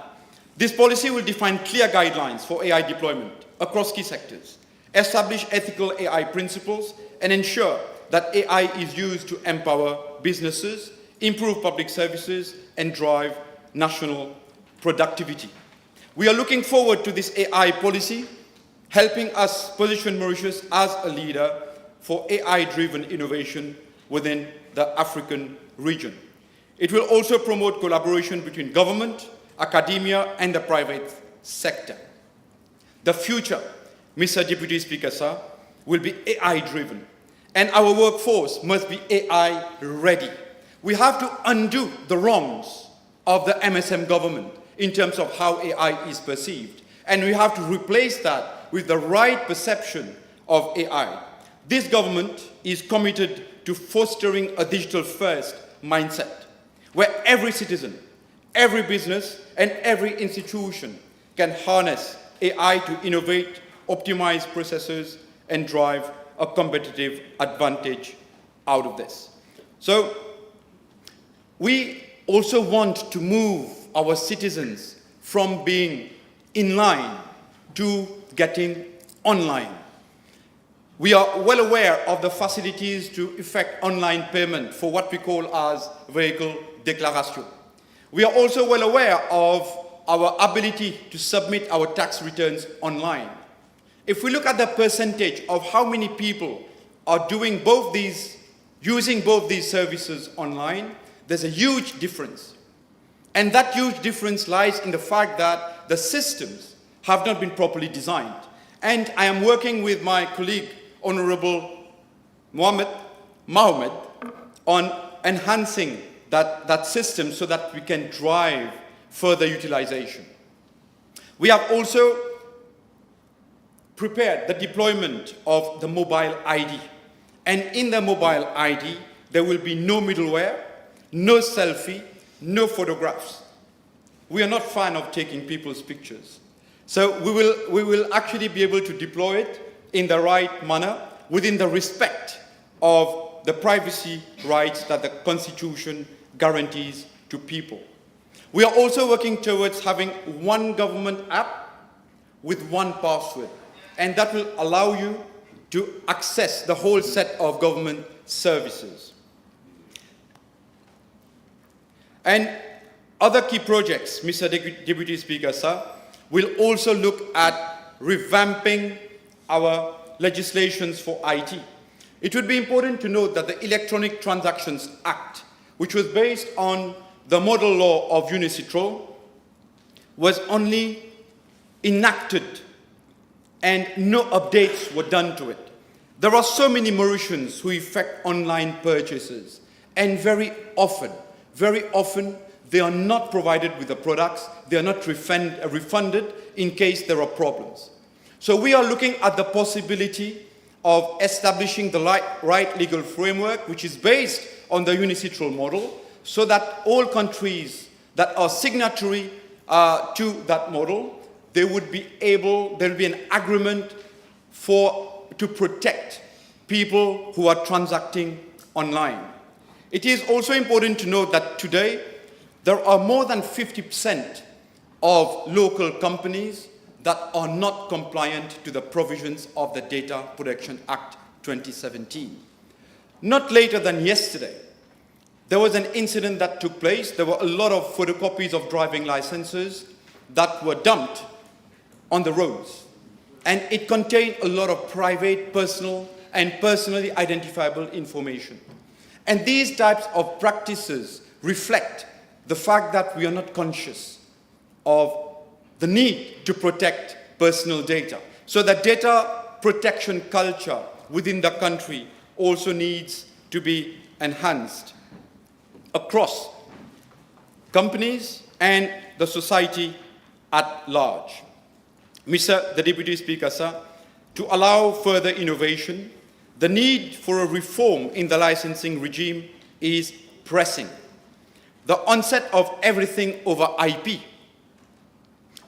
This policy will define clear guidelines for AI deployment across key sectors, establish ethical AI principles, and ensure that AI is used to empower businesses, improve public services, and drive national productivity. We are looking forward to this AI policy, helping us position Mauritius as a leader for AI-driven innovation within the African region. It will also promote collaboration between government, academia, and the private sector. The future, Mr. Deputy Speaker, sir, will be AI-driven, and our workforce must be AI-ready. We have to undo the wrongs of the MSM government in terms of how AI is perceived, and we have to replace that with the right perception of AI. This government is committed to fostering a digital-first mindset, where every citizen, every business, and every institution can harness AI to innovate, optimize processes, and drive a competitive advantage out of this. So, we also want to move our citizens from being in line to getting online. We are well aware of the facilities to effect online payment for what we call as vehicle declaration. We are also well aware of our ability to submit our tax returns online. If we look at the percentage of how many people are doing both these, using both these services online, there's a huge difference. And that huge difference lies in the fact that the systems have not been properly designed. And I am working with my colleague, Honourable Mohammed, on enhancing that system so that we can drive further utilization. We have also prepared the deployment of the mobile ID. And in the mobile ID, there will be no middleware, no selfie, no photographs. We are not fans of taking people's pictures. So we will actually be able to deploy it in the right manner within the respect of the privacy rights that the Constitution guarantees to people. We are also working towards having one government app with one password, and that will allow you to access the whole set of government services. And other key projects, Mr. Deputy Speaker, sir, will also look at revamping our legislations for IT. It would be important to note that the Electronic Transactions Act, which was based on the model law of Unicitro, was only enacted and no updates were done to it. There are so many Mauritians who effect online purchases, and very often, they are not provided with the products, they are not refunded in case there are problems. So we are looking at the possibility of establishing the right legal framework, which is based on the Unicitral model, so that all countries that are signatory to that model, there will be an agreement to protect people who are transacting online. It is also important to note that today, there are more than 50% of local companies that are not compliant to the provisions of the Data Protection Act 2017. Not later than yesterday, there was an incident that took place. There were a lot of photocopies of driving licenses that were dumped on the roads. And it contained a lot of private, personal, and personally identifiable information. And these types of practices reflect the fact that we are not conscious of the need to protect personal data. So the data protection culture within the country also needs to be enhanced across companies and the society at large. Mr. the Deputy Speaker, sir, to allow further innovation, the need for a reform in the licensing regime is pressing. The onset of everything over IP,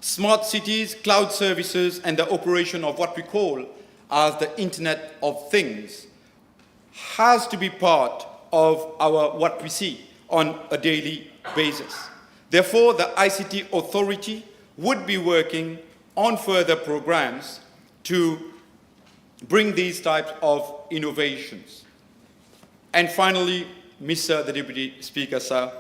smart cities, cloud services, and the operation of what we call as the Internet of Things has to be part of what we see on a daily basis. Therefore, the ICT Authority would be working on further programs to bring these types of innovations. And finally, Mr. the Deputy Speaker, sir,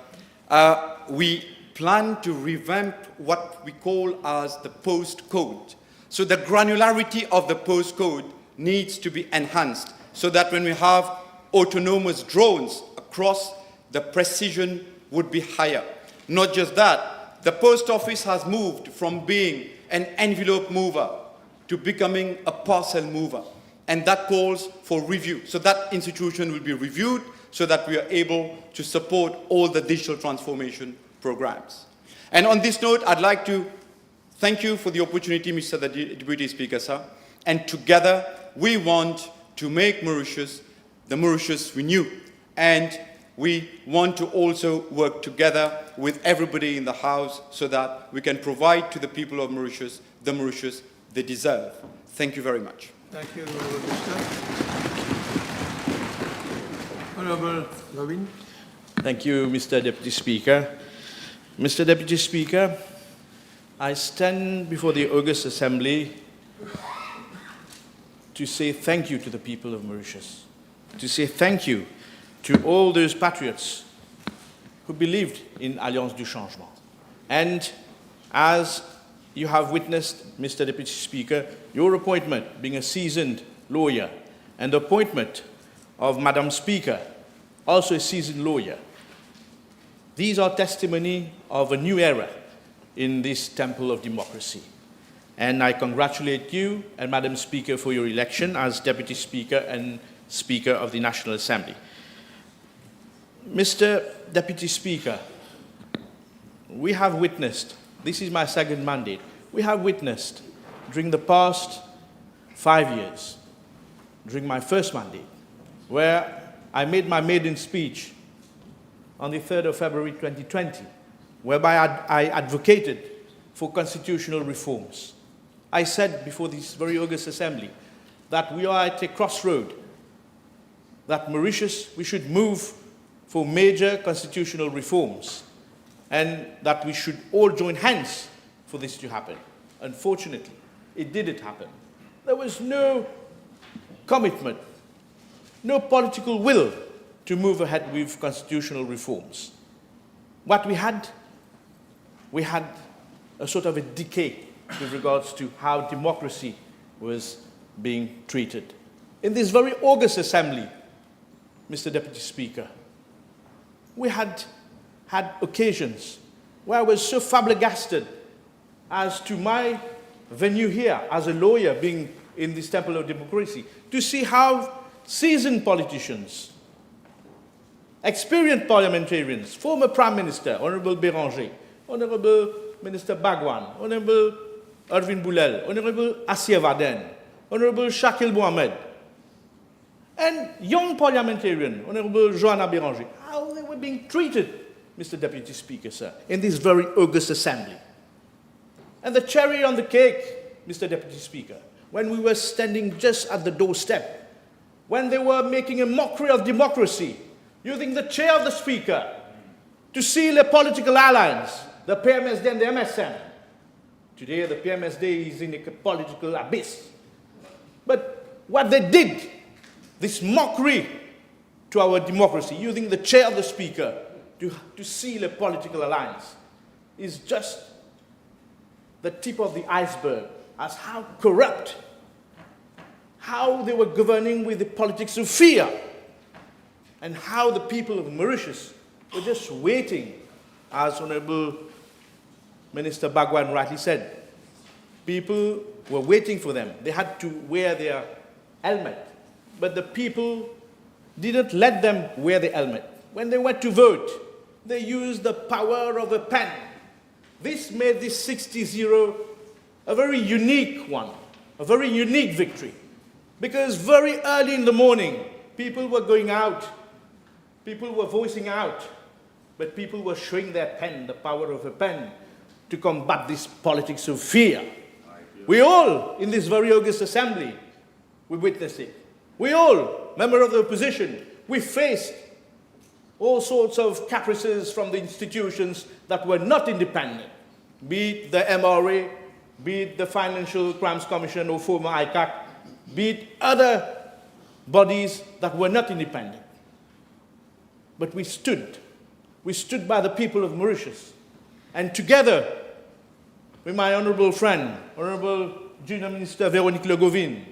we plan to revamp what we call as the postcode. So the granularity of the postcode needs to be enhanced so that when we have autonomous drones across, the precision would be higher. Not just that, the post office has moved from being an envelope mover to becoming a parcel mover. And that calls for review. So that institution will be reviewed so that we are able to support all the digital transformation programs. And on this note, I'd like to thank you for the opportunity, Mr. the Deputy Speaker, sir. And together, we want to make Mauritius the Mauritius we knew. And we want to also work together with everybody in the House so that we can provide to the people of Mauritius the Mauritius they deserve. Thank you very much. Thank you, Minister. Honourable Gavin. Thank you, Mr. Deputy Speaker. Mr. Deputy Speaker, I stand before the August Assembly to say thank you to the people of Mauritius, to say thank you to all those patriots who believed in Alliance du Changement. And as you have witnessed, Mr. Deputy Speaker, your appointment being a seasoned lawyer and the appointment of Madam Speaker, also a seasoned lawyer, these are testimony of a new era in this temple of democracy. And I congratulate you and Madam Speaker for your election as Deputy Speaker and Speaker of the National Assembly. Mr. Deputy Speaker, we have witnessed, this is my second mandate, we have witnessed during the past 5 years, during my first mandate, where I made my maiden speech on the 3rd of February 2020, whereby I advocated for constitutional reforms. I said before this very August Assembly that we are at a crossroad, that Mauritius, we should move for major constitutional reforms, and that we should all join hands for this to happen. Unfortunately, it didn't happen. There was no commitment, no political will to move ahead with constitutional reforms. What we had a sort of a decay with regards to how democracy was being treated. In this very August Assembly, Mr. Deputy Speaker, we had occasions where I was so flabbergasted as to my venue here as a lawyer being in this temple of democracy, to see how seasoned politicians, experienced parliamentarians, former Prime Minister, Honourable Béranger, Honourable Minister Bagwan, Honourable Erwin Boulel, Honourable Assia Vaden, Honourable Shakil Mohamed, and young parliamentarian, Honourable Joanna Béranger, how they were being treated, Mr. Deputy Speaker, sir, in this very August Assembly. And the cherry on the cake, Mr. Deputy Speaker, when we were standing just at the doorstep, when they were making a mockery of democracy, using the chair of the Speaker to seal a political alliance, the PMSD and the MSN. Today, the PMSD is in a political abyss. But what they did, this mockery to our democracy, using the chair of the Speaker to seal a political alliance, is just the tip of the iceberg as how corrupt, how they were governing with the politics of fear, and how the people of Mauritius were just waiting, as Honourable Minister Bagwan rightly said. People were waiting for them. They had to wear their helmet, but the people didn't let them wear the helmet. When they went to vote, they used the power of a pen. This made this 60-0 a very unique one, a very unique victory. Because very early in the morning, people were going out, people were voicing out, but people were showing their pen, the power of a pen, to combat this politics of fear. We all, in this very August Assembly, we witnessed it. We all, members of the opposition, we faced all sorts of caprices from the institutions that were not independent, be it the MRA, be it the Financial Crimes Commission or former ICAC, be it other bodies that were not independent. But we stood by the people of Mauritius, and together with my honourable friend, Honourable Junior Minister Véronique Legovin,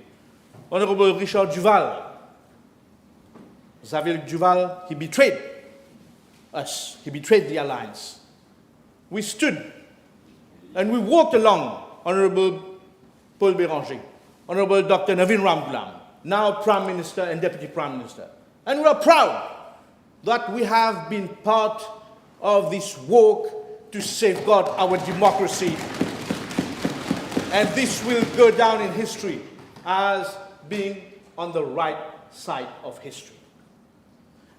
Honourable Richard Duval, Xavier Duval, he betrayed us, he betrayed the alliance. We stood and we walked along, Honourable Paul Béranger, Honourable Dr. Navin Ramgoolam, now Prime Minister and Deputy Prime Minister. And we are proud that we have been part of this walk to safeguard our democracy. And this will go down in history as being on the right side of history.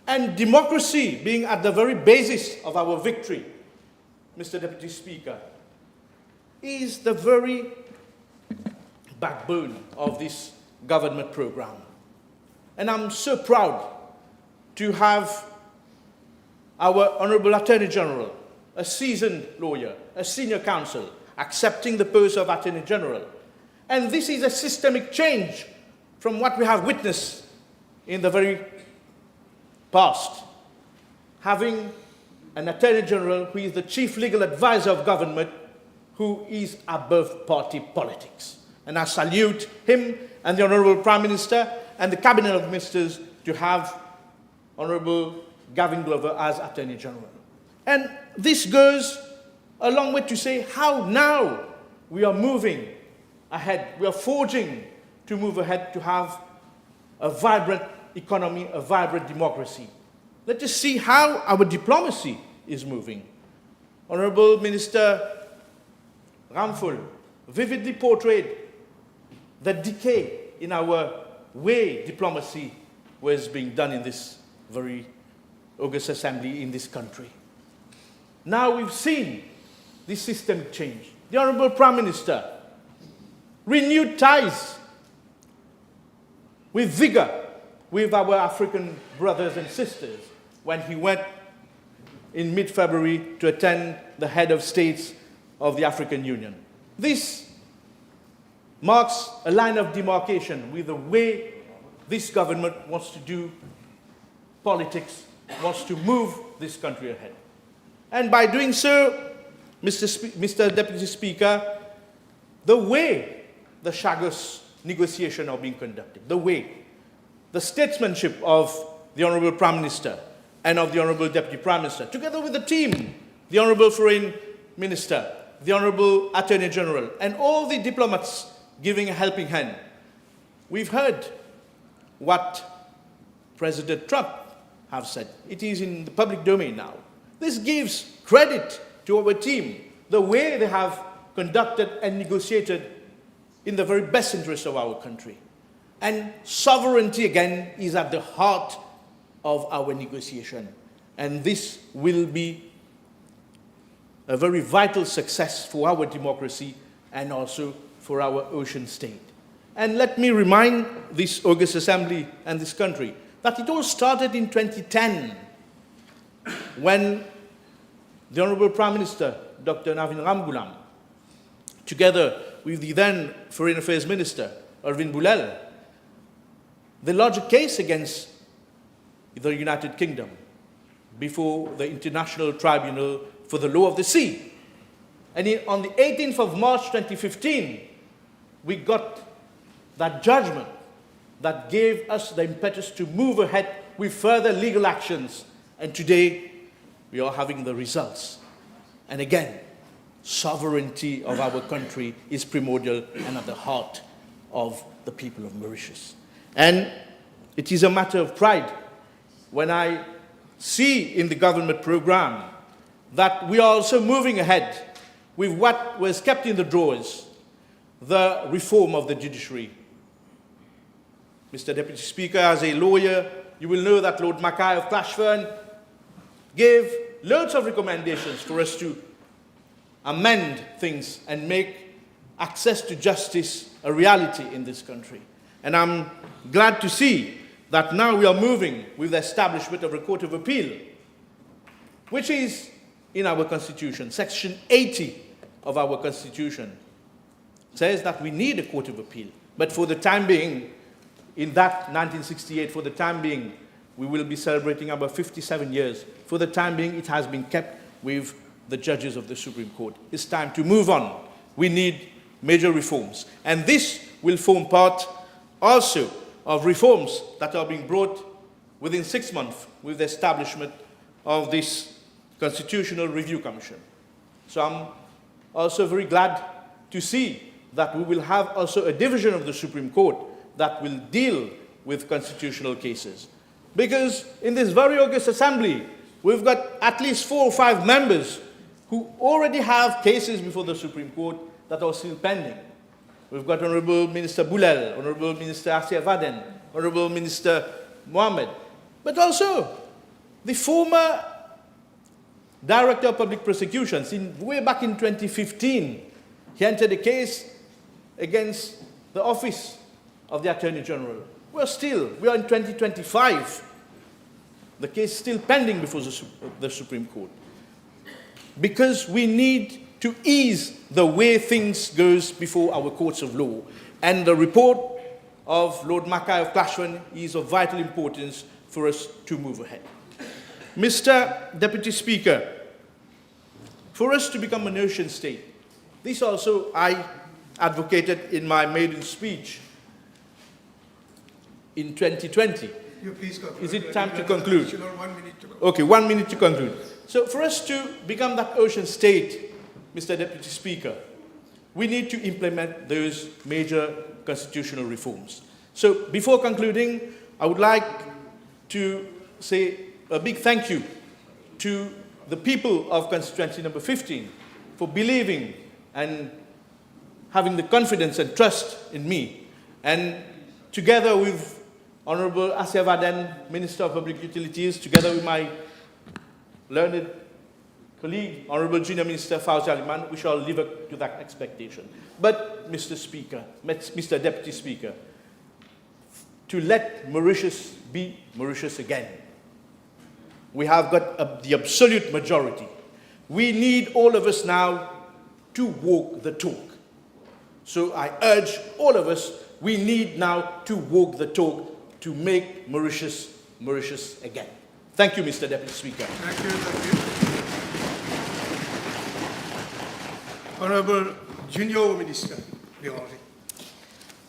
And democracy being at the very basis of our victory, Mr. Deputy Speaker, is the very backbone of this government program. And I'm so proud to have our Honourable Attorney General, a seasoned lawyer, a senior counsel, accepting the post of Attorney General. And this is a systemic change from what we have witnessed in the very past. Having an Attorney General who is the chief legal advisor of government, who is above party politics. And I salute him and the Honourable Prime Minister and the Cabinet of Ministers to have Honourable Gavin Glover as Attorney General. And this goes a long way to say how now we are moving ahead. We are forging to move ahead to have a vibrant economy, a vibrant democracy. Let us see how our diplomacy is moving. Honourable Minister Ramphul vividly portrayed the decay in our way diplomacy was being done in this very August Assembly in this country. Now we've seen this systemic change. The Honourable Prime Minister renewed ties with vigour with our African brothers and sisters when he went in mid-February to attend the head of states of the African Union. This marks a line of demarcation with the way this government wants to do politics, wants to move this country ahead. And by doing so, Mr. Deputy Speaker, the way the Chagos negotiations are being conducted, the way, the statesmanship of the Honourable Prime Minister and of the Honourable Deputy Prime Minister, together with the team, the Honourable Foreign Minister, the Honourable Attorney General, and all the diplomats giving a helping hand. We've heard what President Trump have said. It is in the public domain now. This gives credit to our team, the way they have conducted and negotiated in the very best interest of our country. And sovereignty, again, is at the heart of our negotiation. And this will be a very vital success for our democracy and also for our ocean state. And let me remind this August Assembly and this country that it all started in 2010 when the Honourable Prime Minister, Dr. Navin Ramgoolam, together with the then Foreign Affairs Minister, Arvind Boulel, they lodged a case against the United Kingdom before the International Tribunal for the Law of the Sea. And on the 18th of March 2015, we got that judgment that gave us the impetus to move ahead with further legal actions. And today, we are having the results. And again, sovereignty of our country is primordial and at the heart of the people of Mauritius. And it is a matter of pride when I see in the government program that we are also moving ahead with what was kept in the drawers, the reform of the judiciary. Mr. Deputy Speaker, as a lawyer, you will know that Lord Mackay of Clashfern gave loads of recommendations for us to amend things and make access to justice a reality in this country. And I'm glad to see that now we are moving with the establishment of a Court of Appeal, which is in our Constitution. Section 80 of our Constitution says that we need a Court of Appeal. But for the time being, in that 1968, for the time being, we will be celebrating about 57 years. For the time being, it has been kept with the judges of the Supreme Court. It's time to move on. We need major reforms. And this will form part also of reforms that are being brought within 6 months with the establishment of this Constitutional Review Commission. So I'm also very glad to see that we will have also a division of the Supreme Court that will deal with constitutional cases. Because in this very August Assembly, we've got at least 4 or 5 members who already have cases before the Supreme Court that are still pending. We've got Honourable Minister Boulel, Honourable Minister Assia Vaden, Honourable Minister Mohammed, but also the former Director of Public Prosecutions. Way back in 2015, he entered a case against the Office of the Attorney General. We are in 2025. The case is still pending before the Supreme Court. Because we need to ease the way things goes before our courts of law. And the report of Lord Mackay of Clashfern is of vital importance for us to move ahead. Mr. Deputy Speaker, for us to become a nation state, this also I advocated in my maiden speech in 2020. Is it time to conclude? 1 minute to conclude. Okay, 1 minute to conclude. So for us to become that ocean state, Mr. Deputy Speaker, we need to implement those major constitutional reforms. So before concluding, I would like to say a big thank you to the people of constituency number 15 for believing and having the confidence and trust in me. And together with Honourable Assia Vaden, Minister of Public Utilities, together with my learned colleague, Honourable Junior Minister Fauzi Aliman, we shall live up to that expectation. But, Mr. Speaker, Mr. Deputy Speaker, to let Mauritius be Mauritius again, we have got the absolute majority. We need all of us now to walk the talk. So I urge all of us, we need now to walk the talk to make Mauritius Mauritius again. Thank you, Mr. Deputy Speaker. Thank you, thank you. Honourable Junior Minister Béranger.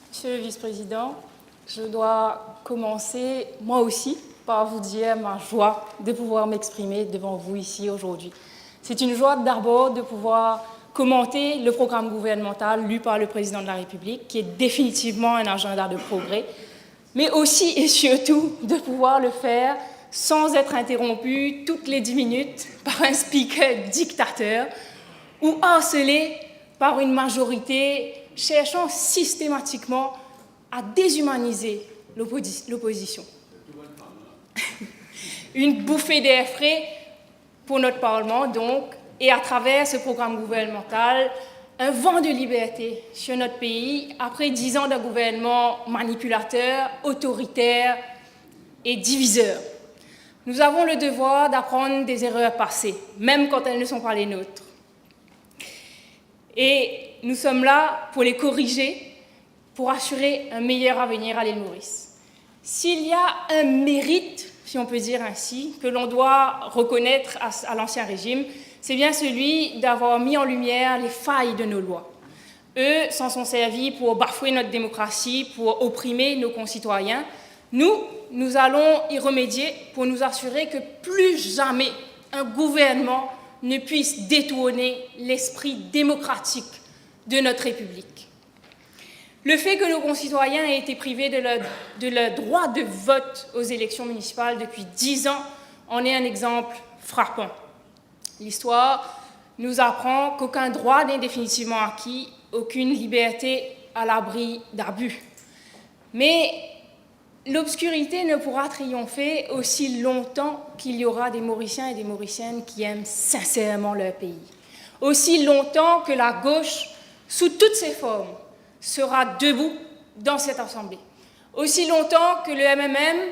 Monsieur le Vice-président, je dois commencer, moi aussi, par vous dire ma joie de pouvoir m'exprimer devant vous ici aujourd'hui. C'est une joie d'abord de pouvoir commenter le programme gouvernemental lu par le Président de la République, qui est définitivement un agenda de progrès, mais aussi et surtout de pouvoir le faire sans être interrompu toutes les 10 minutes par un speaker dictateur ou harcelé par une majorité cherchant systématiquement à déshumaniser l'opposition. Une bouffée d'air frais pour notre Parlement, donc, et à travers ce programme gouvernemental, un vent de liberté sur notre pays après 10 ans d'un gouvernement manipulateur, autoritaire et diviseur. Nous avons le devoir d'apprendre des erreurs passées, même quand elles ne sont pas les nôtres. Et nous sommes là pour les corriger, pour assurer un meilleur avenir à l'île Maurice. S'il y a un mérite, si on peut dire ainsi, que l'on doit reconnaître à l'Ancien Régime, c'est bien celui d'avoir mis en lumière les failles de nos lois. Eux s'en sont servis pour bafouer notre démocratie, pour opprimer nos concitoyens. Nous allons y remédier pour nous assurer que plus jamais un gouvernement ne puisse détourner l'esprit démocratique de notre République. Le fait que nos concitoyens aient été privés de leur droit de vote aux élections municipales depuis 10 ans en est un exemple frappant. L'histoire nous apprend qu'aucun droit n'est définitivement acquis, aucune liberté à l'abri d'abus. Mais l'obscurité ne pourra triompher aussi longtemps qu'il y aura des Mauriciens et des Mauriciennes qui aiment sincèrement leur pays. Aussi longtemps que la gauche, sous toutes ses formes, sera debout dans cette Assemblée. Aussi longtemps que le MMM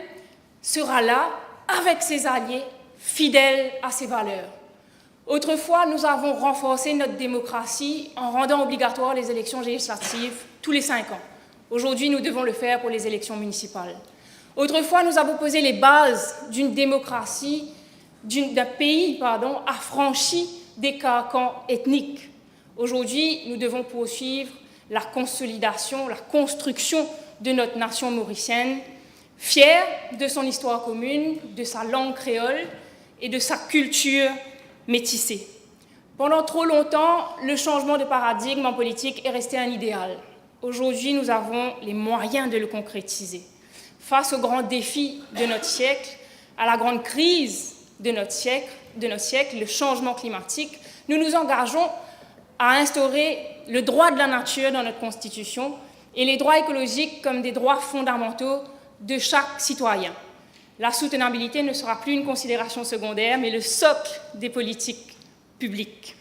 sera là, avec ses alliés, fidèles à ses valeurs. Autrefois, nous avons renforcé notre démocratie en rendant obligatoires les élections législatives tous les 5 ans. Aujourd'hui, nous devons le faire pour les élections municipales. Autrefois, nous avons posé les bases d'une démocratie, d'un pays affranchi des carcans ethniques. Aujourd'hui, nous devons poursuivre la consolidation, la construction de notre nation mauricienne, fière de son histoire commune, de sa langue créole et de sa culture métissée. Pendant trop longtemps, le changement de paradigme en politique est resté un idéal. Aujourd'hui, nous avons les moyens de le concrétiser. Face aux grands défis de notre siècle, à la grande crise de notre siècle, le changement climatique, nous nous engageons à instaurer le droit de la nature dans notre Constitution et les droits écologiques comme des droits fondamentaux de chaque citoyen. La soutenabilité ne sera plus une considération secondaire, mais le socle des politiques publiques.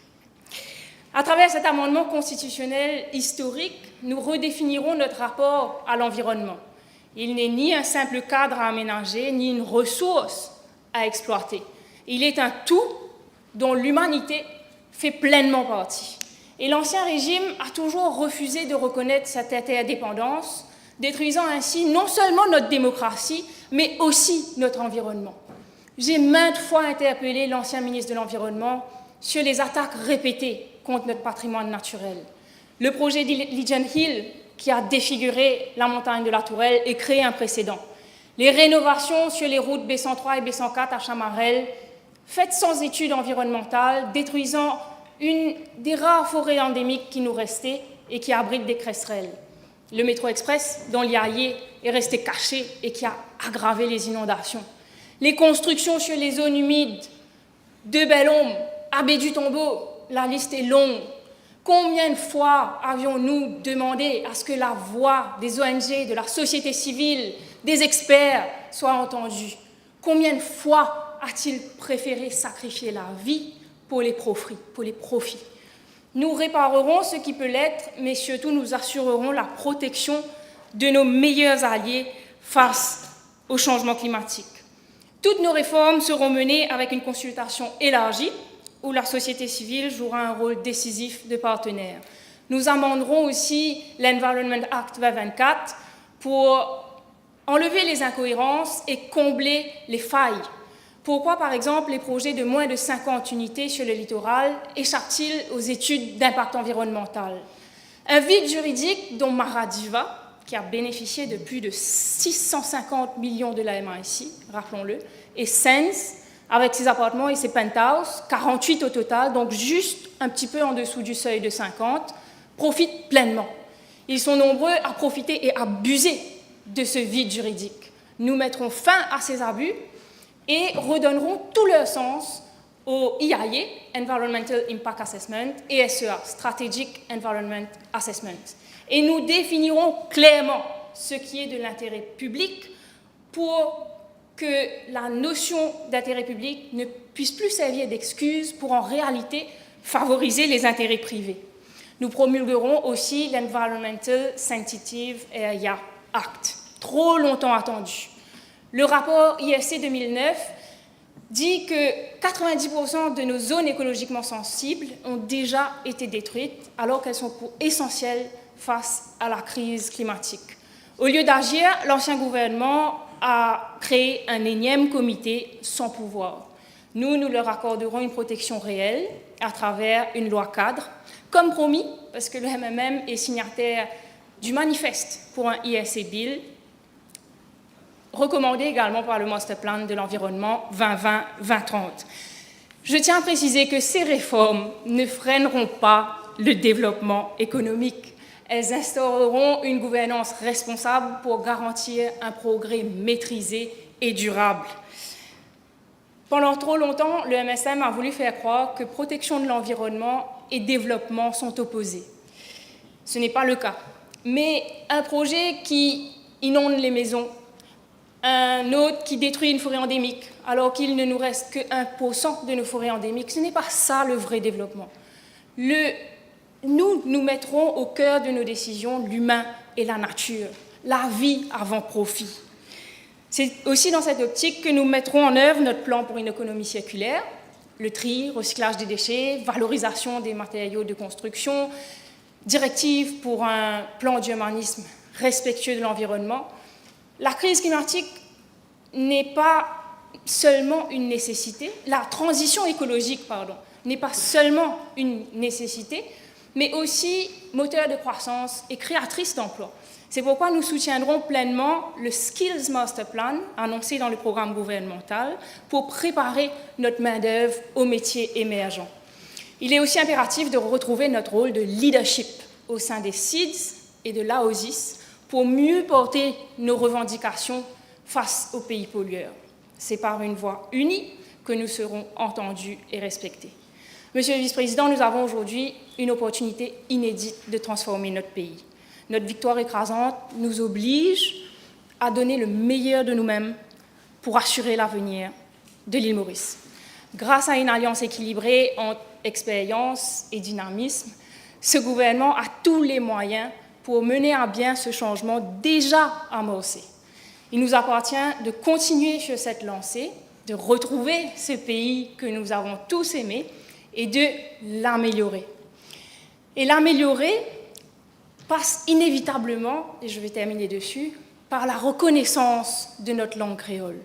À travers cet amendement constitutionnel historique, nous redéfinirons notre rapport à l'environnement. Il n'est ni un simple cadre à aménager, ni une ressource à exploiter. Il est un tout dont l'humanité fait pleinement partie. Et l'Ancien Régime a toujours refusé de reconnaître cette interdépendance, détruisant ainsi non seulement notre démocratie, mais aussi notre environnement. J'ai maintes fois interpellé l'ancien ministre de l'Environnement sur les attaques répétées contre notre patrimoine naturel. Le projet Legion Hill, qui a défiguré la montagne de la Tourelle et créé un précédent. Les rénovations sur les routes B103 et B104 à Chamarel, faites sans études environnementales, détruisant une des rares forêts endémiques qui nous restaient et qui abritent des cresserelles. Le métro express, dont l'IAIE est resté caché et qui a aggravé les inondations. Les constructions sur les zones humides de Belle-Homme, à Baie-du-Tombeau, la liste est longue. Combien de fois avions-nous demandé à ce que la voix des ONG, de la société civile, des experts soit entendue? Combien de fois a-t-il préféré sacrifier la vie pour les profits? Nous réparerons ce qui peut l'être, mais surtout nous assurerons la protection de nos meilleurs alliés face au changement climatique. Toutes nos réformes seront menées avec une consultation élargie où la société civile jouera un rôle décisif de partenaire. Nous amenderons aussi l'Environment Act 2024 pour enlever les incohérences et combler les failles. Pourquoi, par exemple, les projets de moins de 50 unités sur le littoral échappent-ils aux études d'impact environnemental? Un vide juridique dont Maradiva, qui a bénéficié de plus de 650 millions de la MASI, rappelons-le, et Sens, avec ses appartements et ses penthouses, 48 au total, donc juste un petit peu en dessous du seuil de 50, profitent pleinement. Ils sont nombreux à profiter et abuser de ce vide juridique. Nous mettrons fin à ces abus et redonneront tout leur sens au IAE, Environmental Impact Assessment, et SEA, Strategic Environment Assessment. Et nous définirons clairement ce qui est de l'intérêt public pour que la notion d'intérêt public ne puisse plus servir d'excuse pour en réalité favoriser les intérêts privés. Nous promulguerons aussi l'Environmental Sensitive Area Act, trop longtemps attendu. Le rapport IFC 2009 dit que 90% de nos zones écologiquement sensibles ont déjà été détruites alors qu'elles sont essentielles face à la crise climatique. Au lieu d'agir, l'ancien gouvernement a créé un énième comité sans pouvoir. Nous leur accorderons une protection réelle à travers une loi cadre, comme promis, parce que le MMM est signataire du manifeste pour un ISA Bill, recommandé également par le Master Plan de l'environnement 2020-2030. Je tiens à préciser que ces réformes ne freineront pas le développement économique. Elles instaureront une gouvernance responsable pour garantir un progrès maîtrisé et durable. Pendant trop longtemps, le MSM a voulu faire croire que protection de l'environnement et développement sont opposés. Ce n'est pas le cas. Mais un projet qui inonde les maisons, un autre qui détruit une forêt endémique, alors qu'il ne nous reste que 1% de nos forêts endémiques, ce n'est pas ça le vrai développement. Nous mettrons au cœur de nos décisions l'humain et la nature, la vie avant profit. C'est aussi dans cette optique que nous mettrons en œuvre notre plan pour une économie circulaire, le tri, recyclage des déchets, valorisation des matériaux de construction, directive pour un plan d'urbanisme respectueux de l'environnement. La crise climatique n'est pas seulement une nécessité, la transition écologique, n'est pas seulement une nécessité, mais aussi moteur de croissance et créatrice d'emplois. C'est pourquoi nous soutiendrons pleinement le Skills Master Plan annoncé dans le programme gouvernemental pour préparer notre main-d'œuvre aux métiers émergents. Il est aussi impératif de retrouver notre rôle de leadership au sein des SIDS et de l'AOSIS pour mieux porter nos revendications face aux pays pollueurs. C'est par une voix unie que nous serons entendus et respectés. Monsieur le Vice-président, nous avons aujourd'hui une opportunité inédite de transformer notre pays. Notre victoire écrasante nous oblige à donner le meilleur de nous-mêmes pour assurer l'avenir de l'île Maurice. Grâce à une alliance équilibrée entre expérience et dynamisme, ce gouvernement a tous les moyens pour mener à bien ce changement déjà amorcé. Il nous appartient de continuer sur cette lancée, de retrouver ce pays que nous avons tous aimé et de l'améliorer. Et l'améliorer passe inévitablement, et je vais terminer dessus, par la reconnaissance de notre langue créole.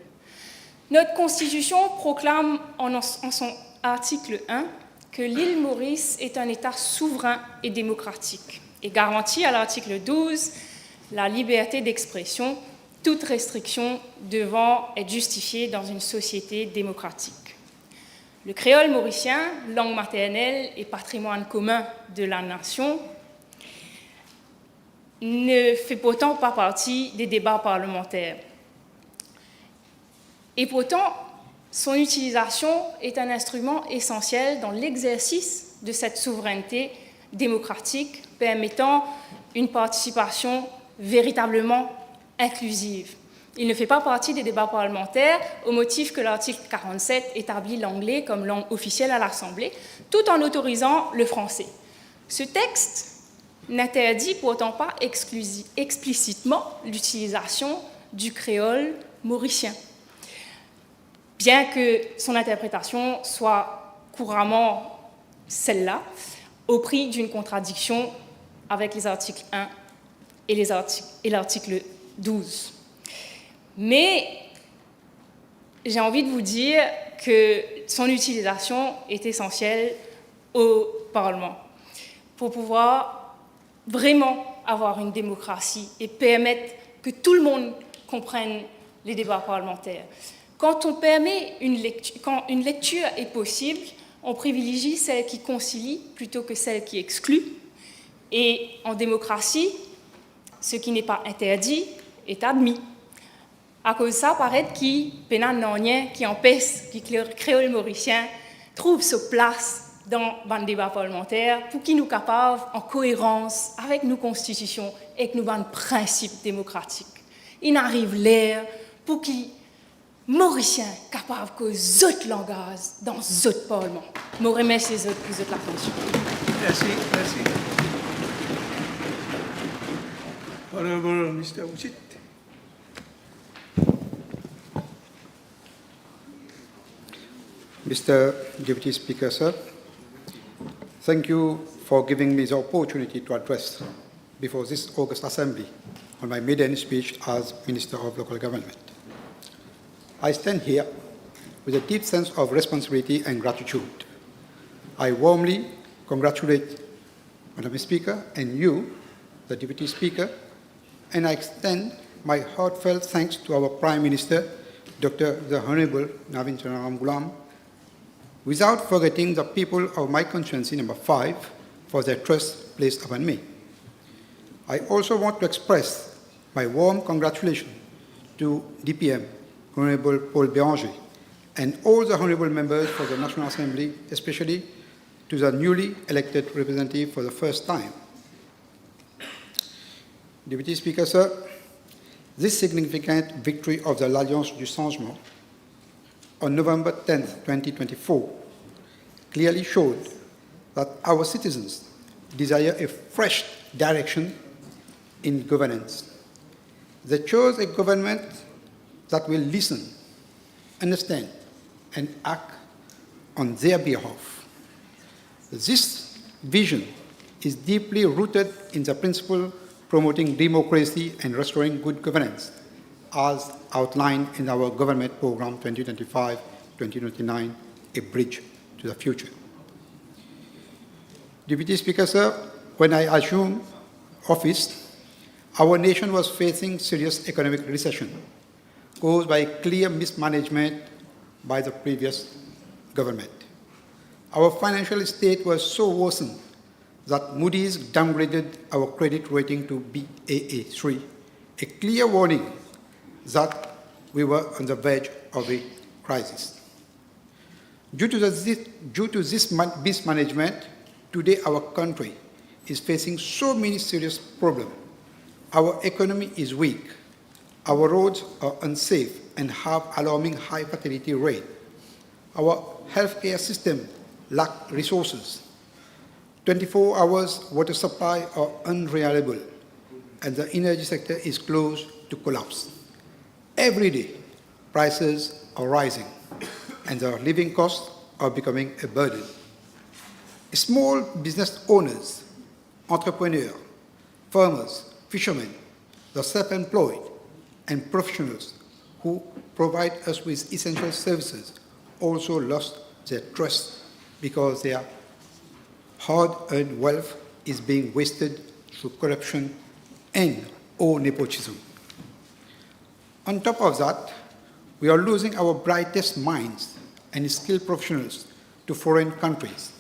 Notre Constitution proclame en son article 1 que l'île Maurice est un État souverain et démocratique et garantit à l'article 12 la liberté d'expression, toute restriction devant être justifiée dans une société démocratique. Le créole mauricien, langue maternelle et patrimoine commun de la nation, ne fait pourtant pas partie des débats parlementaires. Et pourtant, son utilisation est un instrument essentiel dans l'exercice de cette souveraineté démocratique, permettant une participation véritablement inclusive. Il ne fait pas partie des débats parlementaires au motif que l'article 47 établit l'anglais comme langue officielle à l'Assemblée, tout en autorisant le français. Ce texte n'interdit pourtant pas explicitement l'utilisation du créole mauricien, bien que son interprétation soit couramment celle-là, au prix d'une contradiction avec les articles 1 et l'article 12. Mais j'ai envie de vous dire que son utilisation est essentielle au Parlement pour pouvoir vraiment avoir une démocratie et permettre que tout le monde comprenne les débats parlementaires. Quand on permet quand une lecture est possible, on privilégie celle qui concilie plutôt que celle qui exclut. Et en démocratie, ce qui n'est pas interdit est admis. À cause de ça, paraît qu'il qui empêche que le créole mauricien trouve sa place dans le débat parlementaire pour qu'il nous capable, en cohérence avec nos constitutions et avec nos principes démocratiques. Il arrive l'air pour qu'il Mauriciens capables que autres langages dans autres parlements. Je remercie les autres pour l'attention. Merci, merci. Honourable Mr. Uchit. Mr. Deputy Speaker, sir, thank you for giving me the opportunity to address before this August Assembly on my maiden speech as Minister of Local Government. I stand here with a deep sense of responsibility and gratitude. I warmly congratulate Madam Speaker and you, the Deputy Speaker, and I extend my heartfelt thanks to our Prime Minister, Dr. the Honourable Maiden, without forgetting the people of my constituency number 5 for their trust placed upon me. I also want to express my warm congratulations to DPM, Honourable Paul Béranger, and all the Honourable Members for the National Assembly, especially to the newly elected representative for the first time. Deputy Speaker, sir, this significant victory of the l'Alliance du Changement on November 10, 2024, clearly showed that our citizens desire a fresh direction in governance. They chose a government that will listen, understand, and act on their behalf. This vision is deeply rooted in the principle promoting democracy and restoring good governance, as outlined in our government program 2025-2029, A Bridge to the Future. Deputy Speaker, sir, when I assumed office, our nation was facing serious economic recession caused by clear mismanagement by the previous government. Our financial state was so worsened that Moody's downgraded our credit rating to Baa3, a clear warning that we were on the verge of a crisis. Due to this mismanagement, today our country is facing so many serious problems. Our economy is weak, our roads are unsafe and have alarming high fatality rate. Our healthcare system lacks resources. 24 hours water supply are unreliable, and the energy sector is close to collapse. Every day, prices are rising, and the living costs are becoming a burden. Small business owners, entrepreneurs, farmers, fishermen, the self-employed, and professionals who provide us with essential services also lost their trust because their hard-earned wealth is being wasted through corruption and or nepotism. On top of that, we are losing our brightest minds and skilled professionals to foreign countries,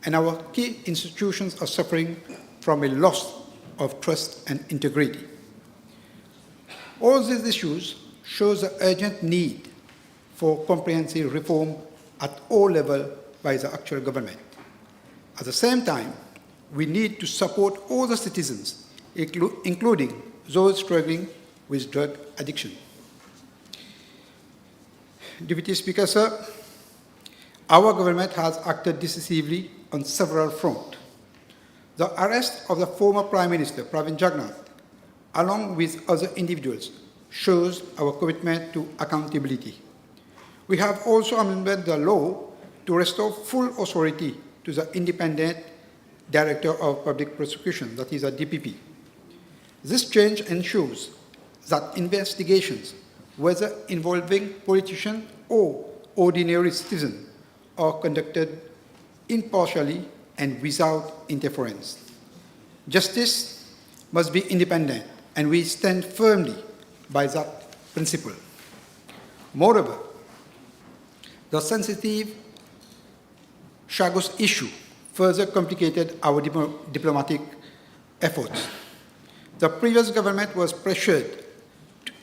and our key institutions are suffering from a loss of trust and integrity. All these issues show the urgent need for comprehensive reform at all levels by the actual government. At the same time, we need to support all the citizens, including those struggling with drug addiction. Deputy Speaker, sir, our government has acted decisively on several fronts. The arrest of the former Prime Minister, Pravin Jagannath, along with other individuals, shows our commitment to accountability. We have also amended the law to restore full authority to the Independent Director of Public Prosecution, that is a DPP. This change ensures that investigations whether involving politicians or ordinary citizens, are conducted impartially and without interference. Justice must be independent, and we stand firmly by that principle. Moreover, the sensitive Chagos issue further complicated our diplomatic efforts. The previous government was pressured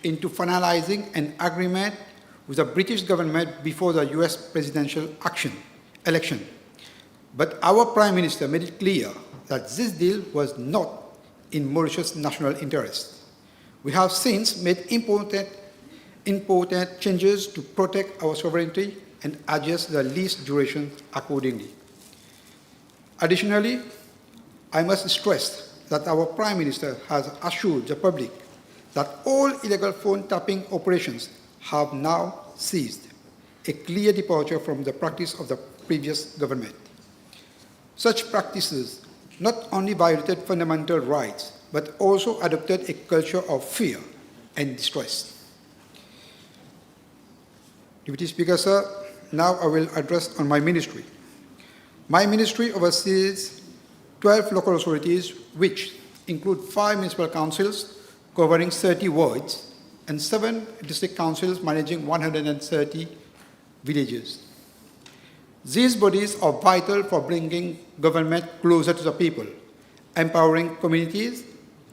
into finalizing an agreement with the British government before the US presidential election. But our Prime Minister made it clear that this deal was not in Mauritius' national interest. We have since made important changes to protect our sovereignty and adjust the lease duration accordingly. Additionally, I must stress that our Prime Minister has assured the public that all illegal phone tapping operations have now ceased, a clear departure from the practice of the previous government. Such practices not only violated fundamental rights, but also adopted a culture of fear and distrust. Deputy Speaker, sir, now I will address on my ministry. My ministry oversees 12 local authorities, which include 5 municipal councils covering 30 wards and 7 district councils managing 130 villages. These bodies are vital for bringing government closer to the people, empowering communities,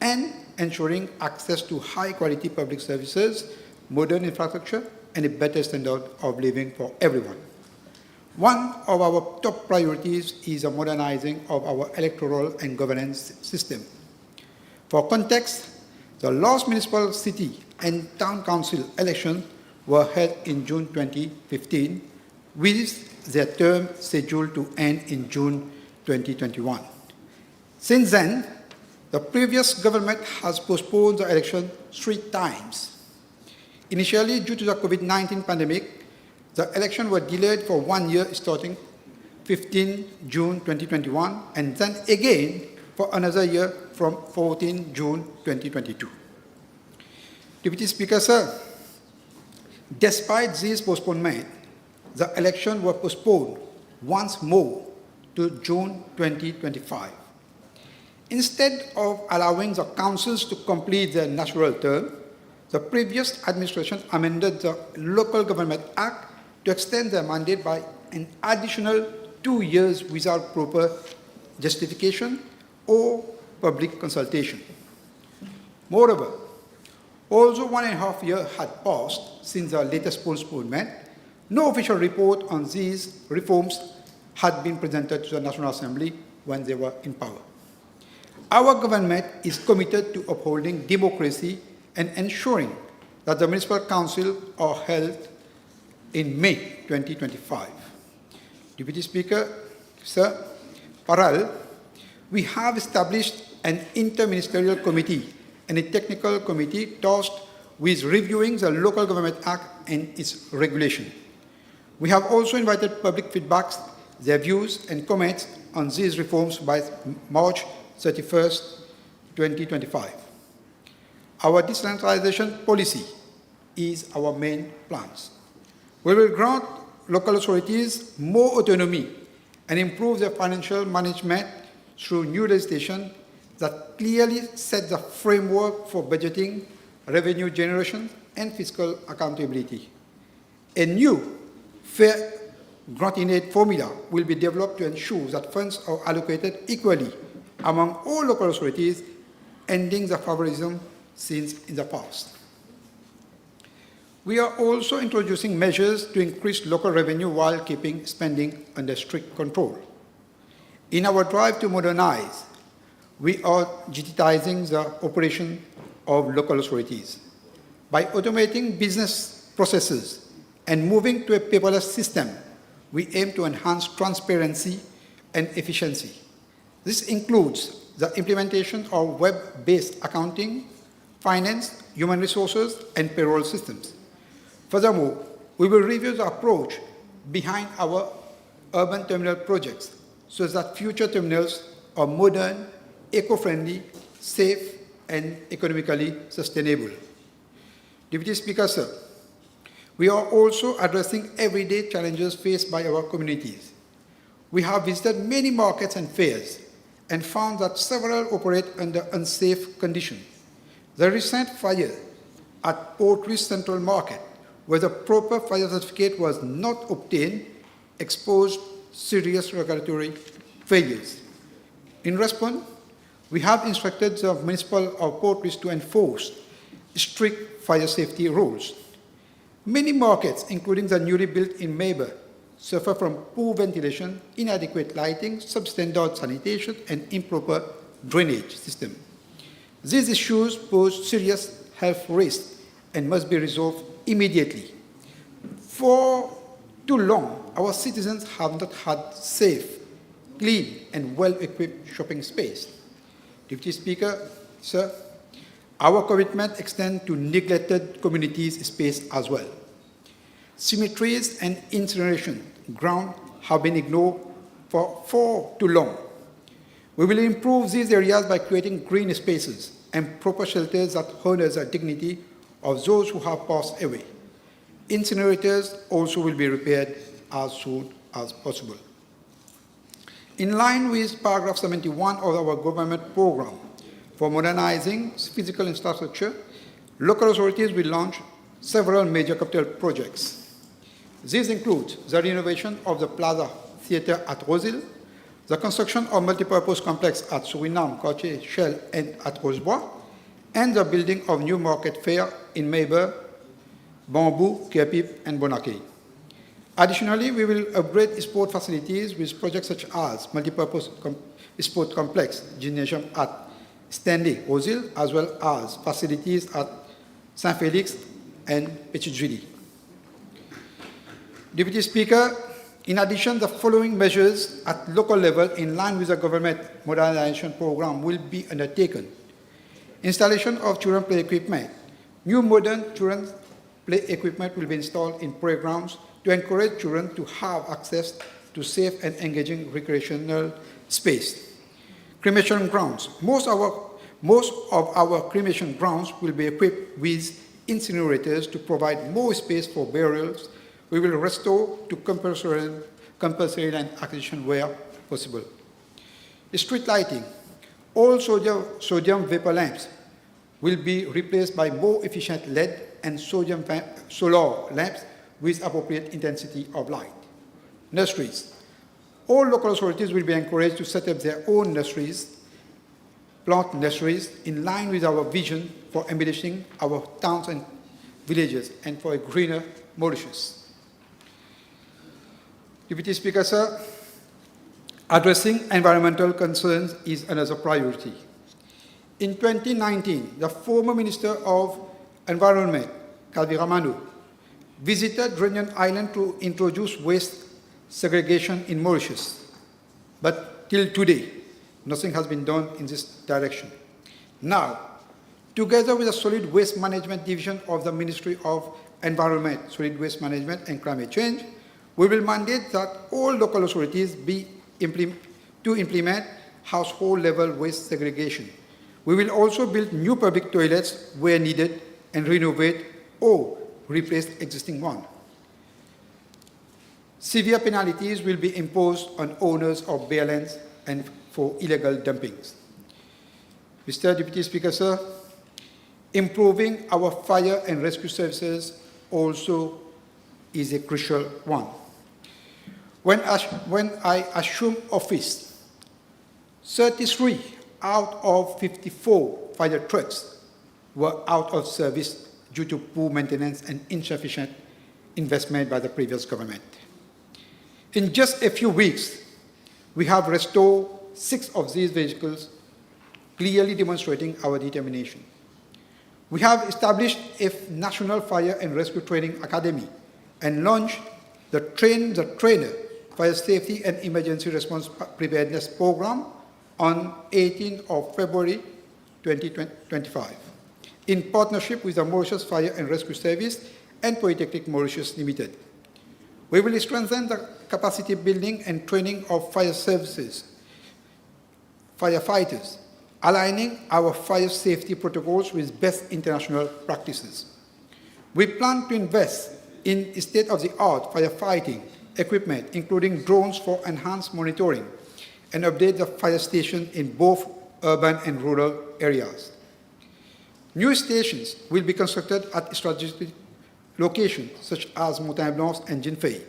and ensuring access to high-quality public services, modern infrastructure, and a better standard of living for everyone. One of our top priorities is the modernizing of our electoral and governance system. For context, the last municipal city and town council elections were held in June 2015, with their term scheduled to end in June 2021. Since then, the previous government has postponed the election 3 times. Initially, due to the COVID-19 pandemic, the elections were delayed for 1 year starting 15 June 2021, and then again for another year from 14 June 2022. Deputy Speaker, sir, despite these postponements, the elections were postponed once more to June 2025. Instead of allowing the councils to complete their natural term, the previous administration amended the Local Government Act to extend their mandate by an additional 2 years without proper justification or public consultation. Moreover, although 1.5 years had passed since the latest postponement, no official report on these reforms had been presented to the National Assembly when they were in power. Our government is committed to upholding democracy and ensuring that the municipal council are held in May 2025. Deputy Speaker, sir, parallel, we have established an interministerial committee and a technical committee tasked with reviewing the Local Government Act and its regulation. We have also invited public feedbacks, their views and comments on these reforms by March 31st, 2025. Our decentralization policy is our main plans. We will grant local authorities more autonomy and improve their financial management through new legislation that clearly sets the framework for budgeting, revenue generation, and fiscal accountability. A new fair grant-in-aid formula will be developed to ensure that funds are allocated equally among all local authorities, ending the favorism seen in the past. We are also introducing measures to increase local revenue while keeping spending under strict control. In our drive to modernize, we are digitizing the operation of local authorities. By automating business processes and moving to a paperless system, we aim to enhance transparency and efficiency. This includes the implementation of web-based accounting, finance, human resources, and payroll systems. Furthermore, we will review the approach behind our urban terminal projects so that future terminals are modern, eco-friendly, safe, and economically sustainable. Deputy Speaker, sir, We are also addressing everyday challenges faced by our communities. We have visited many markets and fairs and found that several operate under unsafe conditions. The recent fire at Portrush Central Market, where the proper fire certificate was not obtained, exposed serious regulatory failures. In response, we have instructed the municipal of Portrush to enforce strict fire safety rules. Many markets, including the newly built in Maiden, suffer from poor ventilation, inadequate lighting, substandard sanitation, and improper drainage system. These issues pose serious health risks and must be resolved immediately. For too long, our citizens have not had safe, clean, and well-equipped shopping space. Deputy Speaker, sir, our commitment extends to neglected communities' space as well. Cemeteries and incineration grounds have been ignored for far too long. We will improve these areas by creating green spaces and proper shelters that honor the dignity of those who have passed away. Incinerators also will be repaired as soon as possible. In line with paragraph 71 of our government program for modernizing physical infrastructure, local authorities will launch several major capital projects. These include the renovation of the Plaza Theatre at Rosehill, the construction of multipurpose complex at Suriname, Cartier, Shell, and at Rosebois, and the building of new market fair in Maybur, Bamboo, Kerpip, and Bonacay. Additionally, we will upgrade sport facilities with projects such as multipurpose sport complex, gymnasium at Stanley, Rosehill, as well as facilities at Saint Felix and Petit Julie. Deputy Speaker, in addition, the following measures at local level in line with the government modernization program will be undertaken. Installation of children play equipment. New modern children play equipment will be installed in playgrounds to encourage children to have access to safe and engaging recreational space. Cremation grounds. Most of our cremation grounds will be equipped with incinerators to provide more space for burials. We will restore to compulsory land acquisition where possible. Street lighting. All sodium vapor lamps will be replaced by more efficient LED and solar lamps with appropriate intensity of light. Nurseries. All local authorities will be encouraged to set up their own nurseries, plant nurseries, in line with our vision for embellishing our towns and villages and for a greener Mauritius. Deputy Speaker, sir, addressing environmental concerns is another priority. In 2019, the former Minister of Environment, Calvi Ramano, visited Reunion Island to introduce waste segregation in Mauritius. But till today, nothing has been done in this direction. Now, together with the Solid Waste Management Division of the Ministry of Environment, Solid Waste Management and Climate Change, we will mandate that all local authorities to implement household-level waste segregation. We will also build new public toilets where needed and renovate or replace existing ones. Severe penalties will be imposed on owners of bare lands and for illegal dumpings. Mr. Deputy Speaker, sir, improving our fire and rescue services also is a crucial one. When I assumed office, 33 out of 54 fire trucks were out of service due to poor maintenance and insufficient investment by the previous government. In just a few weeks, we have restored 6 of these vehicles, clearly demonstrating our determination. We have established a National Fire and Rescue Training Academy and launched the Train the Trainer Fire Safety and Emergency Response Preparedness Program on 18th of February 2025, in partnership with the Mauritius Fire and Rescue Service and Polytechnic Mauritius Limited. We will strengthen the capacity building and training of fire services, firefighters, aligning our fire safety protocols with best international practices. We plan to invest in state-of-the-art firefighting equipment, including drones for enhanced monitoring, and update the fire station in both urban and rural areas. New stations will be constructed at strategic locations such as Montagne Blanche and Jinfei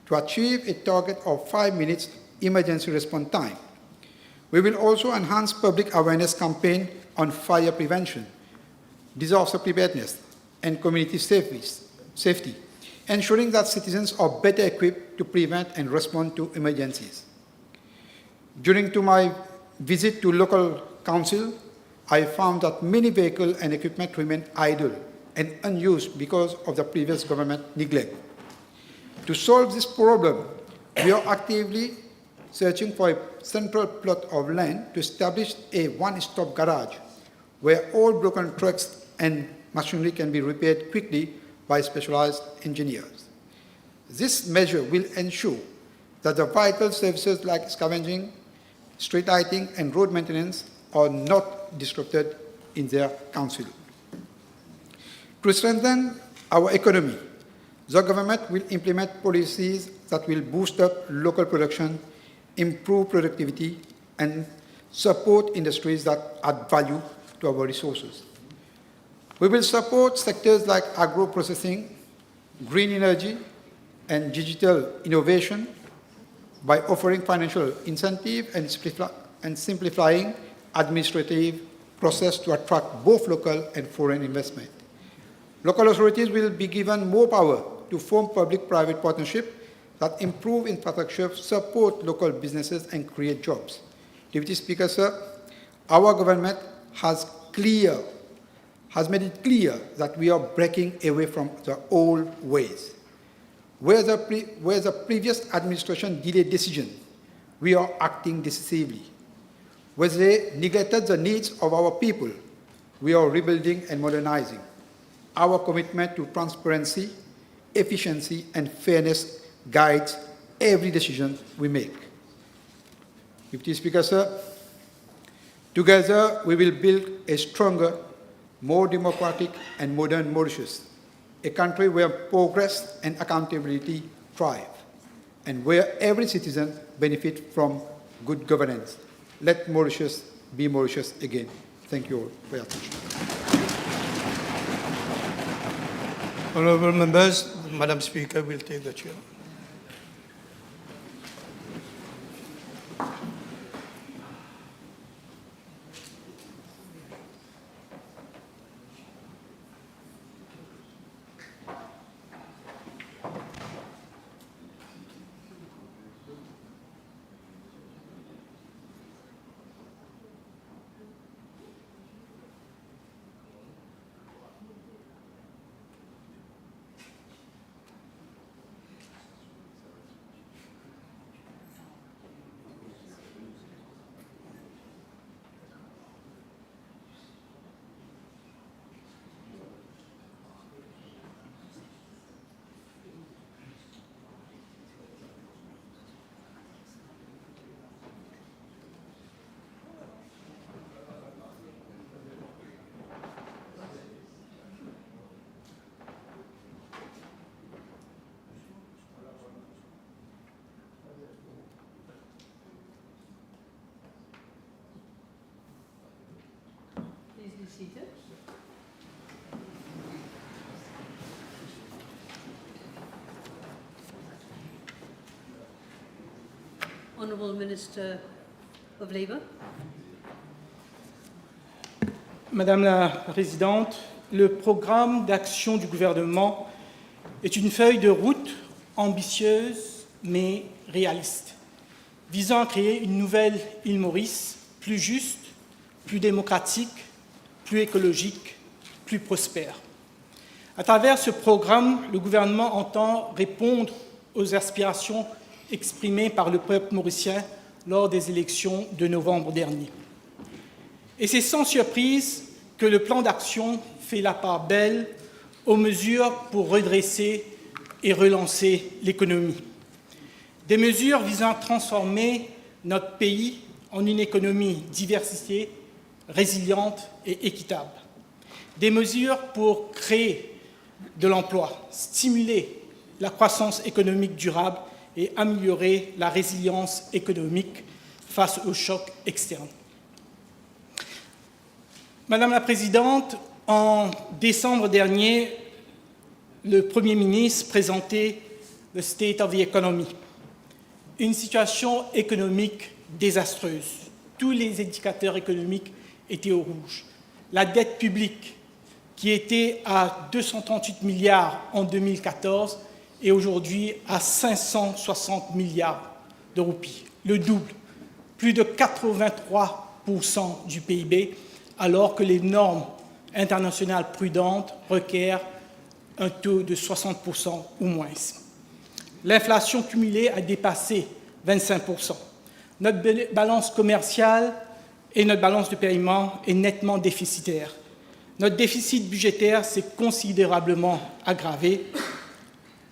to achieve a target of 5 minutes emergency response time. We will also enhance public awareness campaign on fire prevention, disaster preparedness, and community safety, ensuring that citizens are better equipped to prevent and respond to emergencies. During my visit to local council, I found that many vehicles and equipment remain idle and unused because of the previous government neglect. To solve this problem, we are actively searching for a central plot of land to establish a one-stop garage where all broken trucks and machinery can be repaired quickly by specialized engineers. This measure will ensure that the vital services like scavenging, street lighting, and road maintenance are not disrupted in their council. To strengthen our economy, the government will implement policies that will boost up local production, improve productivity, and support industries that add value to our resources. We will support sectors like agro-processing, green energy, and digital innovation by offering financial incentive and simplifying administrative process to attract both local and foreign investment. Local authorities will be given more power to form public-private partnerships that improve infrastructure, support local businesses, and create jobs. Deputy Speaker, sir, our government has made it clear that we are breaking away from the old ways. Where the previous administration delayed decision, we are acting decisively. Where they neglected the needs of our people, we are rebuilding and modernizing. Our commitment to transparency, efficiency, and fairness guides every decision we make. Deputy Speaker, sir, together we will build a stronger, more democratic and modern Mauritius, a country where progress and accountability thrive, and where every citizen benefits from good governance. Let Mauritius be Mauritius again. Thank you all for your attention. Honourable Members, Madam Speaker will take the chair. Seated. Honourable Minister of Labour. Madame la Présidente, le programme d'action du gouvernement est une feuille de route ambitieuse mais réaliste, visant à créer une nouvelle île Maurice plus juste, plus démocratique, plus écologique, plus prospère. À travers ce programme, le gouvernement entend répondre aux aspirations exprimées par le peuple mauricien lors des élections de novembre dernier. Et c'est sans surprise que le plan d'action fait la part belle aux mesures pour redresser et relancer l'économie. Des mesures visant à transformer notre pays en une économie diversifiée, résiliente et équitable. Des mesures pour créer de l'emploi, stimuler la croissance économique durable et améliorer la résilience économique face aux chocs externes. Madame la Présidente, en décembre dernier, le Premier ministre présentait le State of the Economy, une situation économique désastreuse. Tous les indicateurs économiques étaient au rouge. La dette publique, qui était à 238 milliards en 2014, est aujourd'hui à 560 milliards de roupies, le double, plus de 83% du PIB, alors que les normes internationales prudentes requièrent un taux de 60% ou moins. L'inflation cumulée a dépassé 25%. Notre balance commerciale et notre balance de paiement est nettement déficitaire. Notre déficit budgétaire s'est considérablement aggravé.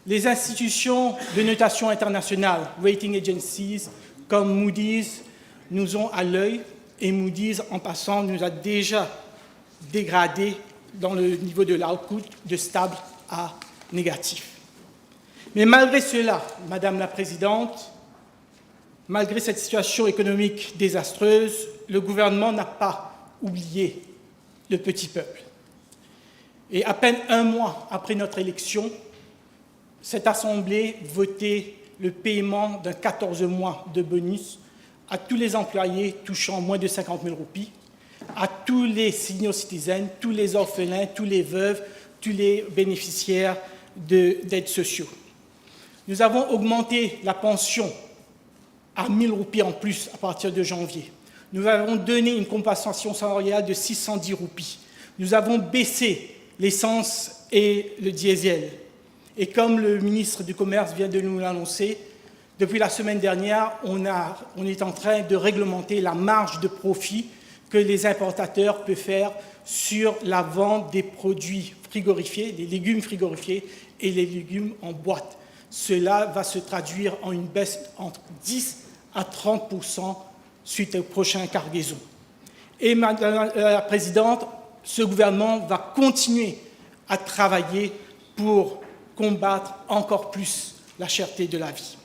Les institutions de notation internationale, rating agencies, comme Moody's, nous ont à l'œil, et Moody's, en passant, nous a déjà dégradé dans le niveau de l'output de stable à négatif. Mais malgré cela, Madame la Présidente, malgré cette situation économique désastreuse, le gouvernement n'a pas oublié le petit peuple. Et à peine un mois après notre élection, cette Assemblée votait le paiement d'un 14 mois de bonus à tous les employés touchant moins de 50 000 roupies, à tous les senior citizens, tous les orphelins, tous les veuves, tous les bénéficiaires d'aides sociaux. Nous avons augmenté la pension à 1 000 roupies en plus à partir de janvier. Nous avons donné une compensation salariale de 610 roupies. Nous avons baissé l'essence et le diesel. Et comme le ministre du Commerce vient de nous l'annoncer, depuis la semaine dernière, on est en train de réglementer la marge de profit que les importateurs peuvent faire sur la vente des produits frigorifiés, des légumes frigorifiés et les légumes en boîte. Cela va se traduire en une baisse entre 10 à 30% suite aux prochaines cargaisons. Et Madame la Présidente, ce gouvernement va continuer à travailler pour combattre encore plus la cherté de la vie.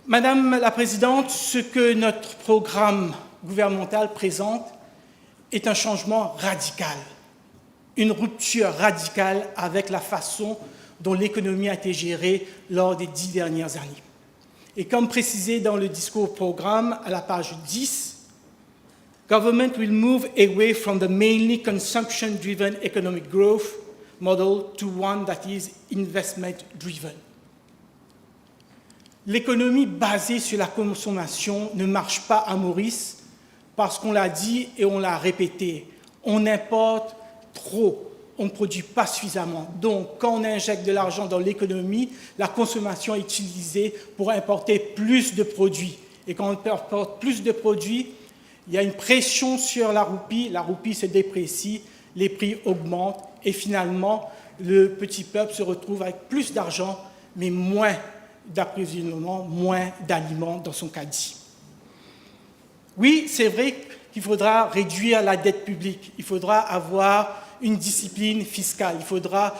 Madame la Présidente, ce que notre programme gouvernemental présente est un changement radical, une rupture radicale avec la façon dont l'économie a été gérée lors des 10 dernières années. Et comme précisé dans le discours programme à la page 10, Government will move away from the mainly consumption-driven economic growth model to one that is investment-driven. L'économie basée sur la consommation ne marche pas à Maurice parce qu'on l'a dit et on l'a répété. On importe trop, on ne produit pas suffisamment. Donc, quand on injecte de l'argent dans l'économie, la consommation est utilisée pour importer plus de produits. Et quand on importe plus de produits, il y a une pression sur la roupie se déprécie, les prix augmentent et finalement, le petit peuple se retrouve avec plus d'argent, mais moins d'approvisionnement, moins d'aliments dans son caddie. Oui, c'est vrai qu'il faudra réduire la dette publique, il faudra avoir une discipline fiscale, il faudra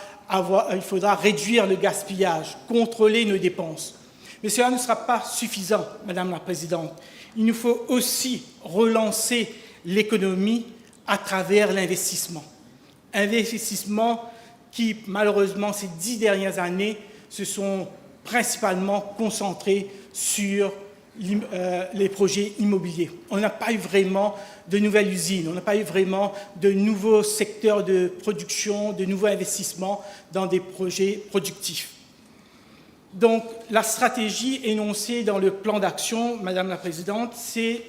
réduire le gaspillage, contrôler nos dépenses. Mais cela ne sera pas suffisant, Madame la Présidente. Il nous faut aussi relancer l'économie à travers l'investissement. Investissement qui, malheureusement, ces 10 dernières années, se sont principalement concentrés sur les projets immobiliers. On n'a pas eu vraiment de nouvelles usines, on n'a pas eu vraiment de nouveaux secteurs de production, de nouveaux investissements dans des projets productifs. Donc, la stratégie énoncée dans le plan d'action, Madame la Présidente, c'est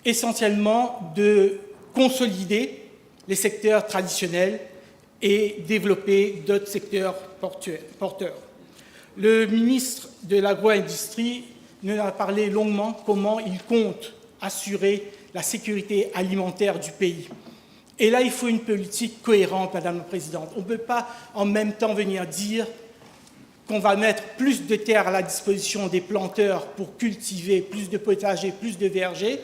essentiellement de consolider les secteurs traditionnels et développer d'autres secteurs porteurs. Le ministre de l'Agro-Industrie nous a parlé longuement comment il compte assurer la sécurité alimentaire du pays. Et là, il faut une politique cohérente, Madame la Présidente. On ne peut pas en même temps venir dire qu'on va mettre plus de terre à la disposition des planteurs pour cultiver plus de potagers, plus de vergers,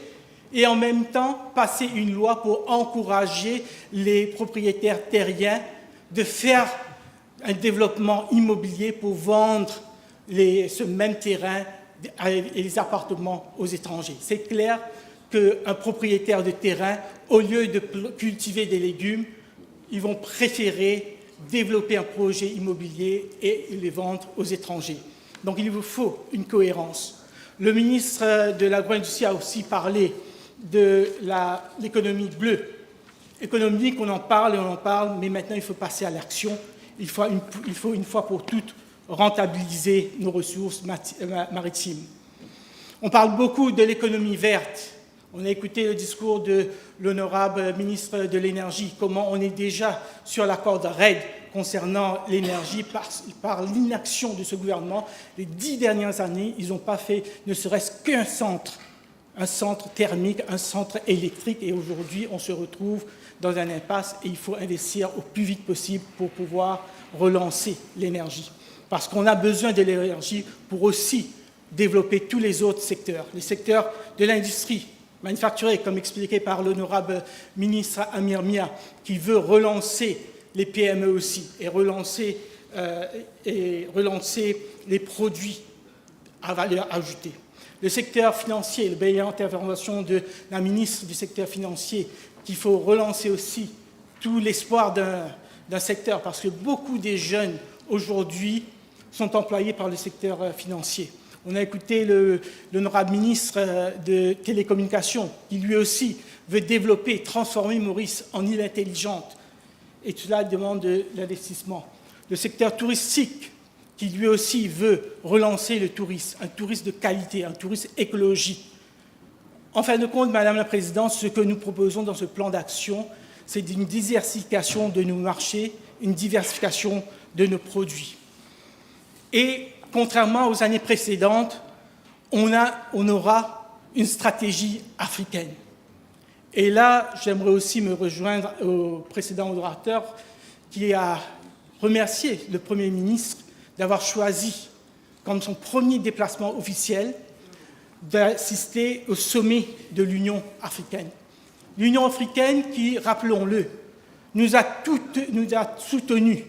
et en même temps passer une loi pour encourager les propriétaires terriens de faire un développement immobilier pour vendre ce même terrain et les appartements aux étrangers. C'est clair qu'un propriétaire de terrain, au lieu de cultiver des légumes, ils vont préférer développer un projet immobilier et les vendre aux étrangers. Donc il vous faut une cohérence. Le ministre de l'Agro-Industrie a aussi parlé de l'économie bleue. Économique, on en parle, mais maintenant il faut passer à l'action. Il faut une fois pour toutes rentabiliser nos ressources maritimes. On parle beaucoup de l'économie verte. On a écouté le discours de l'honorable ministre de l'Énergie, comment on est déjà sur la corde raide concernant l'énergie par l'inaction de ce gouvernement. Les 10 dernières années, ils n'ont pas fait ne serait-ce qu'un centre, un centre thermique, un centre électrique, et aujourd'hui, on se retrouve dans un impasse et il faut investir au plus vite possible pour pouvoir relancer l'énergie. Parce qu'on a besoin de l'énergie pour aussi développer tous les autres secteurs, les secteurs de l'industrie manufacturière, comme expliqué par l'honorable ministre Amir Mia, qui veut relancer les PME aussi et relancer les produits à valeur ajoutée. Le secteur financier, le belle intervention de la ministre du secteur financier, qu'il faut relancer aussi tout l'espoir d'un secteur, parce que beaucoup des jeunes aujourd'hui sont employés par le secteur financier. On a écouté l'honorable ministre de Télécommunications, qui lui aussi veut développer, transformer Maurice en île intelligente. Et cela demande de l'investissement. Le secteur touristique, qui lui aussi veut relancer le tourisme, un tourisme de qualité, un tourisme écologique. En fin de compte, Madame la Présidente, ce que nous proposons dans ce plan d'action, c'est une diversification de nos marchés, une diversification de nos produits. Et contrairement aux années précédentes, on aura une stratégie africaine. Et là, j'aimerais aussi me rejoindre au précédent orateur qui a remercié le Premier ministre d'avoir choisi, comme son premier déplacement officiel, d'assister au sommet de l'Union africaine. L'Union africaine qui, rappelons-le, nous a soutenus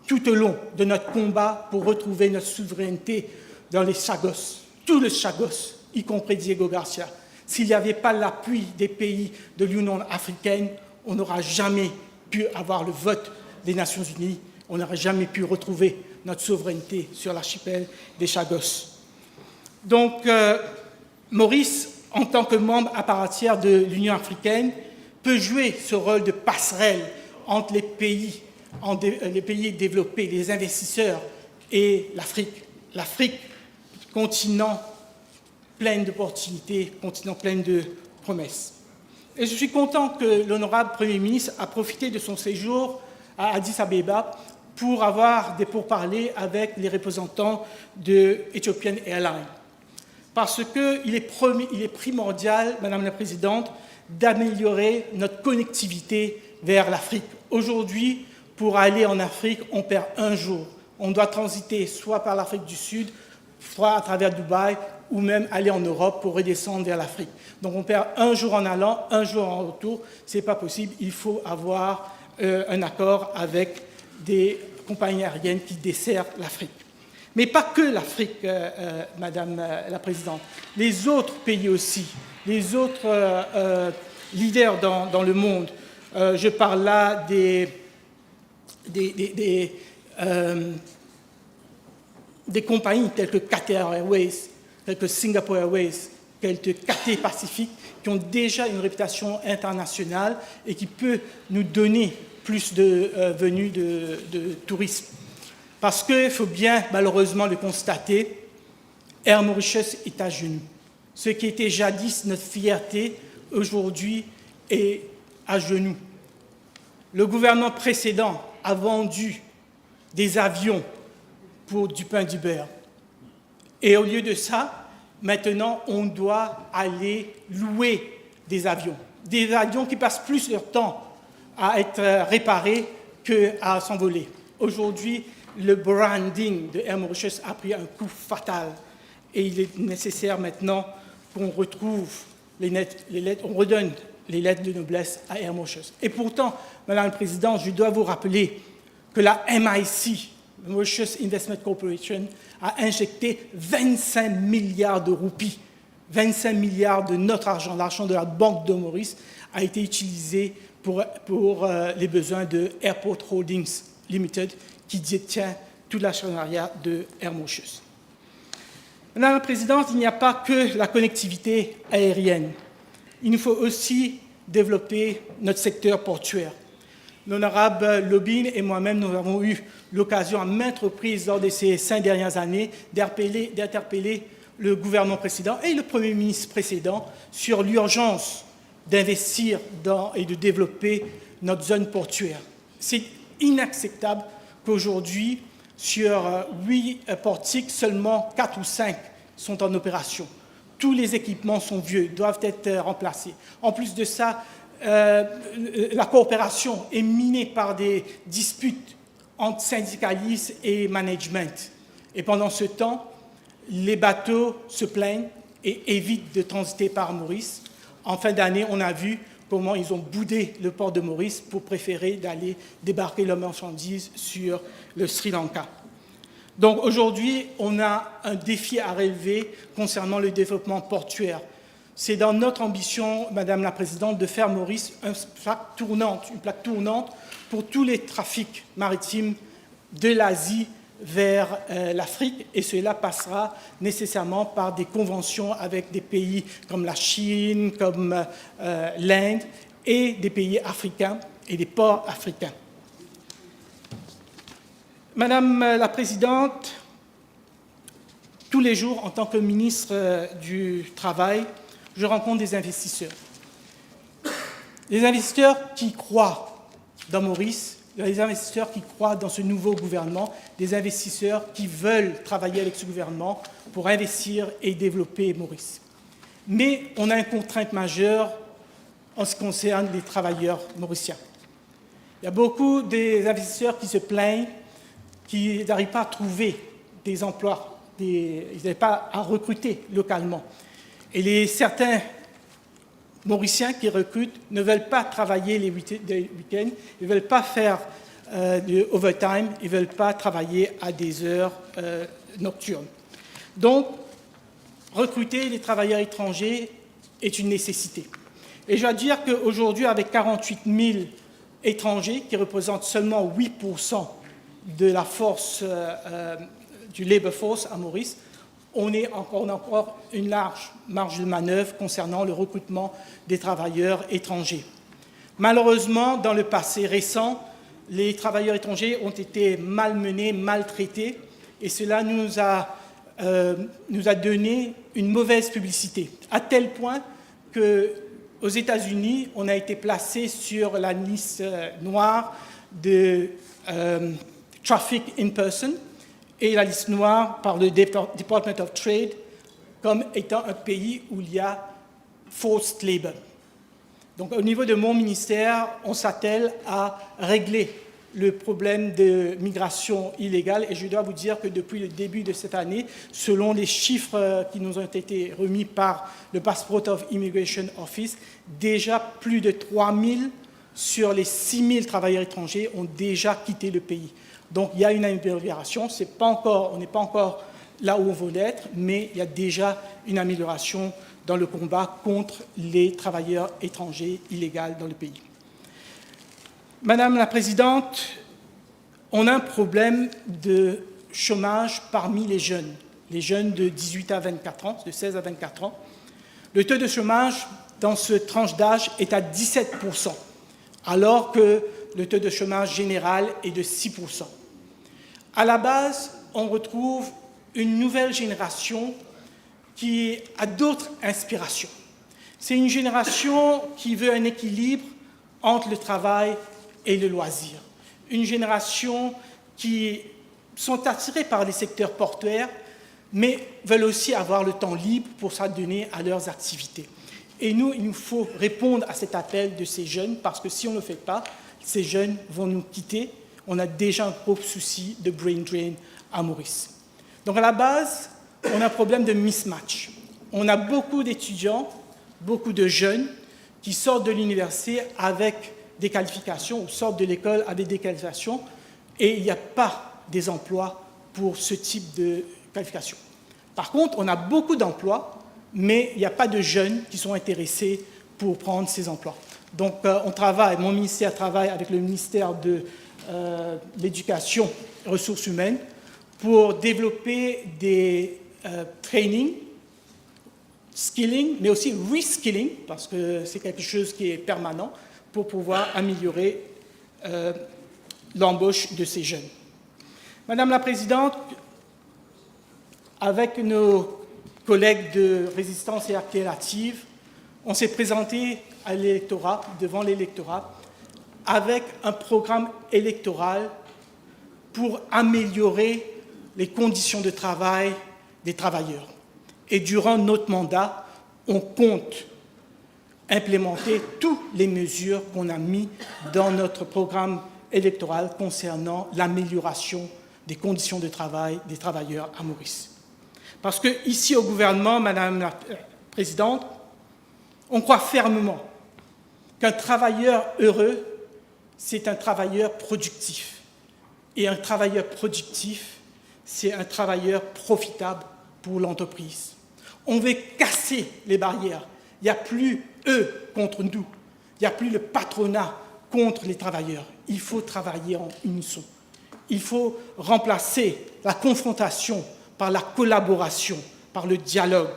tout au long de notre combat pour retrouver notre souveraineté dans les Chagos, tout le Chagos, y compris Diego Garcia. S'il n'y avait pas l'appui des pays de l'Union africaine, on n'aura jamais pu avoir le vote des Nations unies, on n'aurait jamais pu retrouver notre souveraineté sur l'archipel des Chagos. Donc, Maurice, en tant que membre à part entière de l'Union africaine, peut jouer ce rôle de passerelle entre les pays développés, les investisseurs et l'Afrique. L'Afrique, continent plein d'opportunités, continent plein de promesses. Et je suis content que l'honorable Premier ministre a profité de son séjour à Addis Abeba pour avoir des pourparlers avec les représentants de Ethiopian Airlines. Parce qu'il est primordial, Madame la Présidente, d'améliorer notre connectivité vers l'Afrique. Aujourd'hui, pour aller en Afrique, on perd un jour. On doit transiter soit par l'Afrique du Sud, soit à travers Dubaï, ou même aller en Europe pour redescendre vers l'Afrique. Donc on perd un jour en allant, un jour en retour. Ce n'est pas possible. Il faut avoir un accord avec des compagnies aériennes qui desservent l'Afrique. Mais pas que l'Afrique, Madame la Présidente. Les autres pays aussi, les autres leaders dans le monde. Je parle là des compagnies telles que Qatar Airways, telles que Singapore Airways, telles que Cathay Pacific, qui ont déjà une réputation internationale et qui peut nous donner plus de venues de tourisme. Parce qu'il faut bien malheureusement le constater, Air Mauritius est à genoux. Ce qui était jadis notre fierté, aujourd'hui est à genoux. Le gouvernement précédent a vendu des avions pour du pain du beurre. Et au lieu de ça, maintenant, on doit aller louer des avions qui passent plus leur temps à être réparés qu'à s'envoler. Aujourd'hui, le branding de Air Mauritius a pris un coup fatal et il est nécessaire maintenant qu'on retrouve on redonne les lettres de noblesse à Air Mauritius. Et pourtant, Madame la Présidente, je dois vous rappeler que la MIC, Mauritius Investment Corporation, a injecté 25 milliards de roupies, 25 milliards de notre argent, l'argent de la Banque de Maurice, a été utilisé pour les besoins de Airport Holdings Limited, qui détient tout l'actionnariat de Air Mauritius. Madame la Présidente, il n'y a pas que la connectivité aérienne. Il nous faut aussi développer notre secteur portuaire. L'honorable Lobine et moi-même, nous avons eu l'occasion à maintes reprises lors de ces 5 dernières années d'interpeller le gouvernement précédent et le Premier ministre précédent sur l'urgence d'investir et de développer notre zone portuaire. C'est inacceptable qu'aujourd'hui, sur 8 portiques, seulement 4 ou 5 sont en opération. Tous les équipements sont vieux, doivent être remplacés. En plus de ça, la coopération est minée par des disputes entre syndicalistes et management. Et pendant ce temps, les bateaux se plaignent et évitent de transiter par Maurice. En fin d'année, on a vu comment ils ont boudé le port de Maurice pour préférer d'aller débarquer leurs marchandises sur le Sri Lanka. Donc aujourd'hui, on a un défi à relever concernant le développement portuaire. C'est dans notre ambition, Madame la Présidente, de faire Maurice une plaque tournante pour tous les trafics maritimes de l'Asie vers l'Afrique, et cela passera nécessairement par des conventions avec des pays comme la Chine, comme l'Inde, et des pays africains et des ports africains. Madame la Présidente, tous les jours, en tant que ministre du Travail, je rencontre des investisseurs. Des investisseurs qui croient dans Maurice, des investisseurs qui croient dans ce nouveau gouvernement, des investisseurs qui veulent travailler avec ce gouvernement pour investir et développer Maurice. Mais on a une contrainte majeure en ce qui concerne les travailleurs mauriciens. Il y a beaucoup d'investisseurs qui se plaignent qu'ils n'arrivent pas à trouver des emplois, ils n'arrivent pas à recruter localement. Et certains Mauriciens qui recrutent ne veulent pas travailler les week-ends, ils ne veulent pas faire du overtime, ils ne veulent pas travailler à des heures nocturnes. Donc, recruter les travailleurs étrangers est une nécessité. Et je dois dire qu'aujourd'hui, avec 48 000 étrangers, qui représentent seulement 8% de la force du labour force à Maurice, on a encore une large marge de manœuvre concernant le recrutement des travailleurs étrangers. Malheureusement, dans le passé récent, les travailleurs étrangers ont été malmenés, maltraités, et cela nous a donné une mauvaise publicité, à tel point qu'aux États-Unis, on a été placé sur la liste noire de Traffic in Person, et la liste noire par le Department of Trade comme étant un pays où il y a forced labor. Donc au niveau de mon ministère, on s'attelle à régler le problème de migration illégale, et je dois vous dire que depuis le début de cette année, selon les chiffres qui nous ont été remis par le Passport of Immigration Office, déjà plus de 3 000 sur les 6 000 travailleurs étrangers ont déjà quitté le pays. Donc, il y a une amélioration. On n'est pas encore là où on veut être, mais il y a déjà une amélioration dans le combat contre les travailleurs étrangers illégaux dans le pays. Madame la Présidente, on a un problème de chômage parmi les jeunes de 18 à 24 ans, de 16 à 24 ans. Le taux de chômage dans ce tranche d'âge est à 17%, alors que le taux de chômage général est de 6%. À la base, on retrouve une nouvelle génération qui a d'autres inspirations. C'est une génération qui veut un équilibre entre le travail et le loisir. Une génération qui sont attirés par les secteurs portuaires, mais veulent aussi avoir le temps libre pour s'adonner à leurs activités. Et nous, il nous faut répondre à cet appel de ces jeunes, parce que si on ne le fait pas, ces jeunes vont nous quitter. On a déjà un gros souci de brain drain à Maurice. Donc à la base, on a un problème de mismatch. On a beaucoup d'étudiants, beaucoup de jeunes qui sortent de l'université avec des qualifications ou sortent de l'école avec des qualifications et il n'y a pas des emplois pour ce type de qualification. Par contre, on a beaucoup d'emplois, mais il n'y a pas de jeunes qui sont intéressés pour prendre ces emplois. Donc, mon ministère travaille avec le ministère de l'Éducation et Ressources humaines pour développer des trainings, skilling, mais aussi reskilling, parce que c'est quelque chose qui est permanent, pour pouvoir améliorer l'embauche de ces jeunes. Madame la Présidente, avec nos collègues de Résistance et Alternative, on s'est présenté à l'électorat, devant l'électorat, avec un programme électoral pour améliorer les conditions de travail des travailleurs. Et durant notre mandat, on compte implémenter toutes les mesures qu'on a mises dans notre programme électoral concernant l'amélioration des conditions de travail des travailleurs à Maurice. Parce qu'ici au gouvernement, Madame la Présidente, on croit fermement qu'un travailleur heureux, c'est un travailleur productif. Et un travailleur productif, c'est un travailleur profitable pour l'entreprise. On veut casser les barrières. Il n'y a plus eux contre nous. Il n'y a plus le patronat contre les travailleurs. Il faut travailler en unisson. Il faut remplacer la confrontation par la collaboration, par le dialogue.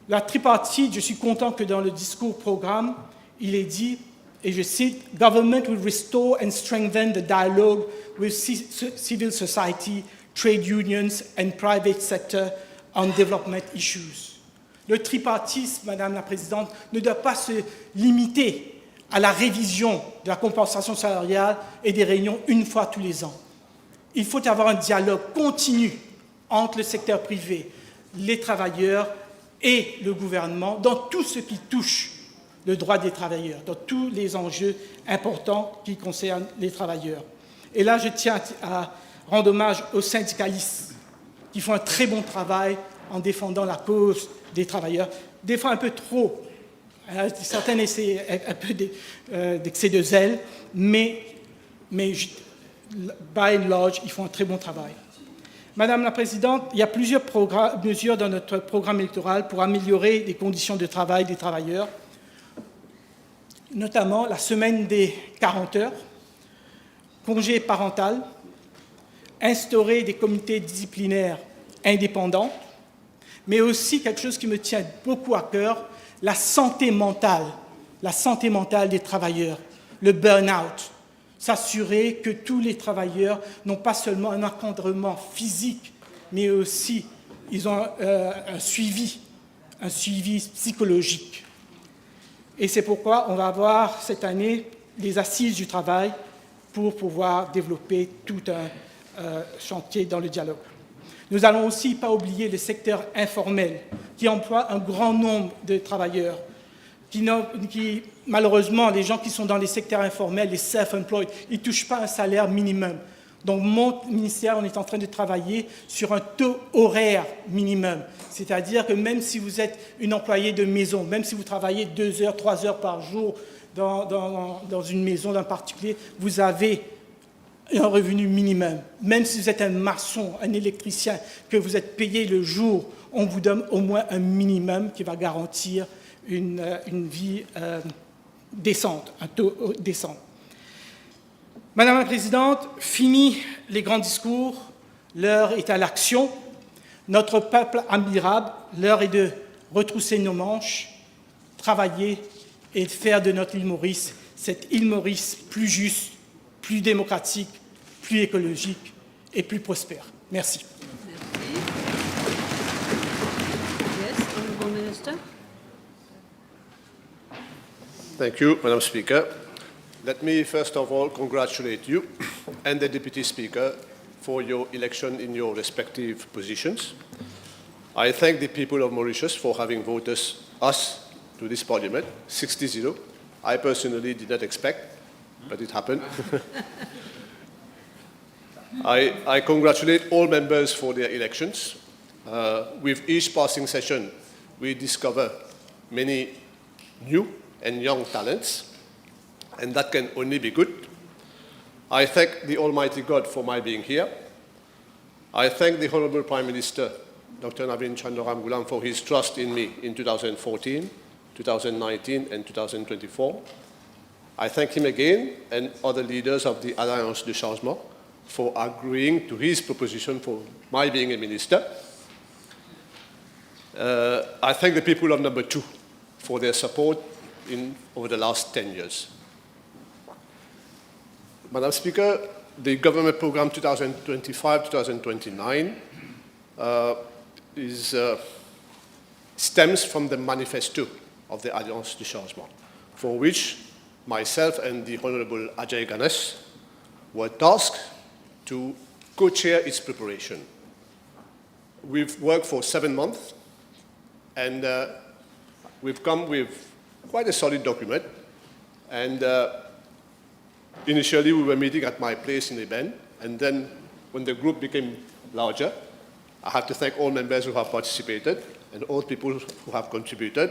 La tripartite, je suis content que dans le discours programme, il est dit, et je cite, « Government will restore and strengthen the dialogue with civil society, trade unions and private sector on development issues. » Le tripartisme, Madame la Présidente, ne doit pas se limiter à la révision de la compensation salariale et des réunions une fois tous les ans. Il faut avoir un dialogue continu entre le secteur privé, les travailleurs et le gouvernement dans tout ce qui touche le droit des travailleurs, dans tous les enjeux importants qui concernent les travailleurs. Et là, je tiens à rendre hommage aux syndicalistes qui font un très bon travail en défendant la cause des travailleurs, des fois un peu trop. Certains essaient un peu d'excès de zèle, mais by and large, ils font un très bon travail. Madame la Présidente, il y a plusieurs mesures dans notre programme électoral pour améliorer les conditions de travail des travailleurs, notamment la semaine des 40 heures, congé parental, instaurer des comités disciplinaires indépendants, mais aussi quelque chose qui me tient beaucoup à cœur, la santé mentale des travailleurs, le burn-out. S'assurer que tous les travailleurs n'ont pas seulement un encadrement physique, mais aussi ils ont un suivi psychologique. Et c'est pourquoi on va avoir cette année les assises du travail pour pouvoir développer tout un chantier dans le dialogue. Nous n'allons aussi pas oublier le secteur informel qui emploie un grand nombre de travailleurs, qui malheureusement, les gens qui sont dans les secteurs informels, les self-employed, ils ne touchent pas un salaire minimum. Donc, mon ministère, on est en train de travailler sur un taux horaire minimum. C'est-à-dire que même si vous êtes une employée de maison, même si vous travaillez 2 heures, 3 heures par jour dans une maison d'un particulier, vous avez un revenu minimum. Même si vous êtes un maçon, un électricien, que vous êtes payé le jour, on vous donne au moins un minimum qui va garantir une vie décente, un taux décent. Madame la Présidente, fini les grands discours, l'heure est à l'action. Notre peuple admirable, l'heure est de retrousser nos manches, travailler et faire de notre île Maurice cette île Maurice plus juste, plus démocratique, plus écologique et plus prospère. Merci. Merci. Yes, Honourable Minister. Thank you, Madam Speaker. Let me first of all congratulate you and the Deputy Speaker for your election in your respective positions. I thank the people of Mauritius for having voted us to this Parliament, 60-0. I personally did not expect, but it happened. I congratulate all members for their elections. With each passing session, we discover many new and young talents, and that can only be good. I thank the Almighty God for my being here. I thank the Honourable Prime Minister, Dr. Navin Chandaram for his trust in me in 2014, 2019 and 2024. I thank him again and other leaders of the Alliance de Changement for agreeing to his proposition for my being a minister. I thank the people of Number 2 for their support over the last 10 years. Madam Speaker, the government program 2025-2029 stems from the manifesto of the Alliance du Changement, for which myself and the Honourable Ajay Ganesh were tasked to co-chair its preparation. We've worked for 7 months, and we've come with quite a solid document. And initially, we were meeting at my place in Maiden, and then when the group became larger, I have to thank all members who have participated and all people who have contributed.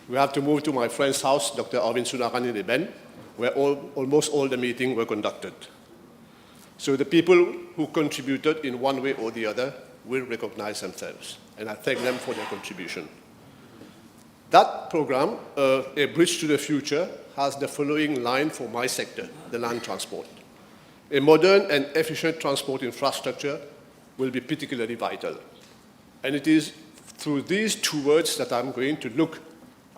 We have to move to my friend's house, Dr. Arvind Sunaran in Maiden, where almost all the meetings were conducted. So the people who contributed in one way or the other will recognize themselves, and I thank them for their contribution. That program, A Bridge to the Future, has the following line for my sector, the land transport. A modern and efficient transport infrastructure will be particularly vital. And it is through these 2 words that I'm going to look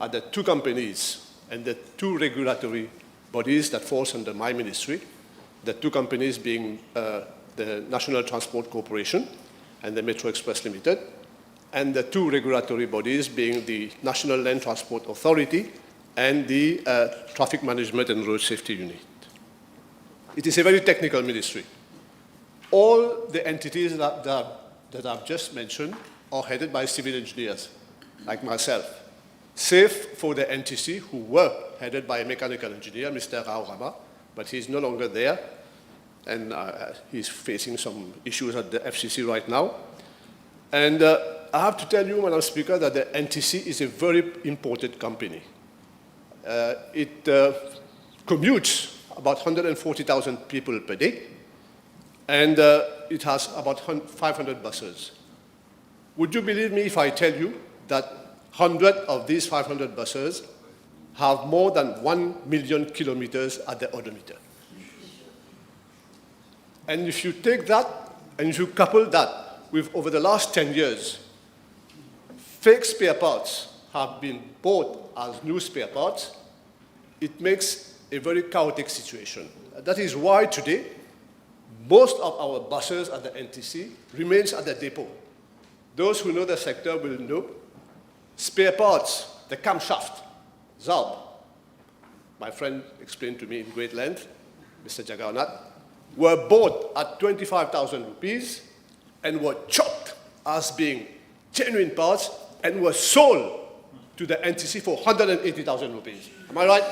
at the 2 companies and the 2 regulatory bodies that falls under my ministry, the 2 companies being the National Transport Corporation and the Metro Express Limited, and the 2 regulatory bodies being the National Land Transport Authority and the Traffic Management and Road Safety Unit. It is a very technical ministry. All the entities that I've just mentioned are headed by civil engineers, like myself, save for the NTC, who were headed by a mechanical engineer, Mr. Rao Rama, but he's no longer there, and he's facing some issues at the FCC right now. And I have to tell you, Madam Speaker, that the NTC is a very important company. It commutes about 140,000 people per day, and it has about 500 buses. Would you believe me if I tell you that 100 of these 500 buses have more than 1 million kilometers at the odometer? And if you take that and if you couple that with, over the last 10 years, fake spare parts have been bought as new spare parts, it makes a very chaotic situation. That is why today, most of our buses at the NTC remains at the depot. Those who know the sector will know spare parts, the camshaft, ZAB, my friend explained to me in great length, Mr. Jagannath, were bought at 25,000 rupees and were chopped as being genuine parts and were sold to the NTC for 180,000 rupees. Am I right?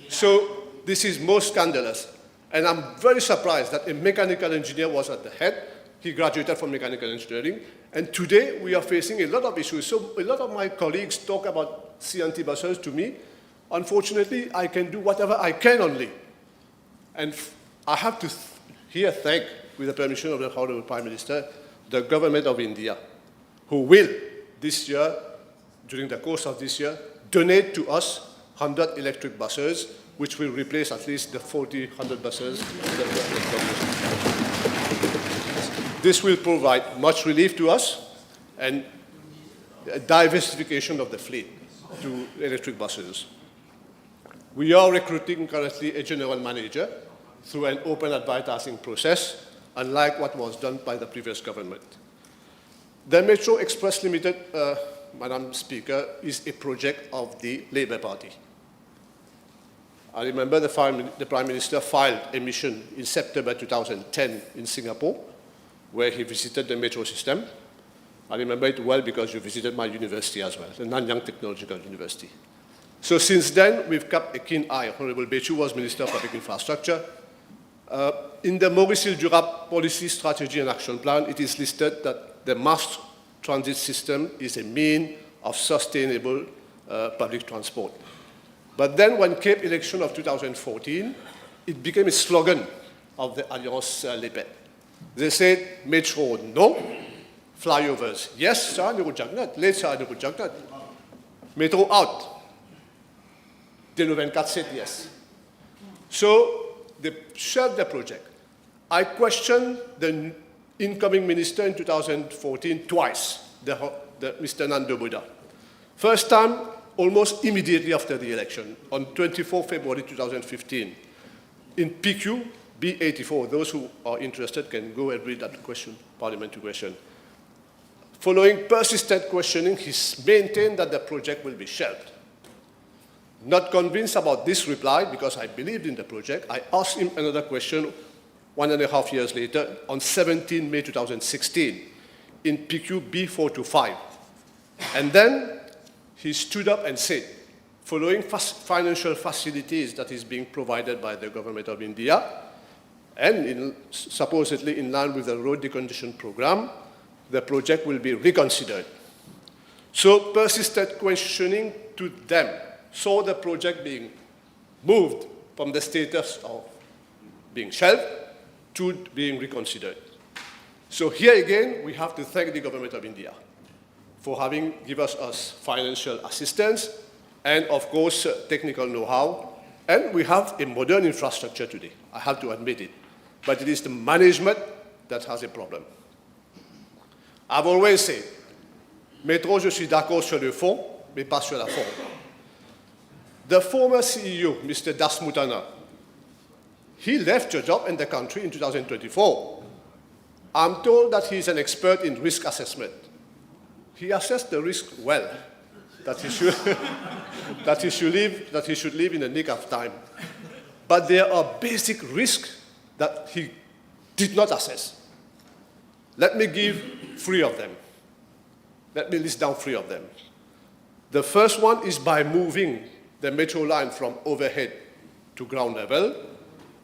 So this is most scandalous. And I'm very surprised that a mechanical engineer was at the head. He graduated from mechanical engineering. And today we are facing a lot of issues. So a lot of my colleagues talk about CNT buses to me. Unfortunately, I can do whatever I can only. And I have to here thank, with the permission of the Honourable Prime Minister, the government of India, who will this year, during the course of this year, donate to us 100 electric buses, which will replace at least the 100 buses. This will provide much relief to us and a diversification of the fleet to electric buses. We are recruiting currently a general manager through an open advertising process, unlike what was done by the previous government. The Metro Express Limited, Madam Speaker, is a project of the Labour Party. I remember the Prime Minister filed a mission in September 2010 in Singapore, where he visited the metro system. I remember it well because you visited my university as well, the Nanyang Technological University. So since then, we've kept a keen eye. Honourable Bechu was Minister of Public Infrastructure. In the Mauritius National Policy, Strategy and Action Plan, it is listed that the mass transit system is a mean of sustainable public transport. But then when came election of 2014, it became a slogan of the Alliance Lépée. They said, Metro, no. Flyovers, yes, ça, nous rejettons. Les ça, nous rejettons. Metro out. 2024 said yes. So they shelved the project. I questioned the incoming minister in 2014 twice, Mr. Nando Buddha. First time, almost immediately after the election, on 24 February 2015, in PQ B84. Those who are interested can go and read that question, parliamentary question. Following persistent questioning, he maintained that the project will be shelved. Not convinced about this reply, because I believed in the project, I asked him another question 1.5 years later, on 17 May 2016, in PQ B425. And then he stood up and said, following financial facilities that is being provided by the government of India, and supposedly in line with the road decongestion program, the project will be reconsidered. So persistent questioning to them saw the project being moved from the status of being shelved to being reconsidered. So here again, we have to thank the government of India for having given us financial assistance and, of course, technical know-how. And we have a modern infrastructure today, I have to admit it. But it is the management that has a problem. I've always said, Métro, je suis d'accord sur le fond, mais pas sur la forme. The former CEO, Mr. Dasmutana, he left the job in the country in 2024. I'm told that he's an expert in risk assessment. He assessed the risk well, that he should, that he should live in the nick of time. But there are basic risks that he did not assess. Let me give 3 of them. Let me list down 3 of them. The first one is by moving the metro line from overhead to ground level.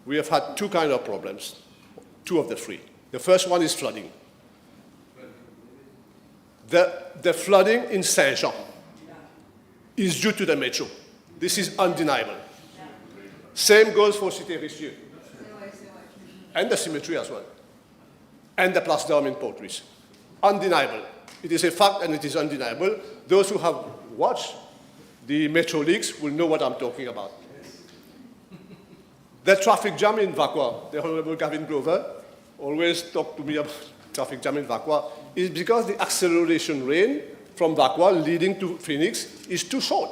We have had 2 kinds of problems, 2 of the 3. The first one is flooding. The flooding in Saint-Jean is due to the metro. This is undeniable. Same goes for Cité-Rissieux. And the cemetery as well. And the Place d'Armes in Port-Louis. Undeniable. It is a fact and it is undeniable. Those who have watched the metro leaks will know what I'm talking about. The traffic jam in Vakwa, the Honourable Gavin Glover always talked to me about traffic jam in Vakwa, is because the acceleration range from Vakwa leading to Phoenix is too short.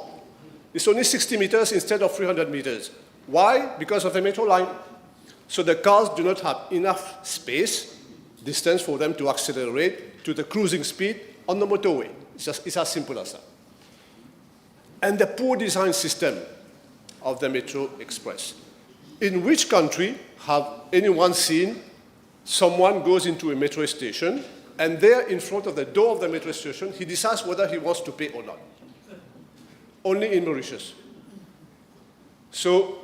It's only 60 meters instead of 300 meters. Why? Because of the metro line. So the cars do not have enough space, distance for them to accelerate to the cruising speed on the motorway. It's as simple as that. And the poor design system of the Metro Express. In which country have anyone seen someone goes into a metro station and there in front of the door of the metro station, he decides whether he wants to pay or not? Only in Mauritius. So,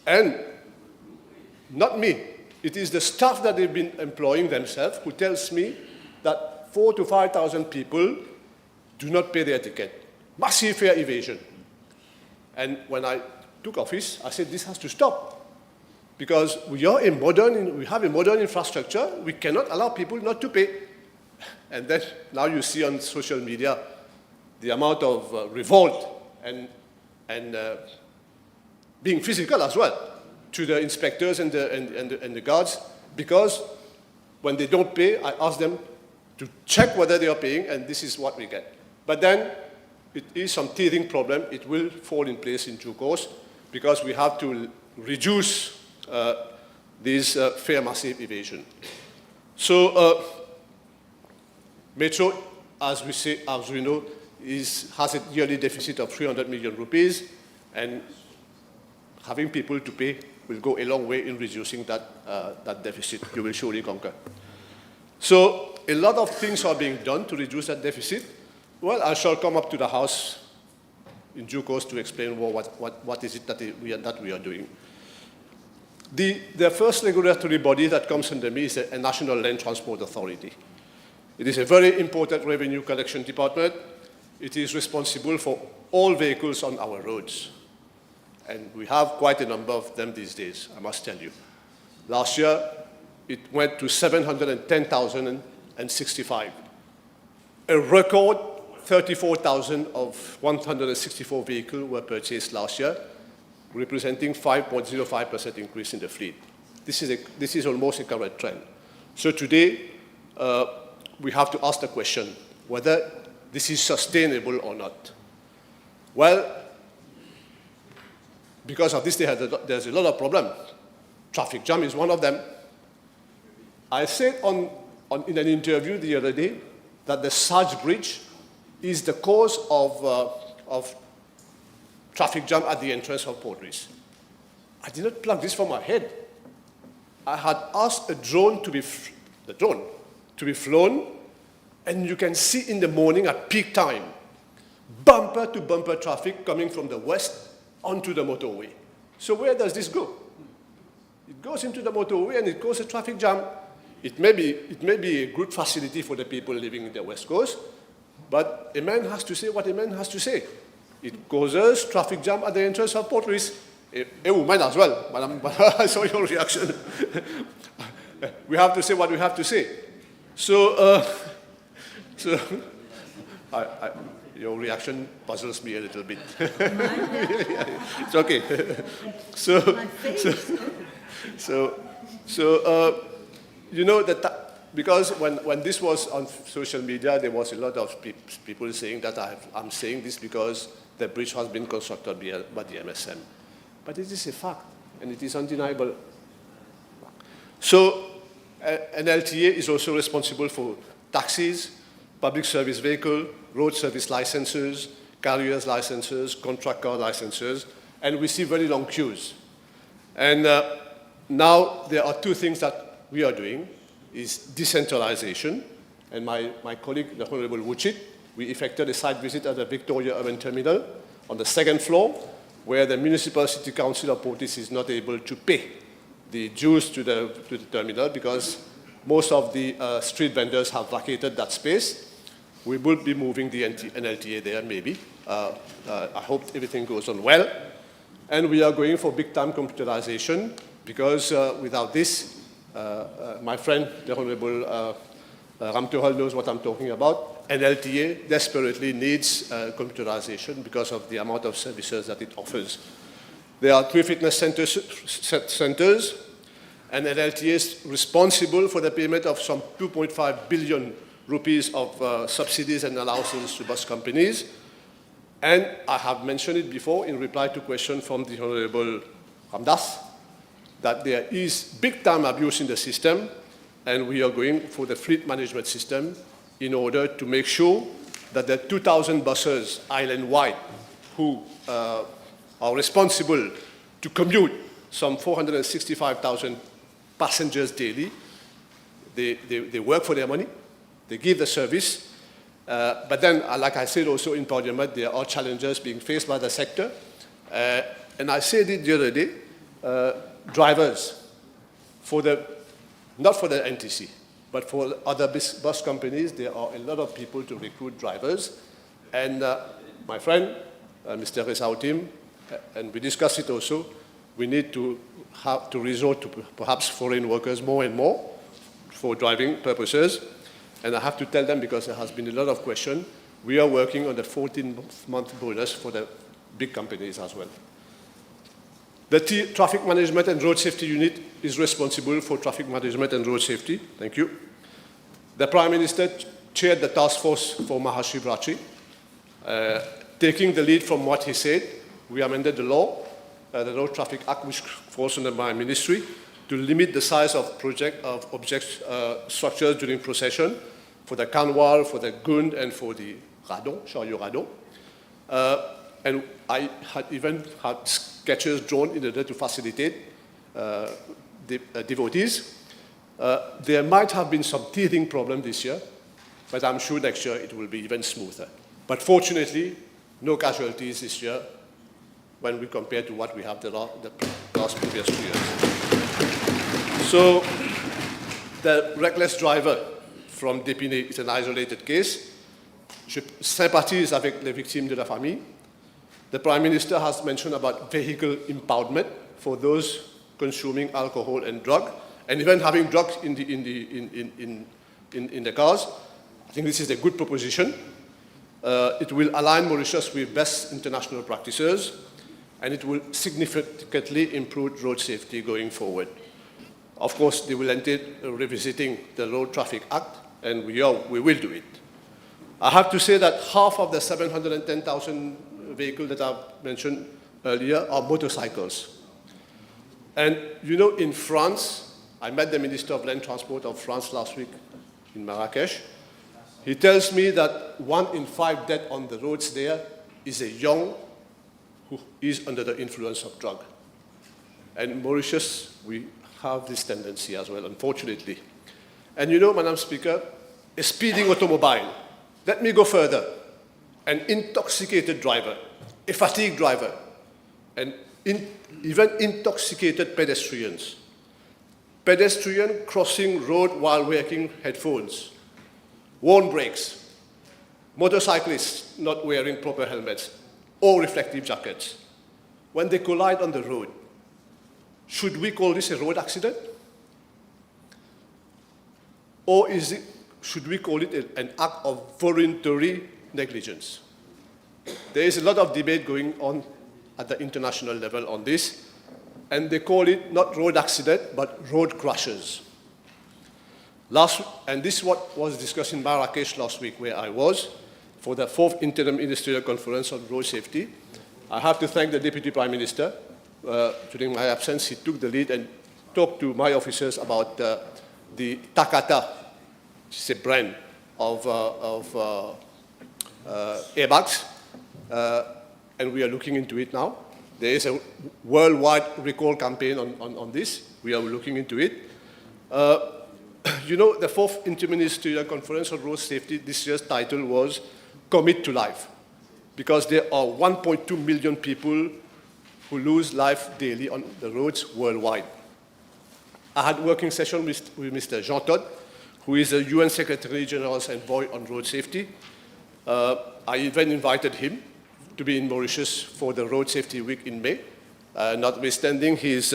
and not me, it is the staff that they've been employing themselves who tells me that 4,000 to 5,000 people do not pay their ticket. Massive fare evasion. And when I took office, I said this has to stop. Because we have a modern infrastructure, we cannot allow people not to pay. And then now you see on social media the amount of revolt and being physical as well to the inspectors and the guards, because when they don't pay, I ask them to check whether they are paying, and this is what we get. But then it is some teething problem. It will fall in place in due course, because we have to reduce this fare massive evasion. So Metro, as we know, has a yearly deficit of 300 million rupees, and having people to pay will go a long way in reducing that deficit. You will surely concur. So a lot of things are being done to reduce that deficit. Well, I shall come up to the House in due course to explain what is it that we are doing. The first regulatory body that comes under me is a National Land Transport Authority. It is a very important revenue collection department. It is responsible for all vehicles on our roads. And we have quite a number of them these days, I must tell you. Last year, it went to 710,065. A record 34,000 of 164 vehicles were purchased last year, representing 5.05% increase in the fleet. This is almost a current trend. So today, we have to ask the question whether this is sustainable or not. Well, because of this, there's a lot of problems. Traffic jam is one of them. I said in an interview the other day that the Sarge Bridge is the cause of traffic jam at the entrance of Port Louis. I did not plug this from my head. I had asked the drone to be flown, and you can see in the morning at peak time, bumper-to-bumper traffic coming from the west onto the motorway. So where does this go? It goes into the motorway and it causes a traffic jam. It may be a good facility for the people living in the West Coast, but a man has to say what a man has to say. It causes traffic jam at the entrance of Port Louis. A woman as well, Madam. I saw your reaction. We have to say what we have to say. So your reaction puzzles me a little bit. It's okay. You know that because when this was on social media, there was a lot of people saying that I'm saying this because the bridge has been constructed by the MSM. But it is a fact, and it is undeniable. So an LTA is also responsible for taxis, public service vehicle, road service licenses, carriers licenses, contract car licenses, and we see very long queues. And now there are two things that we are doing, is decentralization. And my colleague, the Honourable Wuchit, we effected a site visit at the Victoria Urban Terminal on the second floor, where the Municipal City Council of Portis is not able to pay the dues to the terminal because most of the street vendors have vacated that space. We will be moving the NLTA there, maybe. I hope everything goes on well. And we are going for big-time computerization because without this, my friend, the Honourable Ramtuhal knows what I'm talking about. NLTA desperately needs computerization because of the amount of services that it offers. There are 3 fitness centers, and NLTA is responsible for the payment of some 2.5 billion rupees of subsidies and allowances to bus companies. And I have mentioned it before in reply to a question from the Honourable Ramdas, that there is big-time abuse in the system, and we are going for the fleet management system in order to make sure that the 2,000 buses island-wide who are responsible to commute some 465,000 passengers daily, they work for their money, they give the service, but then, like I said also in Parliament, there are challenges being faced by the sector, and I said it the other day, drivers, not for the NTC, but for other bus companies, there are a lot of people to recruit drivers. And my friend, Mr. Resautim, and we discussed it also, we need to have to resort to perhaps foreign workers more and more for driving purposes. And I have to tell them, because there has been a lot of question, we are working on the 14-month bonus for the big companies as well. The Traffic Management and Road Safety Unit is responsible for traffic management and road safety. Thank you. The Prime Minister chaired the task force for Mahashivratri. Taking the lead from what he said, we amended the law, the Road Traffic Act, which falls under my ministry, to limit the size of object structures during procession for the Kanwal, for the Gund, and for the Radon, Chariot Radon. And I had even had sketches drawn in order to facilitate devotees. There might have been some teething problem this year, but I'm sure next year it will be even smoother. But fortunately, no casualties this year when we compare to what we have the last previous 2 years. So the reckless driver from Dépinay is an isolated case. Je sympathise avec les victimes de la famille. The Prime Minister has mentioned about vehicle impoundment for those consuming alcohol and drug, and even having drugs in the cars. I think this is a good proposition. It will align Mauritius with best international practices, and it will significantly improve road safety going forward. Of course, they will entail revisiting the Road Traffic Act, and we will do it. I have to say that half of the 710,000 vehicles that I've mentioned earlier are motorcycles. And you know, in France, I met the Minister of Land Transport of France last week in Marrakesh. He tells me that 1 in 5 deaths on the roads there is a young who is under the influence of drug. And in Mauritius, we have this tendency as well, unfortunately. And you know, Madam Speaker, a speeding automobile, let me go further, an intoxicated driver, a fatigued driver, and even intoxicated pedestrians. Pedestrian crossing road while wearing headphones, worn brakes, motorcyclists not wearing proper helmets or reflective jackets. When they collide on the road, should we call this a road accident? Or should we call it an act of voluntary negligence? There is a lot of debate going on at the international level on this, and they call it not road accident, but road crashes. And this is what was discussed in Marrakesh last week, where I was, for the 4th Interim Ministerial Conference on Road Safety. I have to thank the Deputy Prime Minister. During my absence, he took the lead and talked to my officers about the Takata, which is a brand of airbags, and we are looking into it now. There is a worldwide recall campaign on this. We are looking into it. You know, the 4th Interministerial Conference on Road Safety, this year's title was Commit to Life, because there are 1.2 million people who lose life daily on the roads worldwide. I had a working session with Mr. Jean Todt, who is the UN Secretary General's envoy on road safety. I even invited him to be in Mauritius for the Road Safety Week in May, notwithstanding his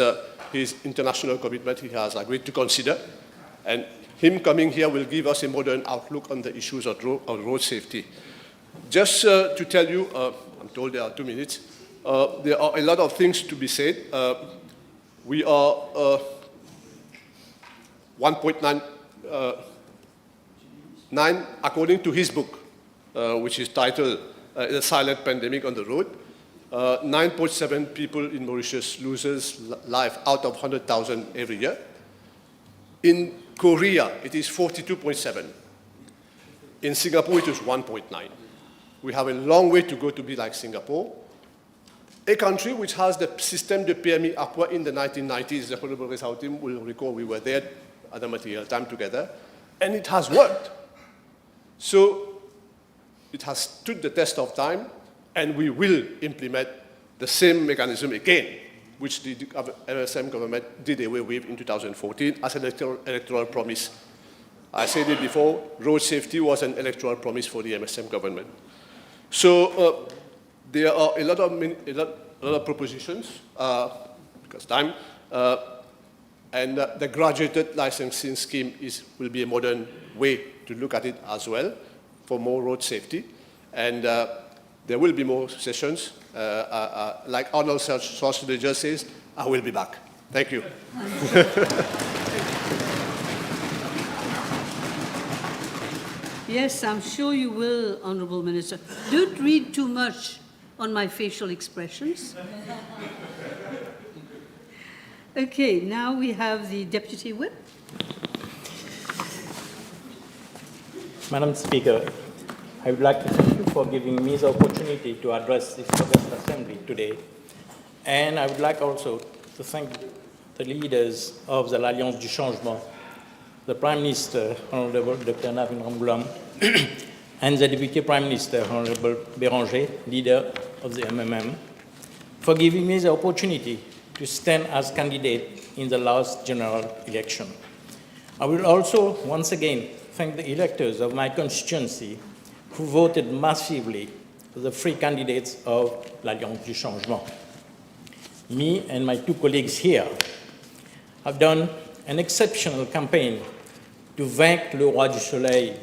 international commitment he has agreed to consider. And him coming here will give us a modern outlook on the issues of road safety. Just to tell you, I'm told there are 2 minutes, there are a lot of things to be said. We are 1.9, according to his book, which is titled The Silent Pandemic on the Road, 9.7 people in Mauritius loses life out of 100,000 every year. In Korea, it is 42.7. In Singapore, it is 1.9. We have a long way to go to be like Singapore. A country which has the system de PMI Aqua in the 1990s, the Honourable Members will recall we were there at the material time together, and it has worked. So it has stood the test of time, and we will implement the same mechanism again, which the MSM government did away with in 2014 as an electoral promise. I said it before, road safety was an electoral promise for the MSM government. So there are a lot of propositions, because time, and the graduated licensing scheme will be a modern way to look at it as well for more road safety. And there will be more sessions. Like Arnold Schwarzenegger says, I will be back. Thank you. Yes, I'm sure you will, Honourable Minister. Don't read too much on my facial expressions. Okay, now we have the Deputy Whip. Madam Speaker, I would like to thank you for giving me the opportunity to address this August Assembly today. And I would like also to thank the leaders of the l'Alliance du Changement, the Prime Minister, Honourable Dr. Navin Ramgoolam, and the Deputy Prime Minister, Honourable Béranger, leader of the MMM, for giving me the opportunity to stand as candidate in the last general election. I will also once again thank the electors of my constituency who voted massively the three candidates of l'Alliance du Changement. Me and my two colleagues here have done an exceptional campaign to vaincre le roi du soleil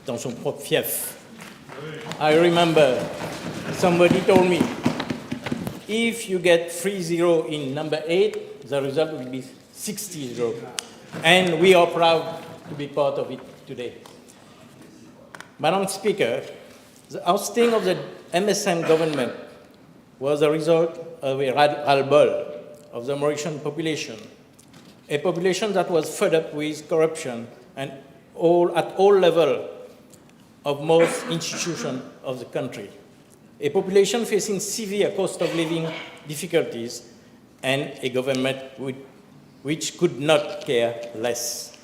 dans son propre fief. I remember somebody told me, if you get 3-0 in number 8, the result will be 60-0. And we are proud to be part of it today. Madam Speaker, the ousting of the MSM government was a result of a ras-le-bol of the Mauritian population, a population that was fed up with corruption and at all levels of most institutions of the country, a population facing severe cost of living difficulties and a government which could not care less.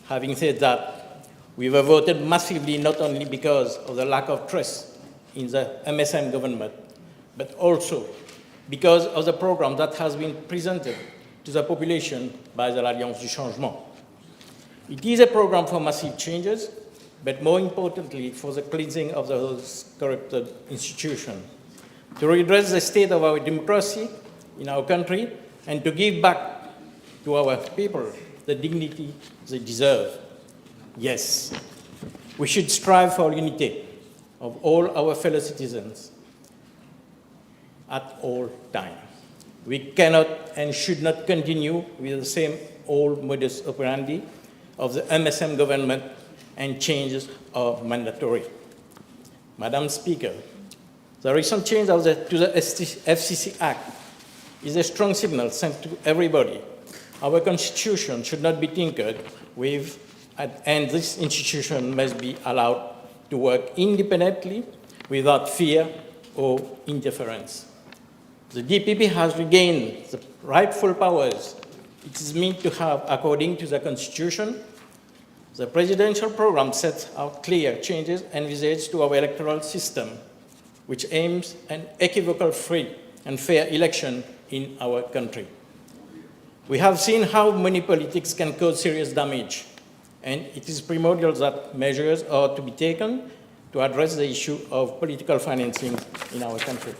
Having said that, we were voted massively not only because of the lack of trust in the MSM government, but also because of the program that has been presented to the population by the Alliance du Changement. It is a program for massive changes, but more importantly, for the cleansing of those corrupted institutions, to redress the state of our democracy in our country, and to give back to our people the dignity they deserve. Yes, we should strive for unity of all our fellow citizens at all times. We cannot and should not continue with the same old modus operandi of the MSM government, and changes are mandatory. Madam Speaker, the recent change to the FCC Act is a strong signal sent to everybody. Our Constitution should not be tinkered with, and this institution must be allowed to work independently without fear or interference. The DPP has regained the rightful powers it is meant to have according to the Constitution. The presidential program sets out clear changes envisaged to our electoral system, which aims at an equivocal, free and fair election in our country. We have seen how money politics can cause serious damage, and it is primordial that measures are to be taken to address the issue of political financing in our country.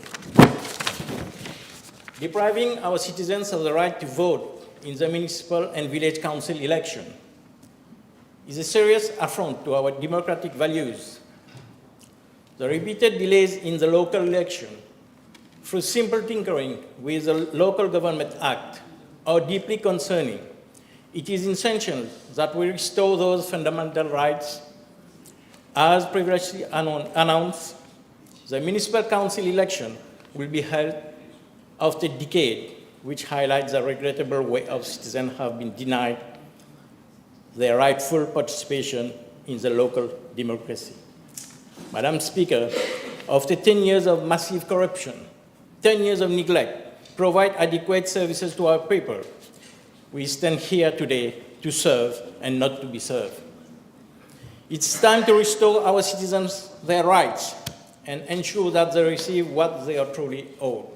Depriving our citizens of the right to vote in the municipal and village council election is a serious affront to our democratic values. The repeated delays in the local election through simple tinkering with the Local Government Act are deeply concerning. It is essential that we restore those fundamental rights. As previously announced, the municipal council election will be held after a decade, which highlights the regrettable way our citizens have been denied their rightful participation in the local democracy. Madam Speaker, after 10 years of massive corruption, 10 years of neglect, provide adequate services to our people, we stand here today to serve and not to be served. It's time to restore our citizens their rights and ensure that they receive what they are truly owed.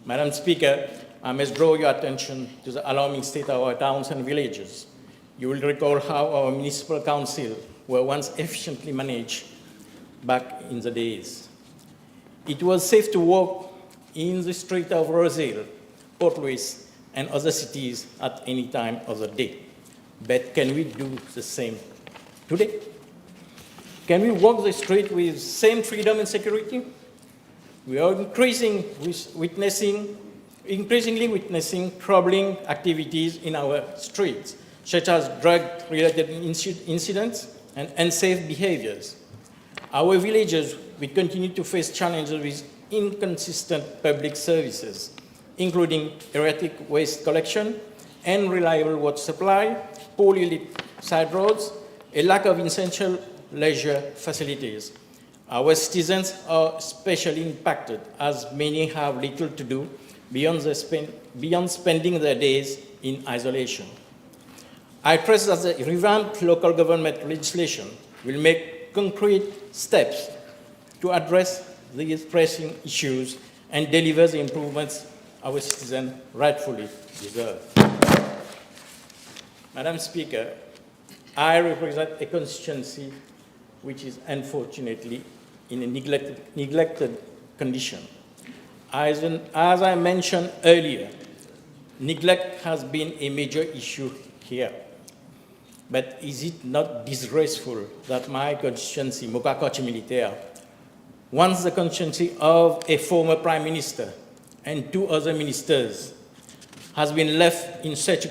Madam Speaker, I must draw your attention to the alarming state of our towns and villages. You will recall how our municipal council were once efficiently managed back in the days. It was safe to walk in the street of Rosehill, Port Louis, and other cities at any time of the day. But can we do the same today? Can we walk the street with the same freedom and security? We are increasingly witnessing troubling activities in our streets, such as drug-related incidents and unsafe behaviors. Our villages will continue to face challenges with inconsistent public services, including erratic waste collection, unreliable water supply, poorly lit side roads, a lack of essential leisure facilities. Our citizens are especially impacted, as many have little to do beyond spending their days in isolation. I trust that the revamped local government legislation will make concrete steps to address these pressing issues and deliver the improvements our citizens rightfully deserve. Madam Speaker, I represent a constituency which is unfortunately in a neglected condition. As I mentioned earlier, neglect has been a major issue here. But is it not disgraceful that my constituency, Mokakochi Militaire, once the constituency of a former Prime Minister and 2 other ministers, has been left in such a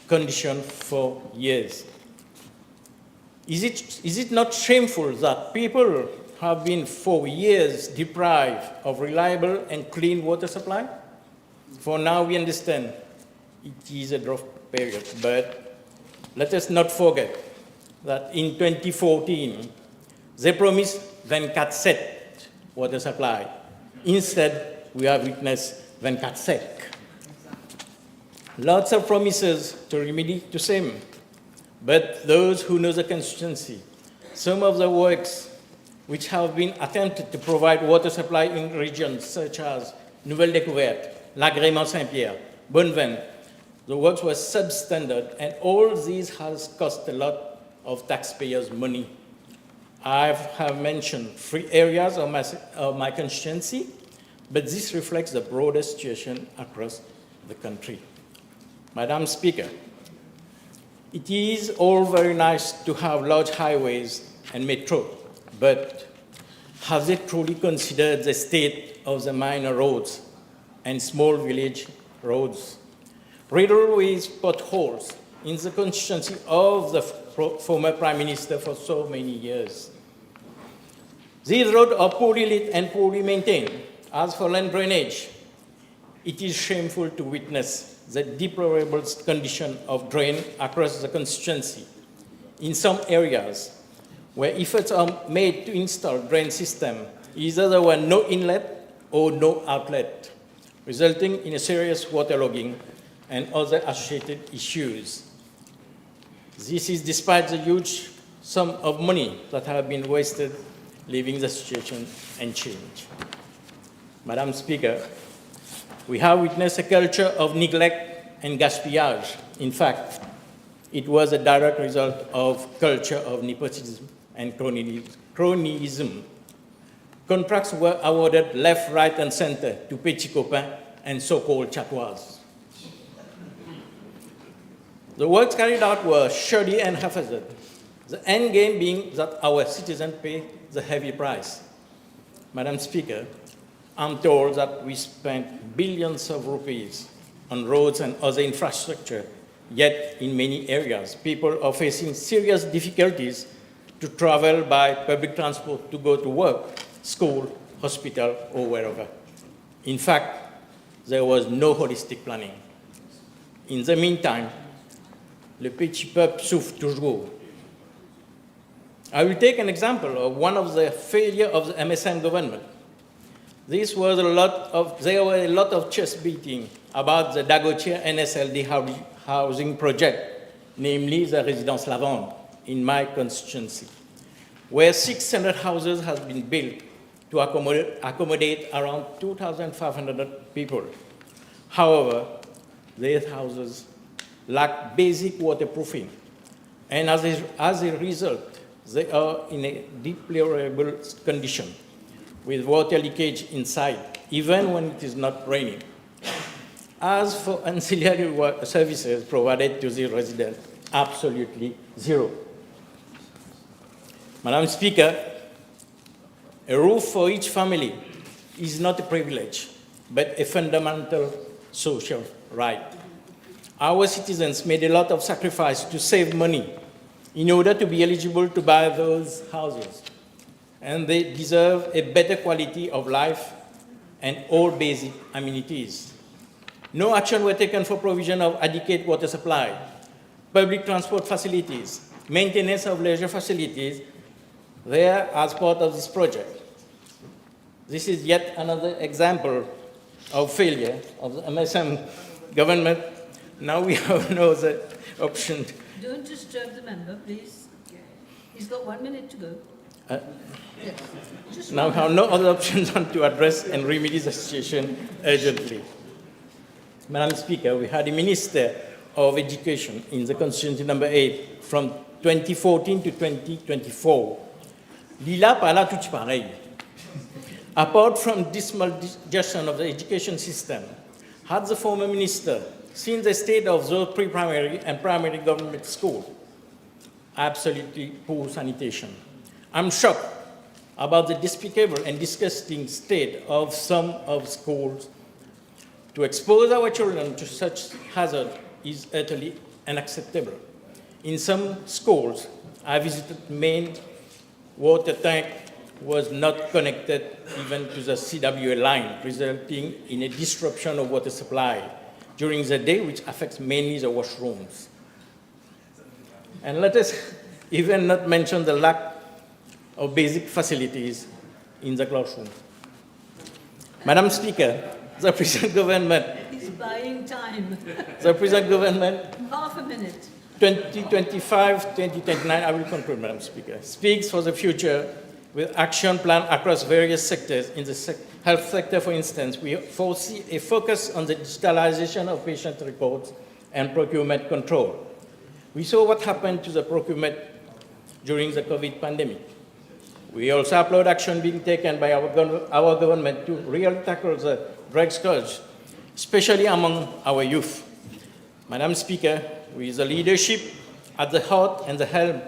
condition for years? Is it not shameful that people have been for years deprived of reliable and clean water supply? For now we understand it is a drought period, but let us not forget that in 2014, they promised 24/7 water supply. Instead, we have witnessed 24 sec. Lots of promises to remedy the same, but those who know the constituency, some of the works which have been attempted to provide water supply in regions such as Nouvelle Découverte, L'Agrément Saint-Pierre, Bonneveine, the works were substandard, and all these has cost a lot of taxpayers' money. I have mentioned 3 areas of my constituency, but this reflects the broader situation across the country. Madam Speaker, it is all very nice to have large highways and metro, but have they truly considered the state of the minor roads and small village roads? Railways potholes in the constituency of the former Prime Minister for so many years. These roads are poorly lit and poorly maintained. As for land drainage, it is shameful to witness the deplorable condition of drain across the constituency. In some areas where efforts are made to install drain system, either there were no inlet or no outlet, resulting in a serious waterlogging and other associated issues. This is despite the huge sum of money that have been wasted, leaving the situation unchanged. Madam Speaker, we have witnessed a culture of neglect and gaspillage. In fact, it was a direct result of culture of nepotism and cronyism. Contracts were awarded left, right, and center to petits copains and so-called chatois. The works carried out were shoddy and haphazard, the end game being that our citizens pay the heavy price. Madam Speaker, I'm told that we spent billions of rupees on roads and other infrastructure, yet in many areas, people are facing serious difficulties to travel by public transport to go to work, school, hospital, or wherever. In fact, there was no holistic planning. In the meantime, le petit peuple souffre toujours. I will take an example of one of the failures of the MSM government. There were a lot of chest beating about the Dagotier NSLD housing project, namely the Résidence Lavande in my constituency, where 600 houses have been built to accommodate around 2,500 people. However, these houses lack basic waterproofing, and as a result, they are in a deplorable condition, with water leakage inside, even when it is not raining. As for ancillary services provided to the residents, absolutely zero. Madam Speaker, a roof for each family is not a privilege, but a fundamental social right. Our citizens made a lot of sacrifice to save money in order to be eligible to buy those houses, and they deserve a better quality of life and all basic amenities. No action were taken for provision of adequate water supply, public transport facilities, maintenance of leisure facilities there as part of this project. This is yet another example of failure of the MSM government. Now we have no other option. Don't disturb the member, please. He's got 1 minute to go. Yes. Now we have no other options than to address and remedy the situation urgently. Madam Speaker, we had a Minister of Education in the Constituency number 8 from 2014 to 2024. Lila parla tout pareil. Apart from this malgestion of the education system, had the former minister seen the state of those pre-primary and primary government schools? Absolutely poor sanitation. I'm shocked about the despicable and disgusting state of some of schools. To expose our children to such hazard is utterly unacceptable. In some schools, I visited main water tank was not connected even to the CWA line, resulting in a disruption of water supply during the day, which affects mainly the washrooms. And let us even not mention the lack of basic facilities in the classroom. Madam Speaker, the present government... He's buying time. The present government... Half a minute. 2025-2029, I will conclude, Madam Speaker, speaks for the future with action plan across various sectors. In the health sector, for instance, we foresee a focus on the digitalization of patient records and procurement control. We saw what happened to the procurement during the COVID pandemic. We also applaud action being taken by our government to really tackle the drug scourge, especially among our youth. Madam Speaker, with the leadership at the heart and the helm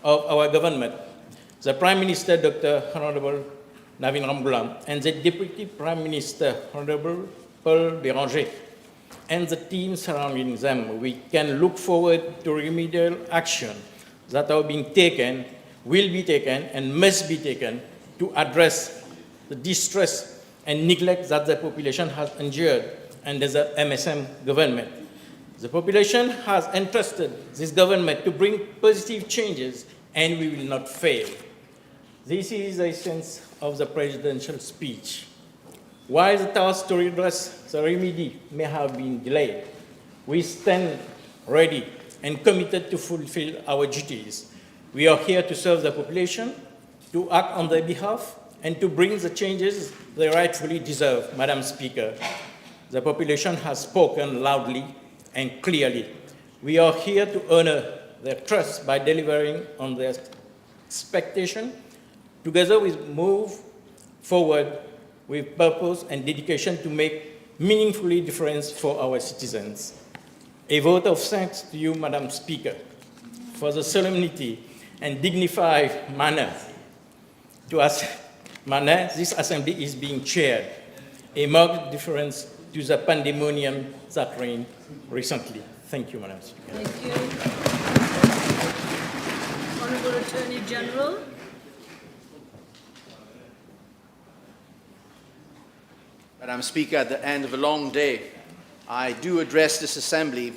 of our government, the Prime Minister, Dr. Honourable Navin Ramgoolam, and the Deputy Prime Minister, Honourable Paul Béranger, and the team surrounding them, we can look forward to remedial action that are being taken, will be taken, and must be taken to address the distress and neglect that the population has endured under the MSM government. The population has entrusted this government to bring positive changes, and we will not fail. This is the essence of the presidential speech. While the task to redress the remedy may have been delayed, we stand ready and committed to fulfill our duties. We are here to serve the population, to act on their behalf, and to bring the changes they rightfully deserve, Madam Speaker. The population has spoken loudly and clearly. We are here to honor their trust by delivering on their expectation. Together we move forward with purpose and dedication to make meaningfully difference for our citizens. A vote of thanks to you, Madam Speaker, for the solemnity and dignified manner this assembly is being chaired, a marked difference to the pandemonium that reigned recently. Thank you, Madam Speaker. Thank you. Honourable Attorney General. Madam Speaker, at the end of a long day, I do address this Assembly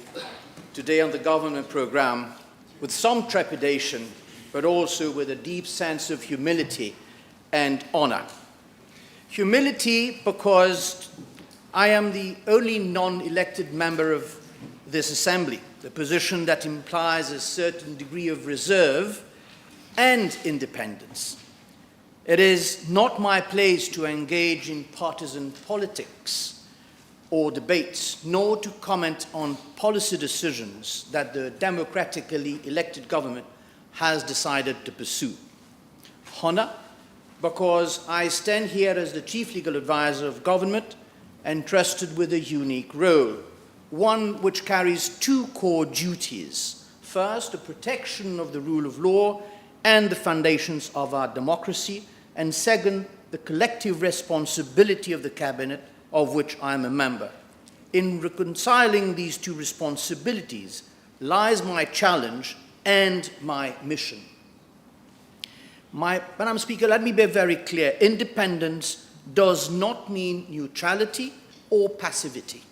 today on the government programme with some trepidation, but also with a deep sense of humility and honour. Humility because I am the only non-elected member of this Assembly, the position that implies a certain degree of reserve and independence. It is not my place to engage in partisan politics or debates, nor to comment on policy decisions that the democratically elected government has decided to pursue. Honour, because I stand here as the Chief Legal Advisor of government, entrusted with a unique role, one which carries two core duties. First, the protection of the rule of law and the foundations of our democracy, and second, the collective responsibility of the Cabinet, of which I am a member. In reconciling these two responsibilities lies my challenge and my mission. Madam Speaker, let me be very clear. Independence does not mean neutrality or passivity.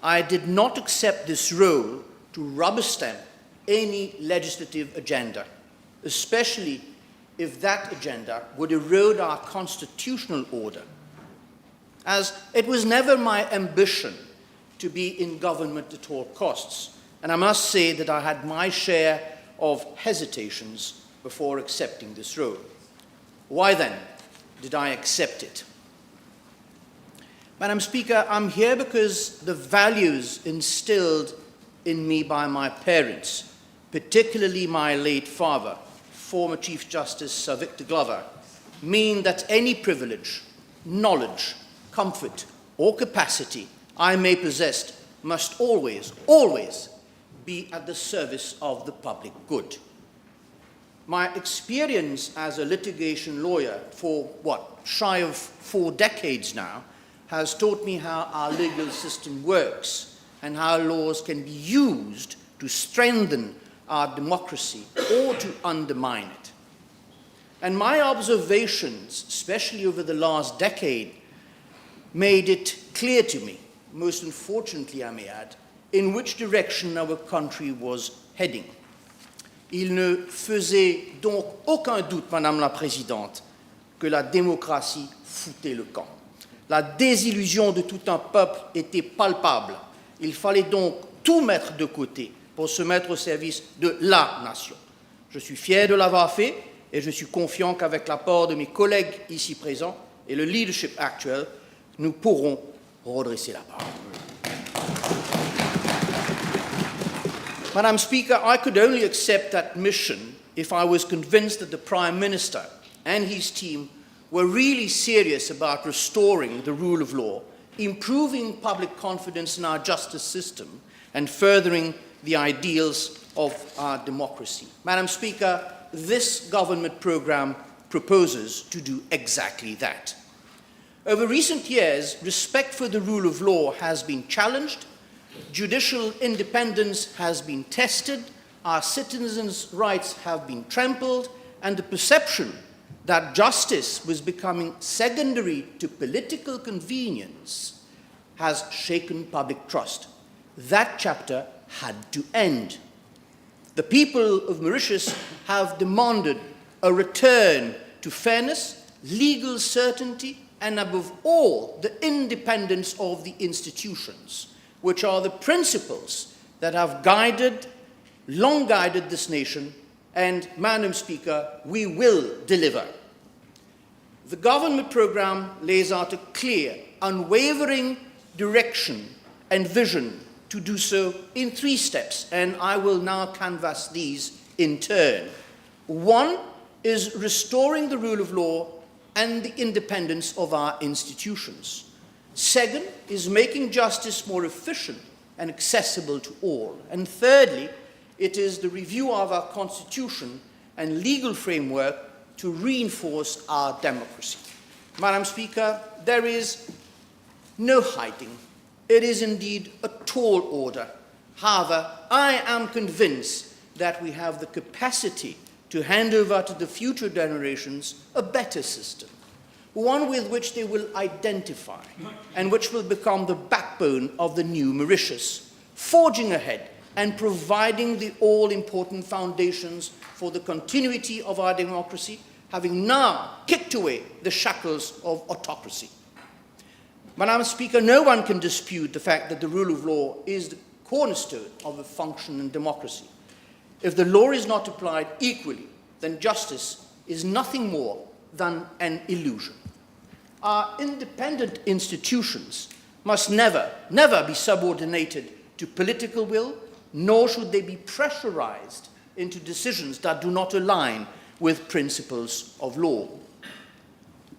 I did not accept this role to rubber stamp any legislative agenda, especially if that agenda would erode our constitutional order, as it was never my ambition to be in government at all costs. And I must say that I had my share of hesitations before accepting this role. Why then did I accept it? Madam Speaker, I'm here because the values instilled in me by my parents, particularly my late father, former Chief Justice Sir Victor Glover, mean that any privilege, knowledge, comfort, or capacity I may possess must always, always be at the service of the public good. My experience as a litigation lawyer for, shy of 4 decades now, has taught me how our legal system works and how laws can be used to strengthen our democracy or to undermine it. And my observations, especially over the last decade, made it clear to me, most unfortunately I may add, in which direction our country was heading. Il ne faisait donc aucun doute, Madame la Présidente, que la démocratie foutait le camp. La désillusion de tout un peuple était palpable. Il fallait donc tout mettre de côté pour se mettre au service de la nation. Je suis fier de l'avoir fait et je suis confiant qu'avec l'apport de mes collègues ici présents et le leadership actuel, nous pourrons redresser la barre. Madam Speaker, I could only accept that mission if I was convinced that the Prime Minister and his team were really serious about restoring the rule of law, improving public confidence in our justice system, and furthering the ideals of our democracy. Madam Speaker, this government programme proposes to do exactly that. Over recent years, respect for the rule of law has been challenged, judicial independence has been tested, our citizens' rights have been trampled, and the perception that justice was becoming secondary to political convenience has shaken public trust. That chapter had to end. The people of Mauritius have demanded a return to fairness, legal certainty, and above all, the independence of the institutions, which are the principles that have long guided this nation, and, Madam Speaker, we will deliver. The government programme lays out a clear, unwavering direction and vision to do so in 3 steps, and I will now canvass these in turn. 1 is restoring the rule of law and the independence of our institutions. 2nd is making justice more efficient and accessible to all. And thirdly, it is the review of our constitution and legal framework to reinforce our democracy. Madam Speaker, there is no hiding. It is indeed a tall order. However, I am convinced that we have the capacity to hand over to the future generations a better system, one with which they will identify and which will become the backbone of the new Mauritius, forging ahead and providing the all-important foundations for the continuity of our democracy, having now kicked away the shackles of autocracy. Madam Speaker, no one can dispute the fact that the rule of law is the cornerstone of a functioning democracy. If the law is not applied equally, then justice is nothing more than an illusion. Our independent institutions must never be subordinated to political will, nor should they be pressurized into decisions that do not align with principles of law.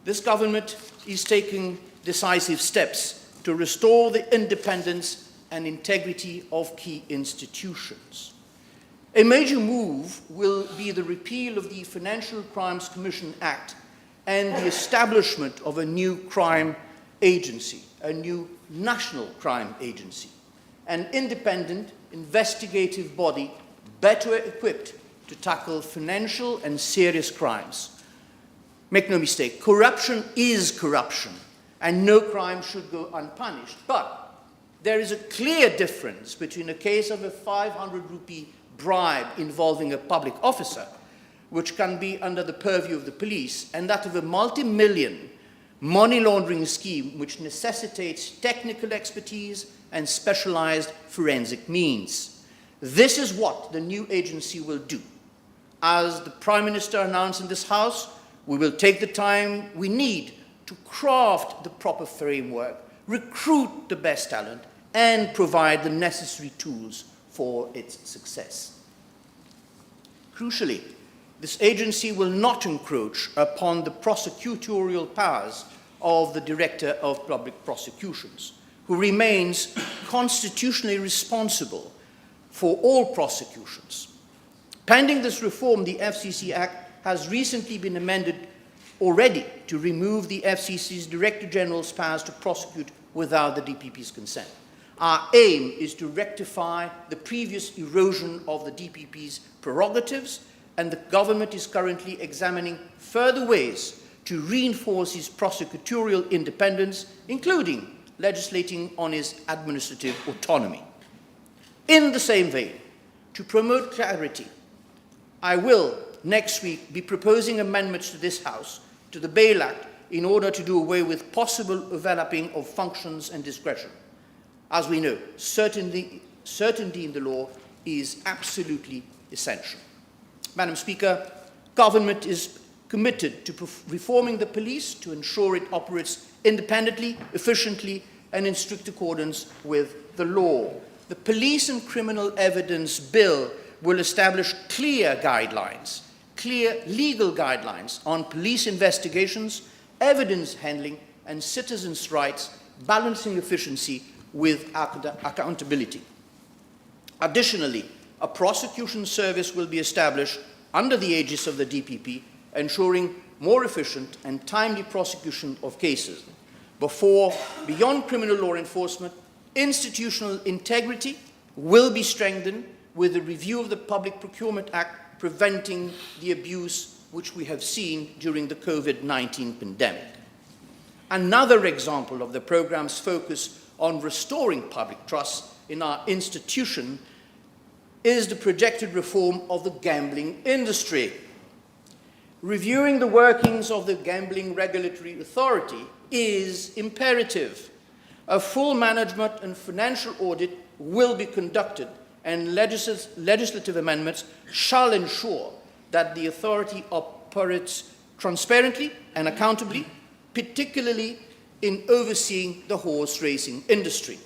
This government is taking decisive steps to restore the independence and integrity of key institutions. A major move will be the repeal of the Financial Crimes Commission Act and the establishment of a new crime agency, a new national crime agency, an independent investigative body better equipped to tackle financial and serious crimes. Make no mistake, corruption is corruption, and no crime should go unpunished. But there is a clear difference between a case of a 500 rupee bribe involving a public officer, which can be under the purview of the police, and that of a multi-million money laundering scheme which necessitates technical expertise and specialized forensic means. This is what the new agency will do. As the Prime Minister announced in this House, we will take the time we need to craft the proper framework, recruit the best talent, and provide the necessary tools for its success. Crucially, This agency will not encroach upon the prosecutorial powers of the Director of Public Prosecutions, who remains constitutionally responsible for all prosecutions. Pending this reform, the FCC Act has recently been amended already to remove the FCC's Director General's powers to prosecute without the DPP's consent. Our aim is to rectify the previous erosion of the DPP's prerogatives, and the government is currently examining further ways to reinforce his prosecutorial independence, including legislating on his administrative autonomy. In the same vein, to promote clarity, I will next week be proposing amendments to this House to the Bail Act in order to do away with possible overlapping of functions and discretion. As we know, certainty in the law is absolutely essential. Madam Speaker, government is committed to reforming the police to ensure it operates independently, efficiently, and in strict accordance with the law. The Police and Criminal Evidence Bill will establish clear legal guidelines on police investigations, evidence handling, and citizens' rights, balancing efficiency with accountability. Additionally, a prosecution service will be established under the aegis of the DPP, ensuring more efficient and timely prosecution of cases. Beyond criminal law enforcement, institutional integrity will be strengthened with the review of the Public Procurement Act, preventing the abuse which we have seen during the COVID-19 pandemic. Another example of the programme's focus on restoring public trust in our institution is the projected reform of the gambling industry. Reviewing the workings of the Gambling Regulatory Authority is imperative. A full management and financial audit will be conducted, and legislative amendments shall ensure that the authority operates transparently and accountably, particularly in overseeing the horse racing industry.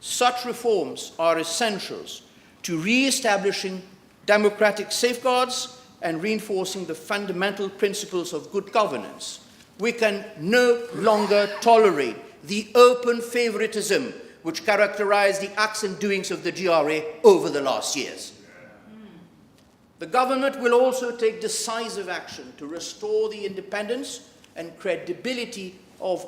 Such reforms are essentials to re-establishing democratic safeguards and reinforcing the fundamental principles of good governance. We can no longer tolerate the open favoritism which characterized the acts and doings of the GRA over the last years. The government will also take decisive action to restore the independence and credibility of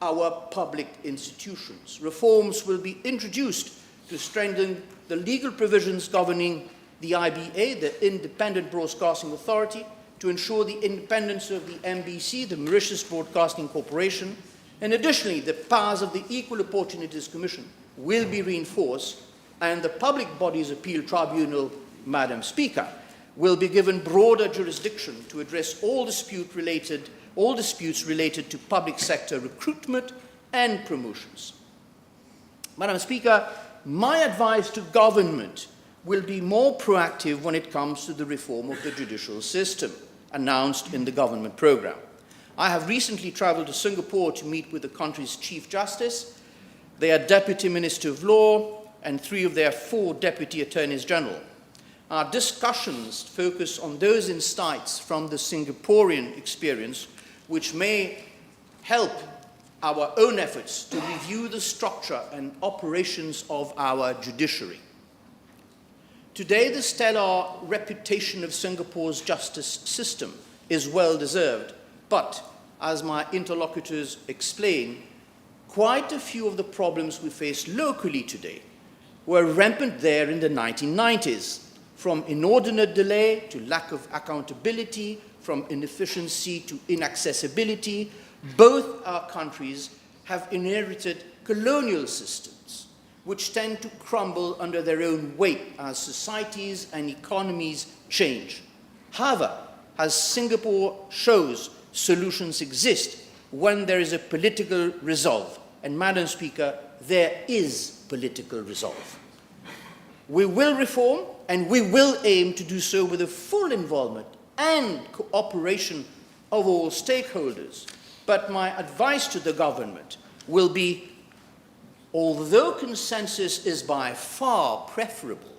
our public institutions. Reforms will be introduced to strengthen the legal provisions governing the IBA, the Independent Broadcasting Authority, to ensure the independence of the MBC, the Mauritius Broadcasting Corporation, and additionally, the powers of the Equal Opportunities Commission will be reinforced, and the Public Bodies Appeal Tribunal, Madam Speaker, will be given broader jurisdiction to address all disputes related to public sector recruitment and promotions. Madam Speaker, my advice to government will be more proactive when it comes to the reform of the judicial system announced in the government programme. I have recently travelled to Singapore to meet with the country's Chief Justice, their Deputy Minister of Law, and 3 of their 4 Deputy Attorneys General. Our discussions focus on those insights from the Singaporean experience which may help our own efforts to review the structure and operations of our judiciary. Today, the stellar reputation of Singapore's justice system is well deserved, but as my interlocutors explain, quite a few of the problems we face locally today were rampant there in the 1990s, from inordinate delay to lack of accountability, from inefficiency to inaccessibility. Both our countries have inherited colonial systems which tend to crumble under their own weight as societies and economies change. However, as Singapore shows, solutions exist when there is a political resolve. And Madam Speaker, there is political resolve. We will reform, and we will aim to do so with the full involvement and cooperation of all stakeholders. But my advice to the government will be, although consensus is by far preferable,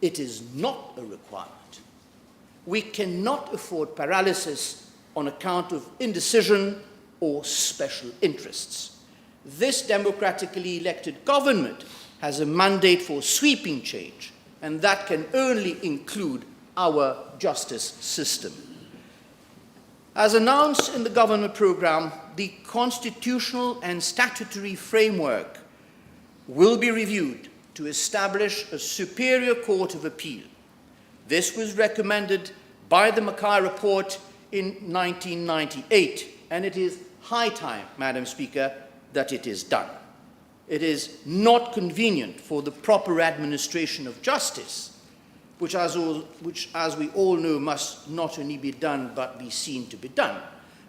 it is not a requirement. We cannot afford paralysis on account of indecision or special interests. This democratically elected government has a mandate for sweeping change, and that can only include our justice system. As announced in the government programme, the constitutional and statutory framework will be reviewed to establish a superior court of appeal. This was recommended by the Mackay report in 1998, and it is high time, Madam Speaker, that it is done. It is not convenient for the proper administration of justice, which as we all know must not only be done but be seen to be done,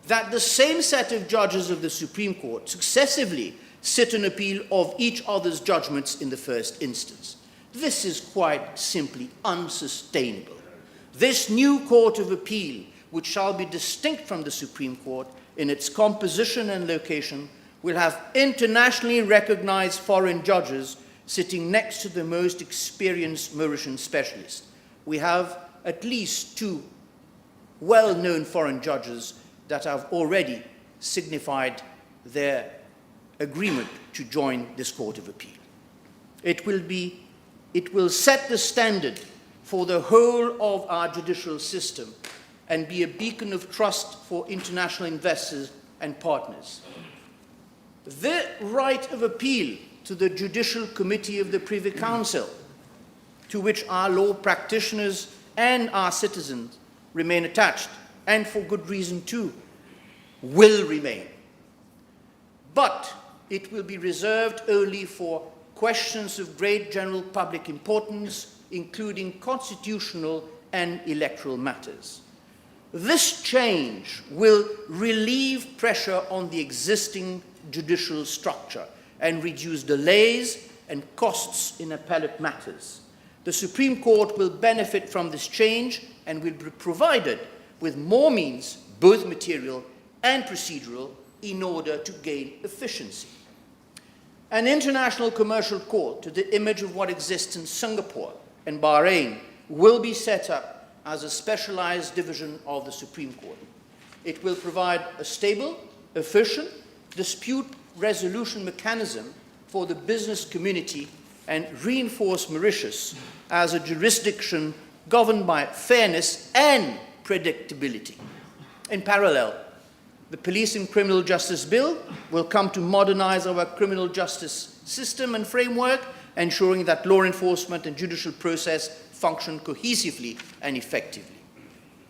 that the same set of judges of the Supreme Court successively sit on appeal of each other's judgments in the first instance. This is quite simply unsustainable. This new Court of Appeal, which shall be distinct from the Supreme Court in its composition and location, will have internationally recognized foreign judges sitting next to the most experienced Mauritian specialists. We have at least 2 well-known foreign judges that have already signified their agreement to join this Court of Appeal. It will set the standard for the whole of our judicial system and be a beacon of trust for international investors and partners. The right of appeal to the Judicial Committee of the Privy Council, to which our law practitioners and our citizens remain attached, and for good reason too, will remain. But it will be reserved only for questions of great general public importance, including constitutional and electoral matters. This change will relieve pressure on the existing judicial structure and reduce delays and costs in appellate matters. The Supreme Court will benefit from this change and will be provided with more means, both material and procedural, in order to gain efficiency. An international commercial court, to the image of what exists in Singapore and Bahrain, will be set up as a specialized division of the Supreme Court. It will provide a stable, efficient dispute resolution mechanism for the business community and reinforce Mauritius as a jurisdiction governed by fairness and predictability. In parallel, the Police and Criminal Justice Bill will come to modernize our criminal justice system and framework, ensuring that law enforcement and judicial process function cohesively and effectively.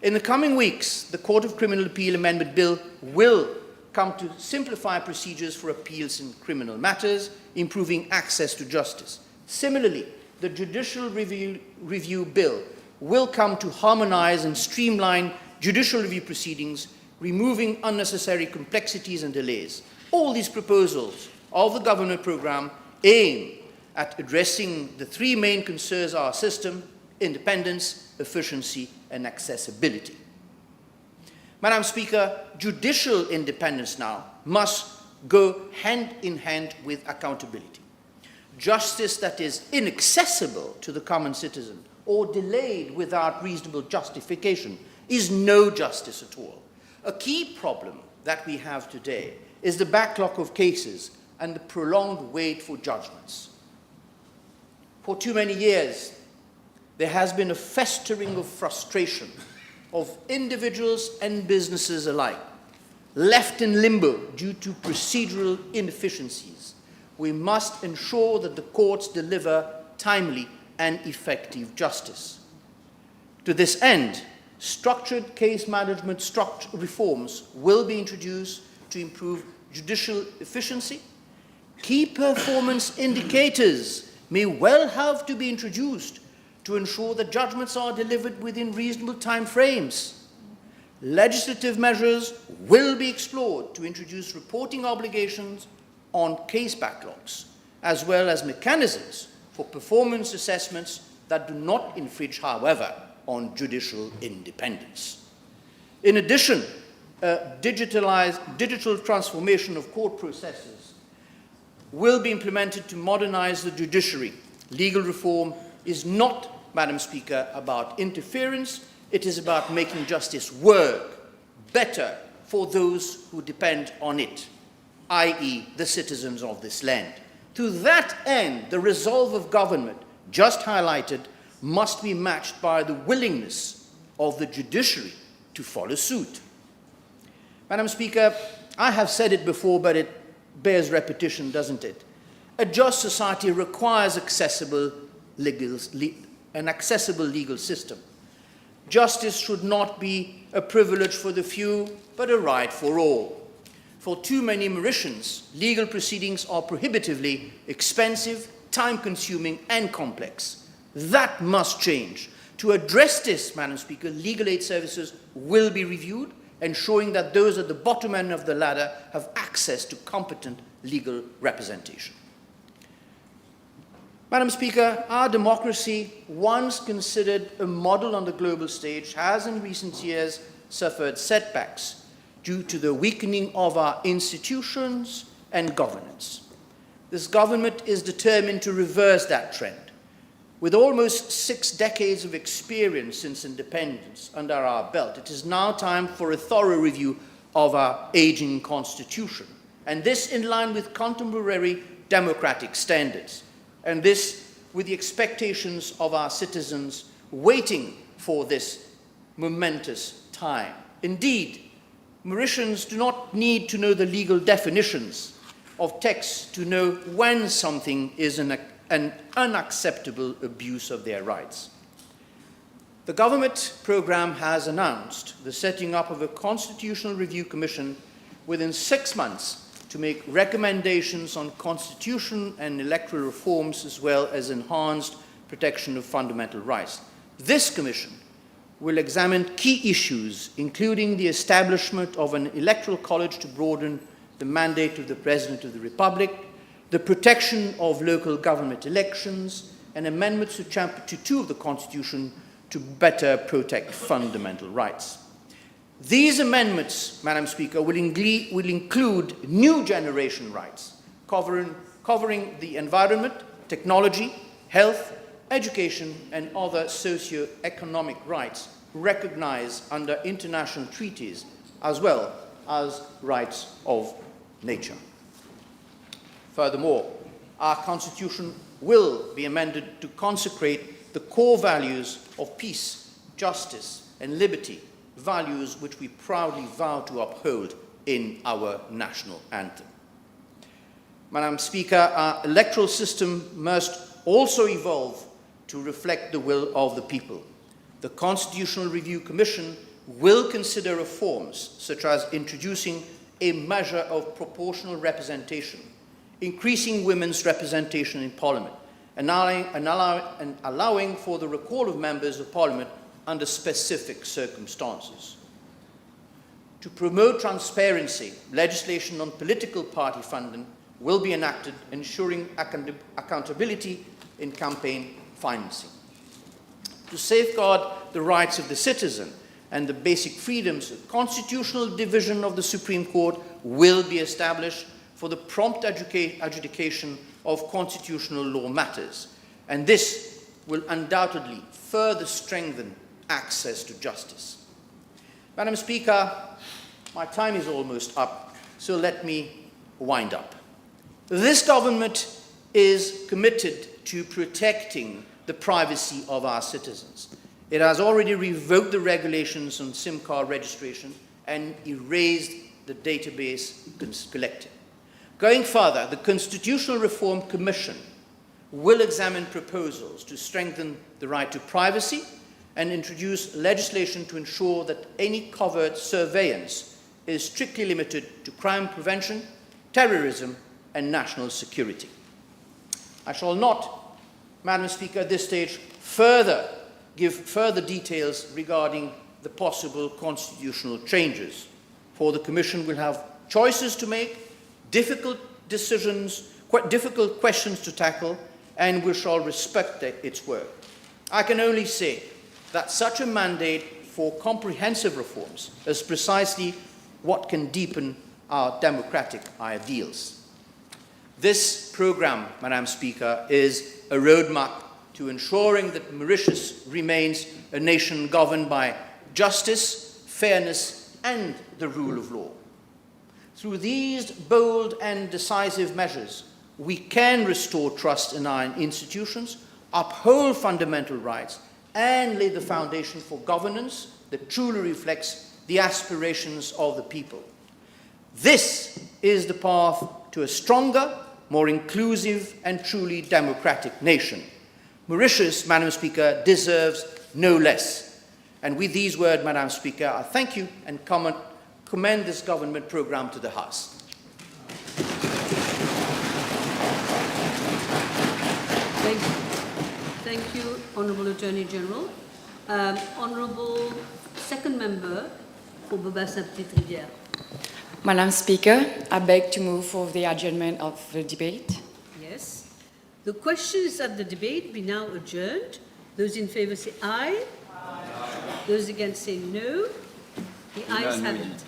In the coming weeks, the Court of Criminal Appeal Amendment Bill will come to simplify procedures for appeals in criminal matters, improving access to justice. Similarly, the Judicial Review Bill will come to harmonize and streamline judicial review proceedings, removing unnecessary complexities and delays. All these proposals of the government programme aim at addressing the 3 main concerns of our system: independence, efficiency, and accessibility. Madam Speaker, judicial independence now must go hand in hand with accountability. Justice that is inaccessible to the common citizen or delayed without reasonable justification is no justice at all. A key problem that we have today is the backlog of cases and the prolonged wait for judgments. For too many years, there has been a festering of frustration of individuals and businesses alike, left in limbo due to procedural inefficiencies. We must ensure that the courts deliver timely and effective justice. To this end, structured case management reforms will be introduced to improve judicial efficiency. Key performance indicators may well have to be introduced to ensure that judgments are delivered within reasonable time frames. Legislative measures will be explored to introduce reporting obligations on case backlogs, as well as mechanisms for performance assessments that do not infringe, however, on judicial independence. In addition, digital transformation of court processes will be implemented to modernize the judiciary. Legal reform is not, Madam Speaker, about interference. It is about making justice work better for those who depend on it, i.e. the citizens of this land. To that end, the resolve of government, just highlighted, must be matched by the willingness of the judiciary to follow suit. Madam Speaker, I have said it before, but it bears repetition, doesn't it? A just society requires an accessible legal system. Justice should not be a privilege for the few, but a right for all. For too many Mauritians, legal proceedings are prohibitively expensive, time-consuming, and complex. That must change. To address this, Madam Speaker, legal aid services will be reviewed, ensuring that those at the bottom end of the ladder have access to competent legal representation. Madam Speaker, our democracy, once considered a model on the global stage, has in recent years suffered setbacks due to the weakening of our institutions and governance. This government is determined to reverse that trend. With almost 6 decades of experience since independence under our belt, it is now time for a thorough review of our aging constitution, and this in line with contemporary democratic standards, and this with the expectations of our citizens waiting for this momentous time. Indeed, Mauritians do not need to know the legal definitions of texts to know when something is an unacceptable abuse of their rights. The government program has announced the setting up of a Constitutional Review Commission within 6 months to make recommendations on constitution and electoral reforms, as well as enhanced protection of fundamental rights. This commission will examine key issues, including the establishment of an electoral college to broaden the mandate of the President of the Republic, the protection of local government elections, and amendments to Chapter 2 of the Constitution to better protect fundamental rights. These amendments, Madam Speaker, will include new generation rights, covering the environment, technology, health, education, and other socio-economic rights recognized under international treaties, as well as rights of nature. Furthermore, our Constitution will be amended to consecrate the core values of peace, justice, and liberty, values which we proudly vow to uphold in our national anthem. Madam Speaker, our electoral system must also evolve to reflect the will of the people. The Constitutional Review Commission will consider reforms such as introducing a measure of proportional representation, increasing women's representation in Parliament, and allowing for the recall of members of Parliament under specific circumstances. To promote transparency, legislation on political party funding will be enacted, ensuring accountability in campaign financing. To safeguard the rights of the citizen and the basic freedoms, a constitutional division of the Supreme Court will be established for the prompt adjudication of constitutional law matters, and this will undoubtedly further strengthen access to justice. Madam Speaker, my time is almost up, so let me wind up. This government is committed to protecting the privacy of our citizens. It has already revoked the regulations on SIM card registration and erased the database collected. Going further, the Constitutional Reform Commission will examine proposals to strengthen the right to privacy and introduce legislation to ensure that any covert surveillance is strictly limited to crime prevention, terrorism, and national security. I shall not, Madam Speaker, at this stage give further details regarding the possible constitutional changes, for the Commission will have choices to make, difficult decisions, difficult questions to tackle, and we shall respect its work. I can only say that such a mandate for comprehensive reforms is precisely what can deepen our democratic ideals. This program, Madam Speaker, is a roadmap to ensuring that Mauritius remains a nation governed by justice, fairness, and the rule of law. Through these bold and decisive measures, we can restore trust in our institutions, uphold fundamental rights, and lay the foundation for governance that truly reflects the aspirations of the people. This is the path to a stronger, more inclusive, and truly democratic nation. Mauritius, Madam Speaker, deserves no less. And with these words, Madam Speaker, I thank you and commend this government programme to the House. Thank you, Honourable Attorney General. Honourable Second Member for Babita Thannoo. Madam Speaker, I beg to move for the adjournment of the debate. Yes. The question is that the debate be now adjourned. Those in favour say aye. Aye. Those against say no. The ayes have it.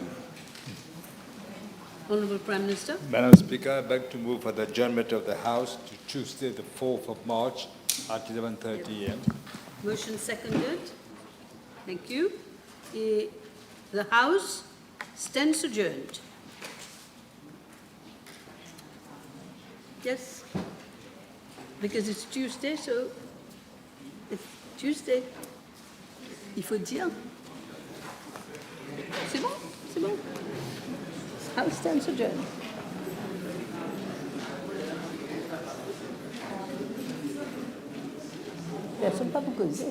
Honourable Prime Minister. Madam Speaker, I beg to move for the adjournment of the House to Tuesday, the 4th of March at 11:30 a.m. Motion seconded. Thank you. The House stands adjourned. Yes, because it's Tuesday, so it's Tuesday. Il faut dire. C'est bon, c'est bon. House stands adjourned. Personne ne peut pas vous causer.